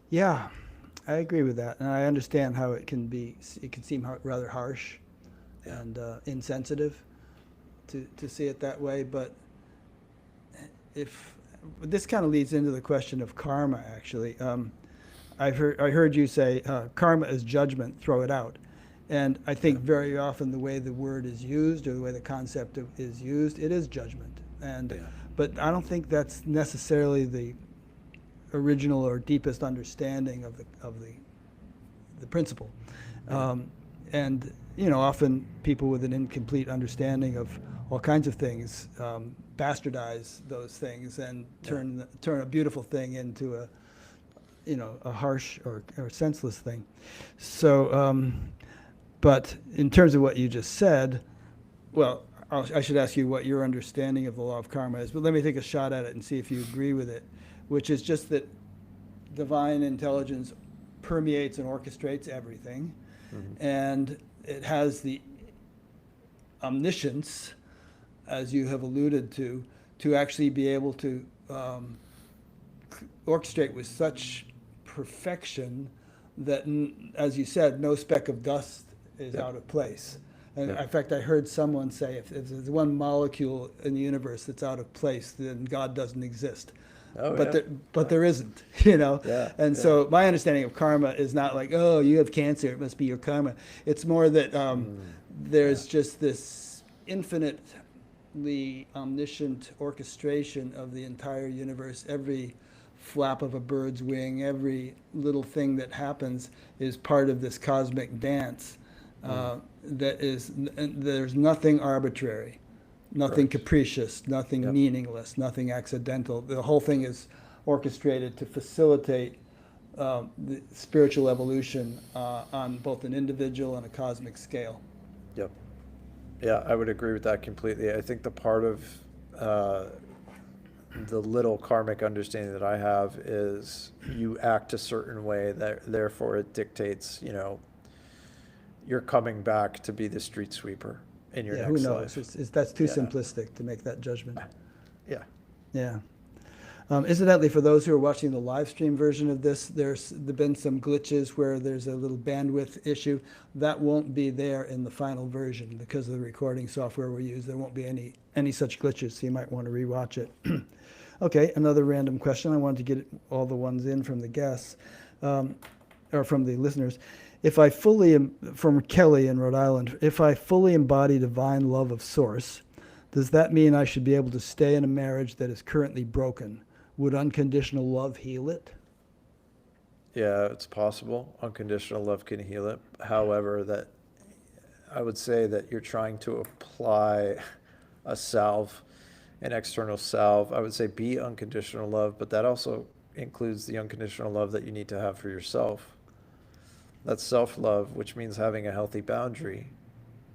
Yeah, I agree with that. And I understand how it can seem rather harsh and insensitive to see it that way. But this kind of leads into the question of karma, actually. I heard you say karma is judgment, throw it out. And I think very often the way the word is used, or the way the concept is used, it is judgment. But I don't think that's necessarily the original or deepest understanding of the principle. And often people with an incomplete understanding of all kinds of things bastardize those things and turn a beautiful thing into a harsh or senseless thing. So, but in terms of what you just said, well, I should ask you what your understanding of the law of karma is, but let me take a shot at it and see if you agree with it, which is just that divine intelligence permeates and orchestrates everything, and it has the omniscience, as you have alluded to actually be able to orchestrate with such perfection that, as you said, no speck of dust is out of place. And in fact, I heard someone say, if there's one molecule in the universe that's out of place, then God doesn't exist. But there isn't, And so my understanding of karma is not like, oh, you have cancer, it must be your karma. It's more that there's just this infinitely omniscient orchestration of the entire universe. Every flap of a bird's wing, every little thing that happens is part of this cosmic dance. There's nothing arbitrary, nothing capricious, nothing meaningless, nothing accidental. The whole thing is orchestrated to facilitate the spiritual evolution on both an individual and a cosmic scale. Yep. Yeah, I would agree with that completely. I think the part of the little karmic understanding that I have is you act a certain way, that therefore it dictates, you're coming back to be the street sweeper in your next life. Who knows? That's too simplistic to make that judgment. Yeah. Yeah. Incidentally, for those who are watching the live stream version of this, there's been some glitches where there's a little bandwidth issue. That won't be there in the final version because of the recording software we use. There won't be any such glitches, so you might want to rewatch it. Okay, another random question. I wanted to get all the ones in from the guests, or from the listeners. From Kelly in Rhode Island, if I fully embody divine love of Source, does that mean I should be able to stay in a marriage that is currently broken? Would unconditional love heal it? Yeah, it's possible. Unconditional love can heal it. However, I would say that you're trying to apply a salve, an external salve. I would say be unconditional love, but that also includes the unconditional love that you need to have for yourself. That's self-love, which means having a healthy boundary.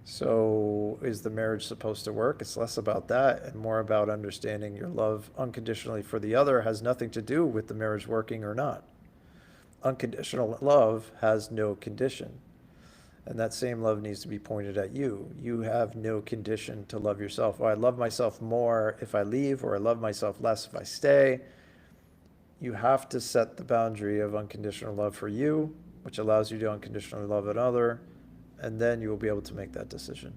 So is the marriage supposed to work? It's less about that and more about understanding your love unconditionally for the other has nothing to do with the marriage working or not. Unconditional love has no condition. And that same love needs to be pointed at you. You have no condition to love yourself. Oh, I love myself more if I leave, or I love myself less if I stay. You have to set the boundary of unconditional love for you, which allows you to unconditionally love another, and then you will be able to make that decision.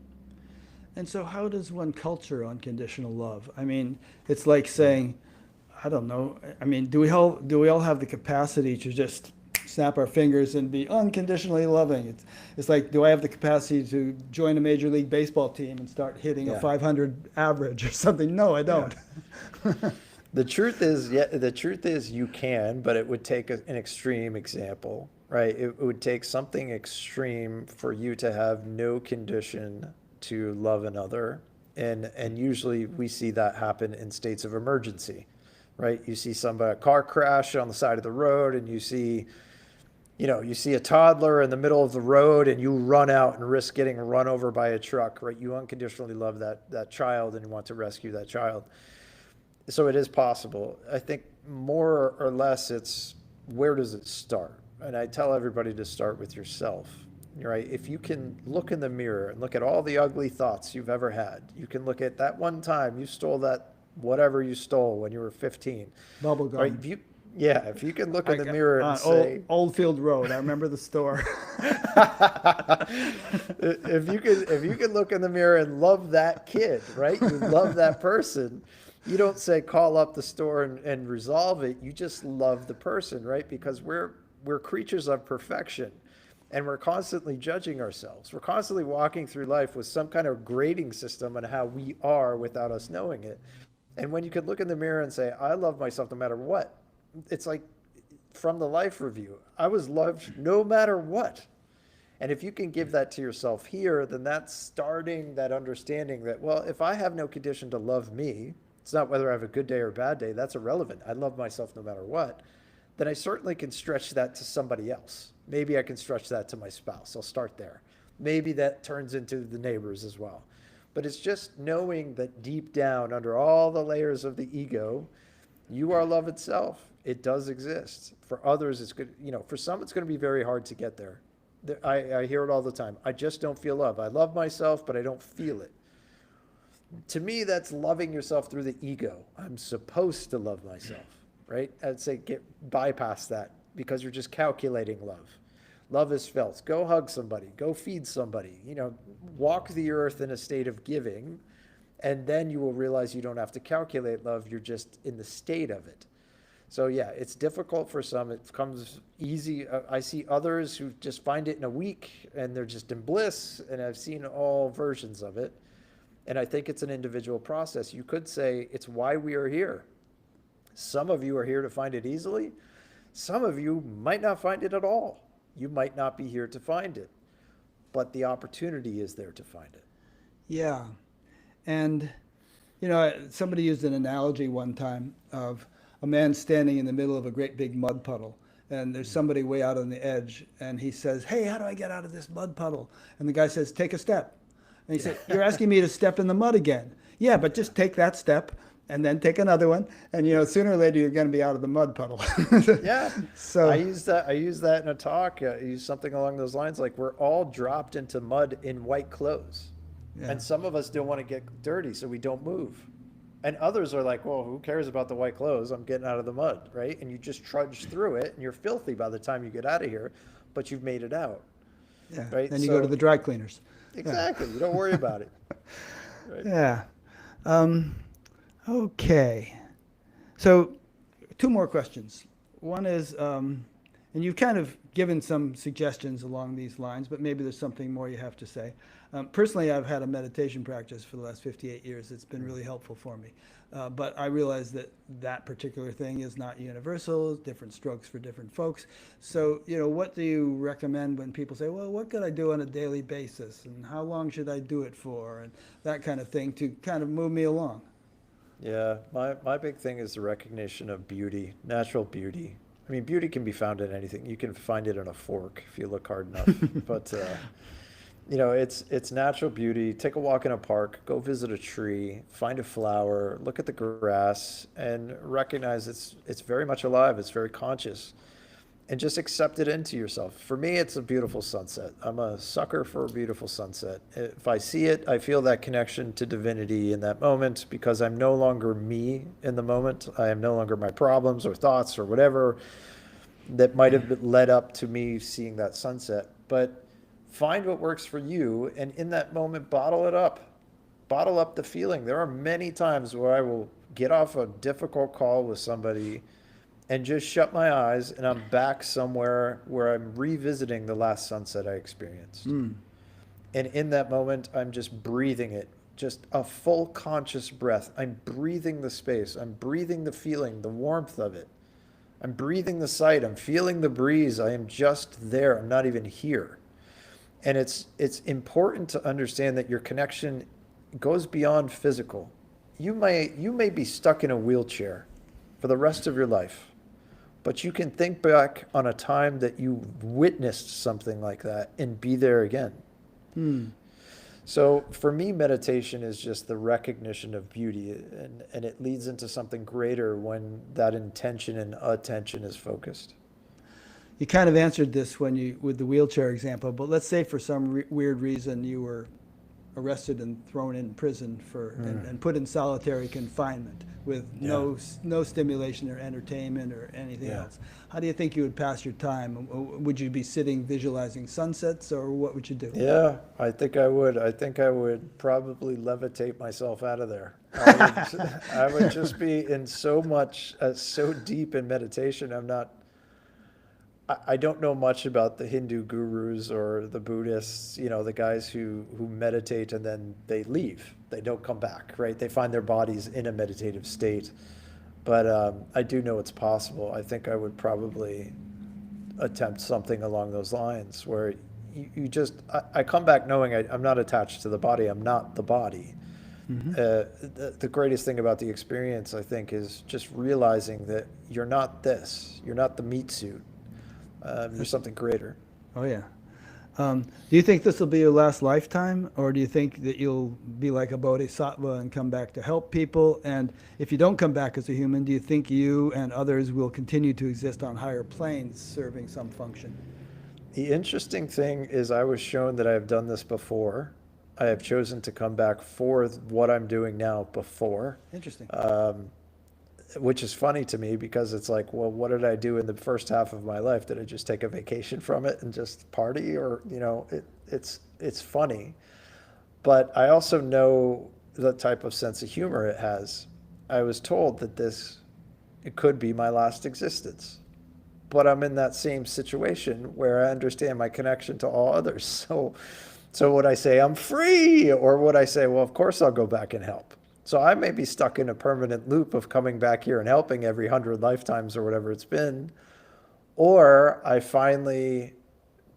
And so how does one culture unconditional love? I mean, it's like saying, I don't know, I mean, do we all have the capacity to just snap our fingers and be unconditionally loving? It's like, do I have the capacity to join a Major League Baseball team and start hitting a 500 average or something? No, I don't. Yeah. The truth is you can, but it would take an extreme example, right? It would take something extreme for you to have no condition to love another. And usually we see that happen in states of emergency, right? You see a car crash on the side of the road, and you see a toddler in the middle of the road, and you run out and risk getting run over by a truck, right? You unconditionally love that child and you want to rescue that child. So it is possible. I think more or less it's, where does it start? And I tell everybody to start with yourself, right? If you can look in the mirror and look at all the ugly thoughts you've ever had, you can look at that one time you stole that whatever you stole when you were 15. Bubble gum. Right? If you can look in the mirror and say, Oldfield Road, I remember the store. if you can look in the mirror and love that kid, right? You love that person. You don't say call up the store and resolve it. You just love the person, right? Because we're creatures of perfection, and we're constantly judging ourselves. We're constantly walking through life with some kind of grading system on how we are without us knowing it. And when you could look in the mirror and say, I love myself no matter what, it's like from the life review, I was loved no matter what. And if you can give that to yourself here, then that's starting that understanding that, well, if I have no condition to love me, it's not whether I have a good day or a bad day, that's irrelevant. I love myself no matter what. Then I certainly can stretch that to somebody else. Maybe I can stretch that to my spouse. I'll start there. Maybe that turns into the neighbors as well. But it's just knowing that deep down, under all the layers of the ego, you are love itself. It does exist. For others, it's good. For some, it's going to be very hard to get there. I hear it all the time. I just don't feel love. I love myself, but I don't feel it. To me, that's loving yourself through the ego. I'm supposed to love myself, right? I'd say bypass that, because you're just calculating love. Love is felt. Go hug somebody. Go feed somebody. Walk the earth in a state of giving, and then you will realize you don't have to calculate love. You're just in the state of it. So yeah, it's difficult for some. It comes easy. I see others who just find it in a week, and they're just in bliss, and I've seen all versions of it. And I think it's an individual process. You could say it's why we are here. Some of you are here to find it easily. Some of you might not find it at all. You might not be here to find it, but the opportunity is there to find it. Yeah. And, somebody used an analogy one time of a man standing in the middle of a great big mud puddle. And there's somebody way out on the edge. And he says, hey, how do I get out of this mud puddle? And the guy says, take a step. And he said, you're asking me to step in the mud again. Yeah, but just take that step and then take another one. And, sooner or later, you're going to be out of the mud puddle. Yeah. So I use that in a talk. I use something along those lines. Like, we're all dropped into mud in white clothes. Yeah. And some of us don't want to get dirty, so we don't move. And others are like, well, who cares about the white clothes? I'm getting out of the mud, right? And you just trudge through it, and you're filthy by the time you get out of here, but you've made it out. Yeah. Right? Then you go to the dry cleaners. Exactly. Yeah. You don't worry about it. Right? Yeah. Okay. So 2 more questions. One is, And you've kind of given some suggestions along these lines, but maybe there's something more you have to say. Personally, I've had a meditation practice for the last 58 years. It's been really helpful for me. But I realize that that particular thing is not universal, different strokes for different folks. So, what do you recommend when people say, well, what could I do on a daily basis? And how long should I do it for? And that kind of thing to kind of move me along. Yeah, my big thing is the recognition of beauty, natural beauty. I mean, beauty can be found in anything. You can find it in a fork if you look hard enough. But it's natural beauty. Take a walk in a park, go visit a tree, find a flower, look at the grass, and recognize it's very much alive. It's very conscious, and just accept it into yourself. For me, it's a beautiful sunset. I'm a sucker for a beautiful sunset. If I see it, I feel that connection to divinity in that moment because I'm no longer me in the moment. I am no longer my problems or thoughts or whatever that might have led up to me seeing that sunset. But find what works for you, and in that moment, bottle it up. Bottle up the feeling. There are many times where I will get off a difficult call with somebody and just shut my eyes, and I'm back somewhere where I'm revisiting the last sunset I experienced. And in that moment, I'm just breathing it, just a full conscious breath. I'm breathing the space. I'm breathing the feeling, the warmth of it. I'm breathing the sight. I'm feeling the breeze. I am just there. I'm not even here. And it's important to understand that your connection goes beyond physical. You may be stuck in a wheelchair for the rest of your life, but you can think back on a time that you witnessed something like that and be there again. So for me, meditation is just the recognition of beauty, and it leads into something greater when that intention and attention is focused. You kind of answered this with the wheelchair example, but let's say for some weird reason you were arrested and thrown in prison and put in solitary confinement with no stimulation or entertainment or anything else. How do you think you would pass your time? Would you be sitting visualizing sunsets, or what would you do? Yeah, I think I would. I think I would probably levitate myself out of there. I would just be in so deep in meditation. I don't know much about the Hindu gurus or the Buddhists, the guys who meditate and then they leave. They don't come back, right? They find their bodies in a meditative state. But I do know it's possible. I think I would probably attempt something along those lines where I come back knowing I'm not attached to the body. I'm not the body. The greatest thing about the experience, I think, is just realizing that you're not this. You're not the meat suit. You're something greater. Oh, yeah. Do you think this will be your last lifetime, or do you think that you'll be like a bodhisattva and come back to help people? And if you don't come back as a human, do you think you and others will continue to exist on higher planes serving some function? The interesting thing is I was shown that I have done this before. I have chosen to come back for what I'm doing now before. Interesting. Which is funny to me because it's like, well, what did I do in the first half of my life? Did I just take a vacation from it and just party? Or, it's funny. But I also know the type of sense of humor it has. I was told that it could be my last existence. But I'm in that same situation where I understand my connection to all others. So would I say I'm free? Or would I say, well, of course I'll go back and help? So I may be stuck in a permanent loop of coming back here and helping every 100 lifetimes or whatever it's been. Or I finally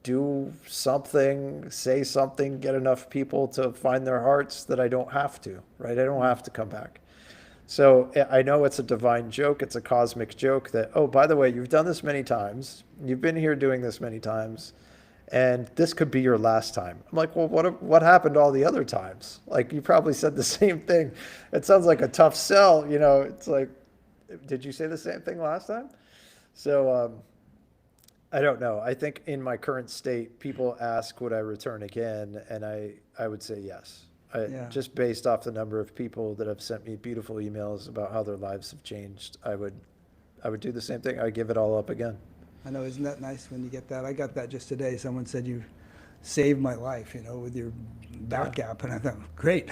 do something, say something, get enough people to find their hearts that I don't have to, right? I don't have to come back. So I know it's a divine joke. It's a cosmic joke that, oh, by the way, you've done this many times. You've been here doing this many times. And this could be your last time. I'm like, well, what happened all the other times? Like, you probably said the same thing. It sounds like a tough sell. It's like, did you say the same thing last time? So I don't know. I think in my current state, people ask, would I return again? And I would say yes. Just based off the number of people that have sent me beautiful emails about how their lives have changed, I would do the same thing. I'd give it all up again. I know, isn't that nice when you get that? I got that just today. Someone said you saved my life, with your back Yeah. gap. And I thought, great,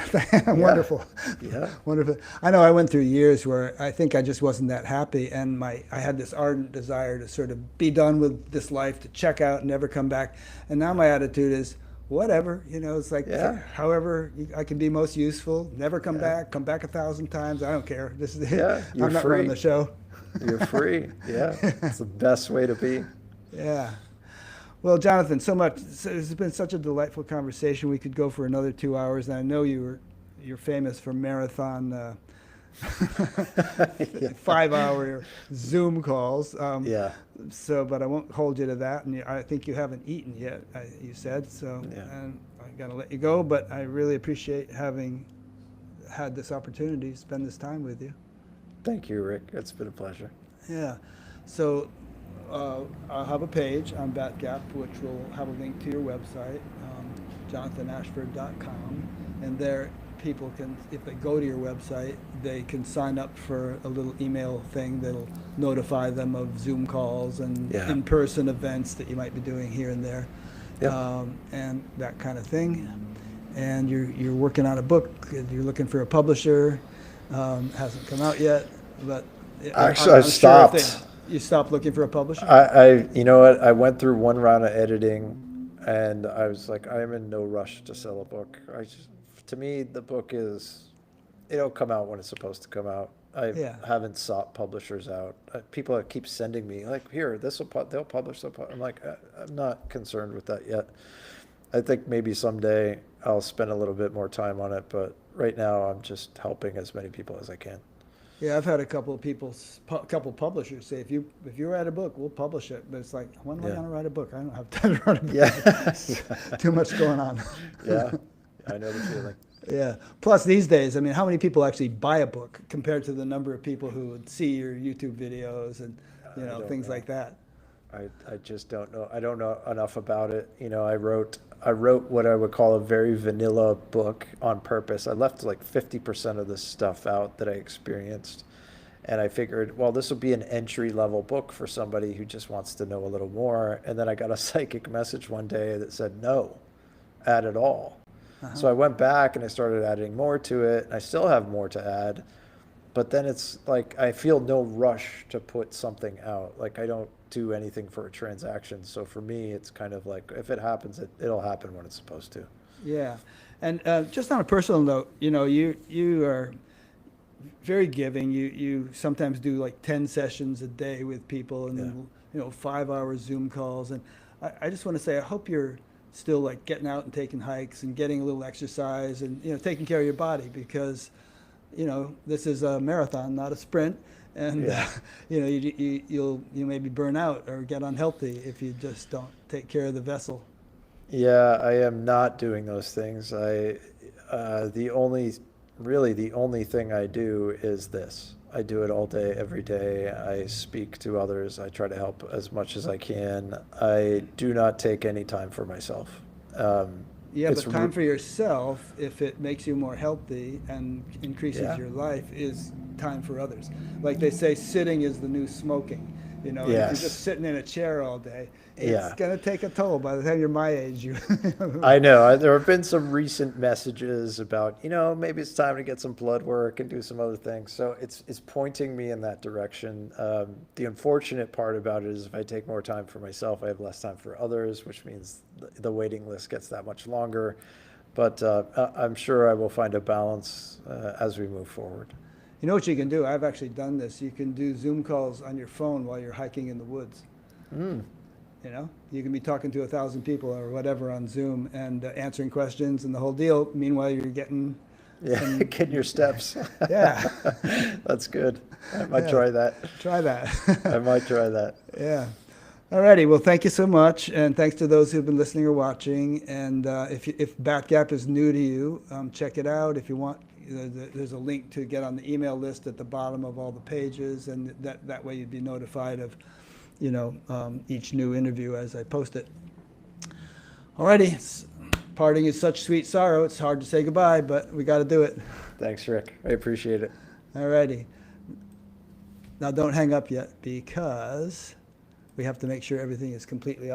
wonderful. Yeah. Wonderful. I know I went through years where I think I just wasn't that happy. And I had this ardent desire to sort of be done with this life, to check out and never come back. And now my attitude is, whatever, it's like, Yeah. however I can be most useful, never come Yeah. back 1,000 times. I don't care. This is Yeah, you're I'm not free. running the show. You're free. Yeah. It's the best way to be. Yeah. Well, Jonathan, it's been such a delightful conversation. We could go for another 2 hours, and I know you're famous for marathon Yeah. 5-hour Zoom calls. Yeah. So, but I won't hold you to that. And I think you haven't eaten yet, you said. So, Yeah. and I got to let you go. But I really appreciate having had this opportunity to spend this time with you. Thank you, Rick. It's been a pleasure. Yeah. So I'll have a page on Batgap, which will have a link to your website, jonathanashford.com. And there people can, if they go to your website, they can sign up for a little email thing that'll notify them of Zoom calls and Yeah. in-person events that you might be doing here and there, Yep. and that kind of thing. And you're working on a book. You're looking for a publisher. Hasn't come out yet, but Actually, I've sure if stopped. you stopped looking for a publisher? You know what? I went through one round of editing, and I was like, I am in no rush to sell a book. To me, the book it'll come out when it's supposed to come out. I Yeah. haven't sought publishers out. People that keep sending me like, here, they'll publish. I'm like, I'm not concerned with that yet. I think maybe someday I'll spend a little bit more time on it, but right now I'm just helping as many people as I can. Yeah, I've had a couple of couple publishers say, if you write a book, we'll publish it. But it's like, when am I Yeah. going to write a book? I don't have time to write a book. Yeah. Too much going on. Yeah, I know the feeling. Yeah. Plus, these days, I mean, how many people actually buy a book compared to the number of people who would see your YouTube videos and I don't things know. like that? I just don't know. I don't know enough about it. I wrote what I would call a very vanilla book on purpose. I left like 50% of the stuff out that I experienced. And I figured, well, this will be an entry level book for somebody who just wants to know a little more. And then I got a psychic message one day that said, no, add it all. So I went back and I started adding more to it. And I still have more to add. But then it's like I feel no rush to put something out. Like I don't do anything for a transaction. So for me, it's kind of like if it happens, it'll happen when it's supposed to. Yeah. And just on a personal note, you are very giving. You sometimes do like 10 sessions a day with people, and then 5-hour Zoom calls. And I just want to say, I hope you're still like getting out and taking hikes and getting a little exercise and taking care of your body, because this is a marathon, not a sprint. And Yeah. you'll maybe burn out or get unhealthy if you just don't take care of the vessel. Yeah, I am not doing those things. The only thing I do is this. I do it all day, every day. I speak to others. I try to help as much as I can. I do not take any time for myself. Yeah, It's but time for yourself, if it makes you more healthy and increases Yeah. your life, is time for others. Like they say, sitting is the new smoking. If you're Yes. just sitting in a chair all day, it's Yeah. going to take a toll. By the time you're my age, you. I know. There have been some recent messages about, maybe it's time to get some blood work and do some other things. So it's pointing me in that direction. The unfortunate part about it is if I take more time for myself, I have less time for others, which means the waiting list gets that much longer. But I'm sure I will find a balance as we move forward. You know what you can do? I've actually done this. You can do Zoom calls on your phone while you're hiking in the woods. Mm. You can be talking to 1,000 people or whatever on Zoom and answering questions and the whole deal. Meanwhile, you're getting Yeah, get your steps. Yeah. That's good. I might Yeah. try that. Try that. I might try that. Yeah. Alrighty. Well, thank you so much, and thanks to those who've been listening or watching. And if Batgap is new to you, check it out. If you want, there's a link to get on the email list at the bottom of all the pages, and that way you'd be notified of, each new interview as I post it. Alrighty. Parting is such sweet sorrow. It's hard to say goodbye, but we got to do it. Thanks, Rick. I appreciate it. Alrighty. Now don't hang up yet, because we have to make sure everything is completely